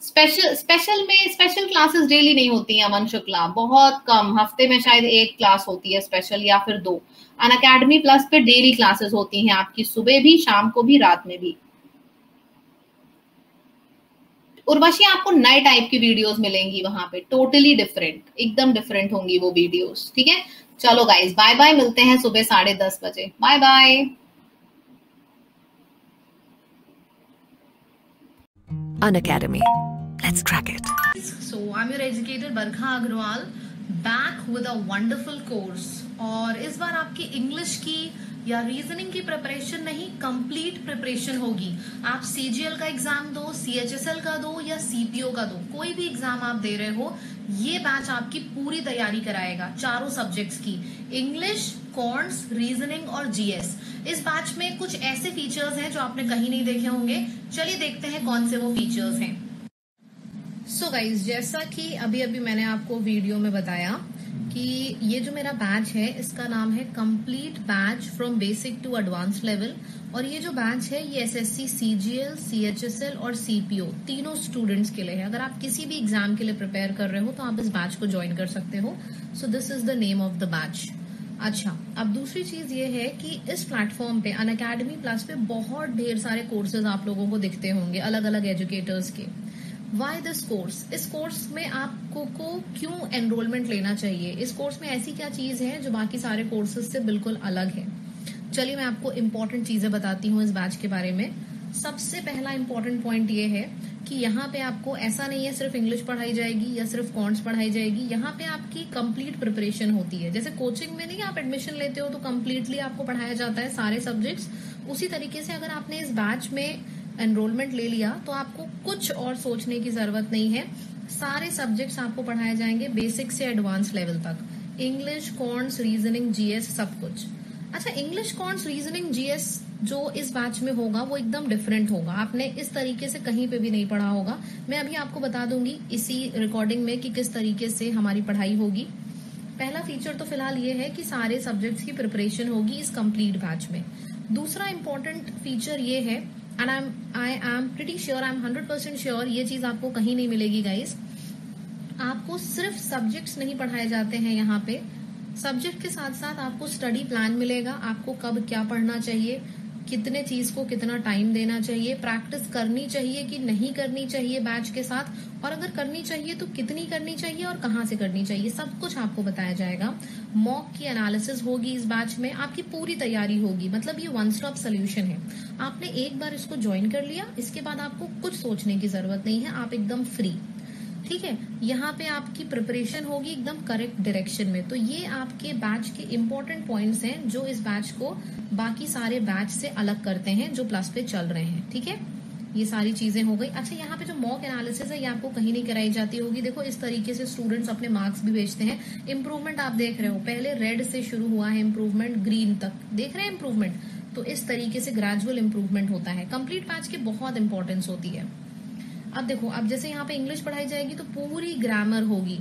स्पेशल क्लासेस डेली नहीं होती हैं अमन शुक्ला, बहुत कम, हफ्ते में शायद 1 क्लास होती है स्पेशल या फिर 2। अनअकैडमी प्लस पे डेली क्लासेस होती हैं आपकी, सुबह भी, शाम को भी, रात में भी। उर्वशी आपको नए टाइप की वीडियोस मिलेंगी वहां पे, टोटली डिफरेंट, एकदम डिफरेंट होंगी वो वीडियोस, ठीक है। चलो गाइस, बाय बाय, मिलते हैं सुबह 10:30 बजे। Bye bye. Unacademy. Let's crack it. So I'm your educator Barkha Agrawal, back with a wonderful course. और इस बार आपकी इंग्लिश की या रीजनिंग की प्रिपरेशन नहीं, कंप्लीट प्रिपरेशन होगी। आप CGL का एग्जाम दो, CHSL का दो या CPO का दो, कोई भी एग्जाम आप दे रहे हो, ये बैच आपकी पूरी तैयारी कराएगा चारों सब्जेक्ट्स की, इंग्लिश, कॉर्न्स, रीजनिंग और GS। इस बैच में कुछ ऐसे फीचर्स हैं जो आपने कहीं नहीं देखे होंगे। चलिए देखते हैं कौन से वो फीचर्स हैं। सो गाइज, जैसा कि अभी अभी मैंने आपको वीडियो में बताया कि ये जो मेरा बैच है इसका नाम है complete batch from basic to advance level. और ये जो बैच है ये SSC, CGL, CHSL और CPO तीनों स्टूडेंट्स के लिए है। अगर आप किसी भी एग्जाम के लिए प्रिपेयर कर रहे हो तो आप इस बैच को ज्वाइन कर सकते हो। So this is the name of the batch. अच्छा, अब दूसरी चीज ये है कि इस प्लेटफॉर्म पे अनअकैडमी प्लस पे बहुत ढेर सारे कोर्सेज आप लोगों को दिखते होंगे अलग अलग एजुकेटर्स के। Why this course? इस कोर्स में आपको क्यों एनरोलमेंट लेना चाहिए? इस कोर्स में ऐसी क्या चीज है जो बाकी सारे कोर्सेज से बिल्कुल अलग है? चलिए मैं आपको इम्पोर्टेंट चीजें बताती हूँ इस बैच के बारे में। सबसे पहला इम्पोर्टेंट पॉइंट ये है कि यहाँ पे आपको ऐसा नहीं है सिर्फ इंग्लिश पढ़ाई जाएगी या सिर्फ कॉन्ट्स पढ़ाई जाएगी, यहाँ पे आपकी कंप्लीट प्रिपरेशन होती है। जैसे कोचिंग में नहीं आप एडमिशन लेते हो तो कंप्लीटली आपको पढ़ाया जाता है सारे सब्जेक्ट्स, उसी तरीके से अगर आपने इस बैच में एनरोलमेंट ले लिया तो आपको कुछ और सोचने की जरूरत नहीं है। सारे सब्जेक्ट्स आपको पढ़ाए जाएंगे बेसिक से एडवांस लेवल तक, इंग्लिश, कॉर्न्स, रीजनिंग, GS, सब कुछ। अच्छा, इंग्लिश, कॉर्न्स, रीजनिंग, GS जो इस बैच में होगा वो एकदम डिफरेंट होगा, आपने इस तरीके से कहीं पे भी नहीं पढ़ा होगा। मैं अभी आपको बता दूंगी इसी रिकॉर्डिंग में कि किस तरीके से हमारी पढ़ाई होगी। पहला फीचर तो फिलहाल ये है कि सारे सब्जेक्ट्स की प्रिपरेशन होगी इस कंप्लीट बैच में। दूसरा इंपॉर्टेंट फीचर ये है, and I am pretty sure, I am 100% sure, ये चीज आपको कहीं नहीं मिलेगी गाइस। आपको सिर्फ सब्जेक्ट्स नहीं पढ़ाए जाते हैं यहाँ पे, सब्जेक्ट के साथ साथ आपको स्टडी प्लान मिलेगा, आपको कब क्या पढ़ना चाहिए, कितने चीज को कितना टाइम देना चाहिए, प्रैक्टिस करनी चाहिए कि नहीं करनी चाहिए बैच के साथ, और अगर करनी चाहिए तो कितनी करनी चाहिए और कहाँ से करनी चाहिए, सब कुछ आपको बताया जाएगा। मॉक की एनालिसिस होगी इस बैच में, आपकी पूरी तैयारी होगी। मतलब ये वन स्टॉप सोल्यूशन है। आपने एक बार इसको ज्वाइन कर लिया, इसके बाद आपको कुछ सोचने की जरूरत नहीं है, आप एकदम फ्री। ठीक है, यहाँ पे आपकी प्रिपरेशन होगी एकदम करेक्ट डायरेक्शन में। तो ये आपके बैच के इम्पोर्टेंट पॉइंट्स हैं जो इस बैच को बाकी सारे बैच से अलग करते हैं जो प्लस पे चल रहे हैं। ठीक है, ये सारी चीजें हो गई। अच्छा, यहाँ पे जो मॉक एनालिसिस है ये आपको कहीं नहीं कराई जाती होगी। देखो इस तरीके से स्टूडेंट्स अपने मार्क्स भी भेजते हैं। इम्प्रूवमेंट आप देख रहे हो, पहले रेड से शुरू हुआ है इम्प्रूवमेंट, ग्रीन तक देख रहे हैं इम्प्रूवमेंट। तो इस तरीके से ग्रेजुअल इम्प्रूवमेंट होता है। कंप्लीट बैच की बहुत इंपॉर्टेंस होती है। अब देखो, अब जैसे यहाँ पे इंग्लिश पढ़ाई जाएगी तो पूरी ग्रामर होगी,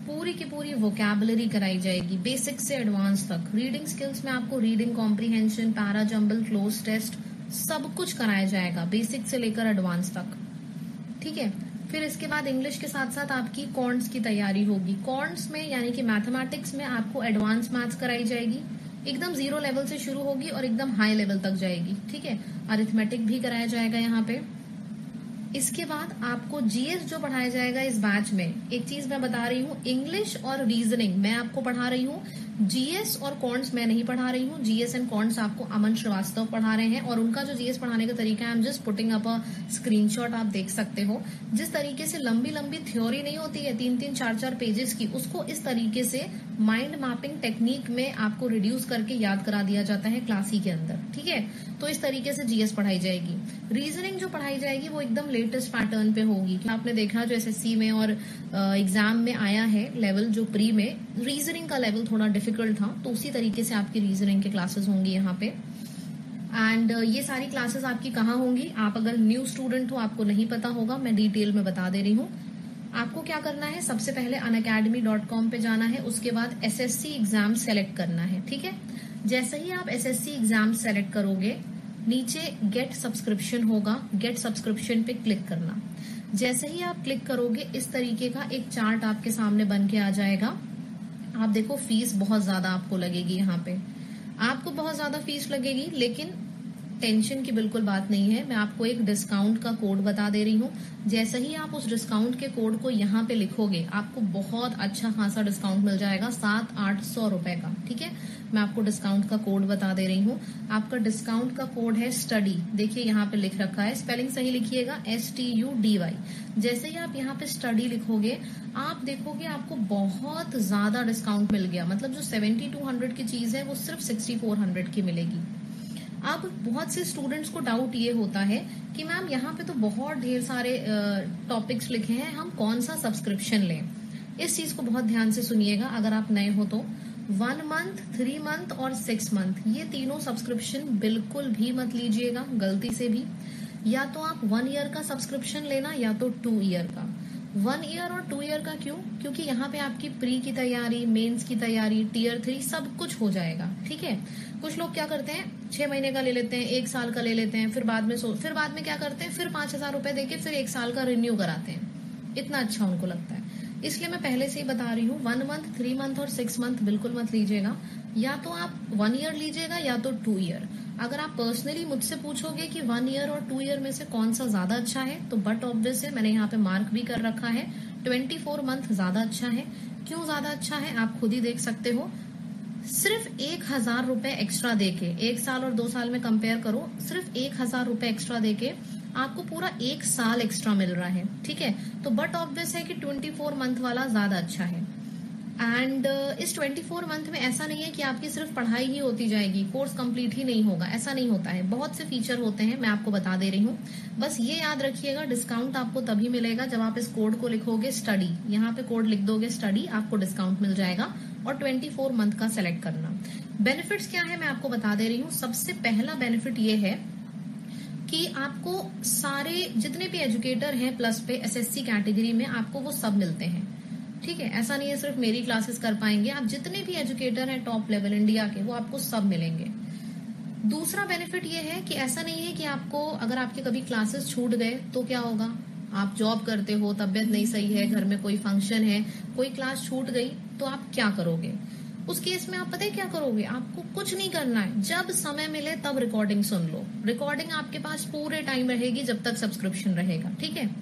पूरी की पूरी वोकैबुलरी कराई जाएगी बेसिक से एडवांस तक। रीडिंग स्किल्स में आपको reading comprehension, para jumble, cloze test सब कुछ कराया जाएगा बेसिक से लेकर एडवांस तक। ठीक है, फिर इसके बाद इंग्लिश के साथ साथ आपकी कॉर्न्स की तैयारी होगी। कॉर्न्स में यानी कि मैथमेटिक्स में आपको एडवांस मैथ्स कराई जाएगी, एकदम 0 लेवल से शुरू होगी और एकदम हाई लेवल तक जाएगी। ठीक है, अरिथमेटिक भी कराया जाएगा यहाँ पे। इसके बाद आपको GS जो पढ़ाया जाएगा इस बैच में, एक चीज मैं बता रही हूँ, इंग्लिश और रीजनिंग मैं आपको पढ़ा रही हूँ, GS और कॉर्न्स मैं नहीं पढ़ा रही हूँ। GS एंड कॉर्न्स आपको अमन श्रीवास्तव पढ़ा रहे हैं, और उनका जो GS पढ़ाने का तरीका है, आई am just putting up a screenshot, आप देख सकते हो। जिस तरीके से लंबी लंबी थ्योरी नहीं होती है 3-3, 4-4 पेजेस की, उसको इस तरीके से माइंड मैपिंग टेक्निक में आपको रिड्यूस करके याद करा दिया जाता है क्लास ही के अंदर। ठीक है, तो इस तरीके से GS पढ़ाई जाएगी। रीजनिंग जो पढ़ाई जाएगी वो एकदम लेटेस्ट पैटर्न पे होगी। आपने देखा जो SSC में और एग्जाम में आया है लेवल, जो प्री में रीजनिंग का लेवल थोड़ा डिफिकल्ट था, तो उसी तरीके से आपकी रीजनिंग के क्लासेस होंगी यहाँ पे। एंड ये सारी क्लासेस आपकी कहाँ होंगी, आप अगर न्यू स्टूडेंट हो आपको नहीं पता होगा, मैं डिटेल में बता दे रही हूँ। आपको क्या करना है, सबसे पहले unacademy.com पे जाना है, उसके बाद SSC एग्जाम सेलेक्ट करना है। ठीक है, जैसे ही आप SSC एग्जाम सेलेक्ट करोगे, नीचे गेट सब्सक्रिप्शन होगा, गेट सब्सक्रिप्शन पे क्लिक करना। जैसे ही आप क्लिक करोगे इस तरीके का एक चार्ट आपके सामने बन के आ जाएगा। आप देखो फीस बहुत ज्यादा आपको लगेगी, यहाँ पे आपको बहुत ज्यादा फीस लगेगी, लेकिन टेंशन की बिल्कुल बात नहीं है। मैं आपको एक डिस्काउंट का कोड बता दे रही हूँ। जैसे ही आप उस डिस्काउंट के कोड को यहाँ पे लिखोगे, आपको बहुत अच्छा खासा डिस्काउंट मिल जाएगा, 700-800 रुपए का। ठीक है, मैं आपको डिस्काउंट का कोड बता दे रही हूँ। आपका डिस्काउंट का कोड है स्टडी। देखिए यहाँ पे लिख रखा है, स्पेलिंग सही लिखिएगा, STUDY। जैसे ही आप यहाँ पे स्टडी लिखोगे, आप देखोगे आपको बहुत ज्यादा डिस्काउंट मिल गया। मतलब जो 7200 की चीज है वो सिर्फ 6400 की मिलेगी। अब बहुत से स्टूडेंट्स को डाउट ये होता है कि मैम यहाँ पे तो बहुत ढेर सारे टॉपिक्स लिखे हैं, हम कौन सा सब्सक्रिप्शन लें। इस चीज को बहुत ध्यान से सुनिएगा अगर आप नए हो तो। 1 मंथ, 3 मंथ और 6 मंथ, ये तीनों सब्सक्रिप्शन बिल्कुल भी मत लीजिएगा गलती से भी। या तो आप 1 ईयर का सब्सक्रिप्शन लेना या तो 2 ईयर का। 1 ईयर और 2 ईयर का क्यों? क्योंकि यहाँ पे आपकी प्री की तैयारी, मेंस की तैयारी, टियर 3 सब कुछ हो जाएगा। ठीक है, कुछ लोग क्या करते हैं 6 महीने का ले लेते हैं, 1 साल का ले लेते हैं, फिर बाद में क्या करते हैं, फिर 5000 रुपए देके फिर 1 साल का रिन्यू कराते हैं। इतना अच्छा उनको लगता है। इसलिए मैं पहले से ही बता रही हूँ, 1 मंथ, 3 मंथ और 6 मंथ बिल्कुल मत लीजिएगा। या तो आप 1 ईयर लीजिएगा या तो 2 ईयर। अगर आप पर्सनली मुझसे पूछोगे कि 1 ईयर और 2 ईयर में से कौन सा ज्यादा अच्छा है, तो बट ऑब्वियस है, मैंने यहाँ पे मार्क भी कर रखा है, 24 मंथ ज्यादा अच्छा है। क्यों ज्यादा अच्छा है आप खुद ही देख सकते हो। सिर्फ 1000 रुपए एक्स्ट्रा देके, 1 साल और 2 साल में कंपेयर करो, सिर्फ 1000 रुपए एक्स्ट्रा देके आपको पूरा 1 साल एक्स्ट्रा मिल रहा है। ठीक है, तो बट ऑब्वियस है कि 24 मंथ वाला ज्यादा अच्छा है। एंड इस 24 मंथ में ऐसा नहीं है कि आपकी सिर्फ पढ़ाई ही होती जाएगी, कोर्स कंप्लीट ही नहीं होगा, ऐसा नहीं होता है। बहुत से फीचर होते हैं, मैं आपको बता दे रही हूँ। बस ये याद रखिएगा, डिस्काउंट आपको तभी मिलेगा जब आप इस कोड को लिखोगे स्टडी। यहाँ पे कोड लिख दोगे स्टडी, आपको डिस्काउंट मिल जाएगा। और 24 मंथ का सेलेक्ट करना। बेनिफिट्स क्या है मैं आपको बता दे रही हूँ। सबसे पहला बेनिफिट ये है कि आपको सारे जितने भी एजुकेटर हैं प्लस पे SSC कैटेगरी में, आपको वो सब मिलते हैं। ठीक है, ऐसा नहीं है सिर्फ मेरी क्लासेस कर पाएंगे, आप जितने भी एजुकेटर हैं टॉप लेवल इंडिया के, वो आपको सब मिलेंगे। दूसरा बेनिफिट ये है कि ऐसा नहीं है कि आपको अगर आपके कभी क्लासेस छूट गए तो क्या होगा। आप जॉब करते हो, तबियत नहीं सही है, घर में कोई फंक्शन है, कोई क्लास छूट गई तो आप क्या करोगे। उस केस में आप पता है क्या करोगे, आपको कुछ नहीं करना है, जब समय मिले तब रिकॉर्डिंग सुन लो। रिकॉर्डिंग आपके पास पूरे टाइम रहेगी जब तक सब्सक्रिप्शन रहेगा। ठीक है,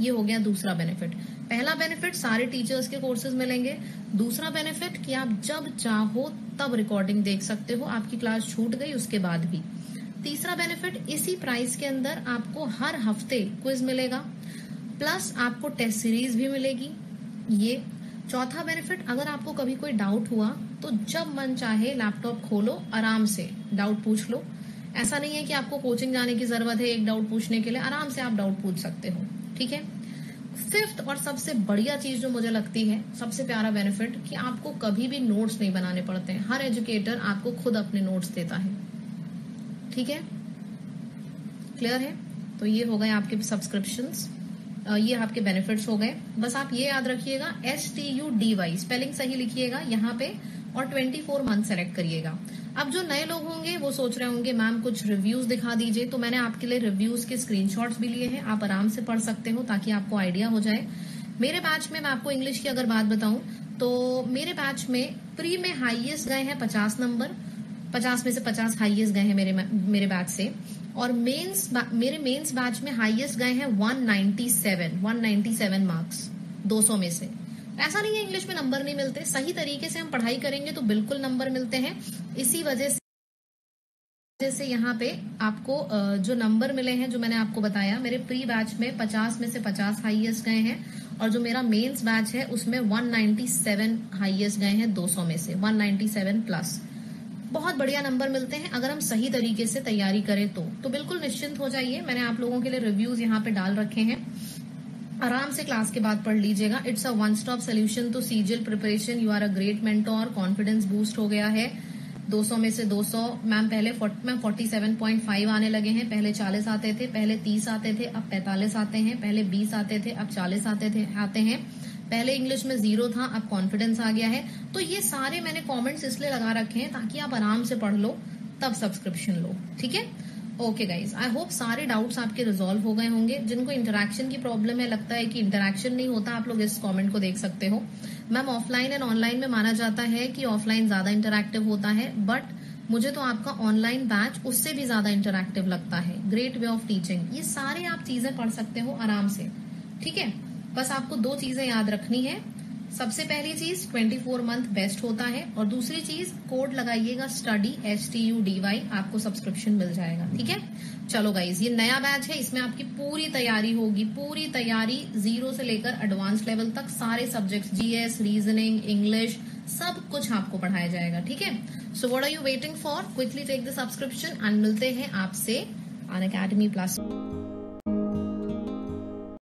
ये हो गया दूसरा बेनिफिट। पहला बेनिफिट सारे टीचर्स के कोर्सेज मिलेंगे। दूसरा बेनिफिट कि आप जब चाहो तब रिकॉर्डिंग देख सकते हो, आपकी क्लास छूट गई उसके बाद भी। तीसरा बेनिफिट, इसी प्राइस के अंदर आपको हर हफ्ते क्विज मिलेगा, प्लस आपको टेस्ट सीरीज भी मिलेगी। ये चौथा बेनिफिट, अगर आपको कभी कोई डाउट हुआ तो जब मन चाहे लैपटॉप खोलो, आराम से डाउट पूछ लो। ऐसा नहीं है कि आपको कोचिंग जाने की जरूरत है एक डाउट पूछने के लिए, आराम से आप डाउट पूछ सकते हो। ठीक है, फिफ्थ और सबसे बढ़िया चीज जो मुझे लगती है, सबसे प्यारा बेनिफिट, कि आपको कभी भी नोट्स नहीं बनाने पड़ते हैं। हर एजुकेटर आपको खुद अपने नोट्स देता है। ठीक है, क्लियर है। तो ये हो गए आपके सब्सक्रिप्शंस, ये आपके बेनिफिट्स हो गए। बस आप ये याद रखिएगा, STUDY स्पेलिंग सही लिखिएगा यहाँ पे, और 24 मंथ सेलेक्ट करिएगा। अब जो नए लोग होंगे वो सोच रहे होंगे मैम कुछ रिव्यूज दिखा दीजिए, तो मैंने आपके लिए रिव्यूज के स्क्रीनशॉट्स भी लिए हैं, आप आराम से पढ़ सकते हो ताकि आपको आइडिया हो जाए। मेरे बैच में, मैं आपको इंग्लिश की अगर बात बताऊं तो मेरे बैच में प्री में हाईएस्ट गए हैं 50 नंबर, 50 में से 50 हाईएस्ट गए हैं मेरे बैच से। और मेरे मेंस बैच में हाईएस्ट गए हैं 197 मार्क्स 200 में से। ऐसा नहीं है इंग्लिश में नंबर नहीं मिलते, सही तरीके से हम पढ़ाई करेंगे तो बिल्कुल नंबर मिलते हैं। इसी वजह से यहाँ पे आपको जो नंबर मिले हैं, जो मैंने आपको बताया, मेरे प्री बैच में 50 में से 50 हाईएस्ट गए हैं, और जो मेरा मेंस बैच है उसमें 197 हाईएस्ट गए हैं 200 में से, 197 प्लस। बहुत बढ़िया नंबर मिलते हैं अगर हम सही तरीके से तैयारी करें तो बिल्कुल निश्चिंत हो जाइए। मैंने आप लोगों के लिए रिव्यूज यहाँ पे डाल रखे हैं, आराम से क्लास के बाद पढ़ लीजिएगा। It's a one stop solution to CGL preparation. You are a great mentor. Confidence boost हो गया है 200 में से 200। मैम पहले 47.5 आने लगे हैं, पहले 40 आते थे, पहले 30 आते थे, अब 45 आते हैं, पहले 20 आते थे, अब 40 आते हैं। पहले इंग्लिश में 0 था, अब कॉन्फिडेंस आ गया है। तो ये सारे मैंने कमेंट्स इसलिए लगा रखे हैं ताकि आप आराम से पढ़ लो, तब सब्सक्रिप्शन लो। ठीक है, ओके गाइज, आई होप सारे डाउट्स आपके रिजॉल्व हो गए होंगे। जिनको इंटरैक्शन की प्रॉब्लम है, लगता है कि इंटरैक्शन नहीं होता, आप लोग इस कमेंट को देख सकते हो। मैम ऑफलाइन एंड ऑनलाइन में माना जाता है कि ऑफलाइन ज्यादा इंटरैक्टिव होता है, बट मुझे तो आपका ऑनलाइन बैच उससे भी ज्यादा इंटरैक्टिव लगता है, ग्रेट वे ऑफ टीचिंग। ये सारे आप चीजें पढ़ सकते हो आराम से, ठीक है। बस आपको 2 चीजें याद रखनी है। सबसे पहली चीज 24 मंथ बेस्ट होता है, और दूसरी चीज कोड लगाइएगा स्टडी STUDY, आपको सब्सक्रिप्शन मिल जाएगा, ठीक है। चलो गाइज, ये नया बैच है, इसमें आपकी पूरी तैयारी होगी, पूरी तैयारी 0 से लेकर एडवांस लेवल तक, सारे सब्जेक्ट्स GS, रीजनिंग, इंग्लिश, सब कुछ आपको पढ़ाया जाएगा, ठीक है। So what are you waiting for, quickly take the subscription and मिलते हैं आपसे अनअकैडमी प्लस।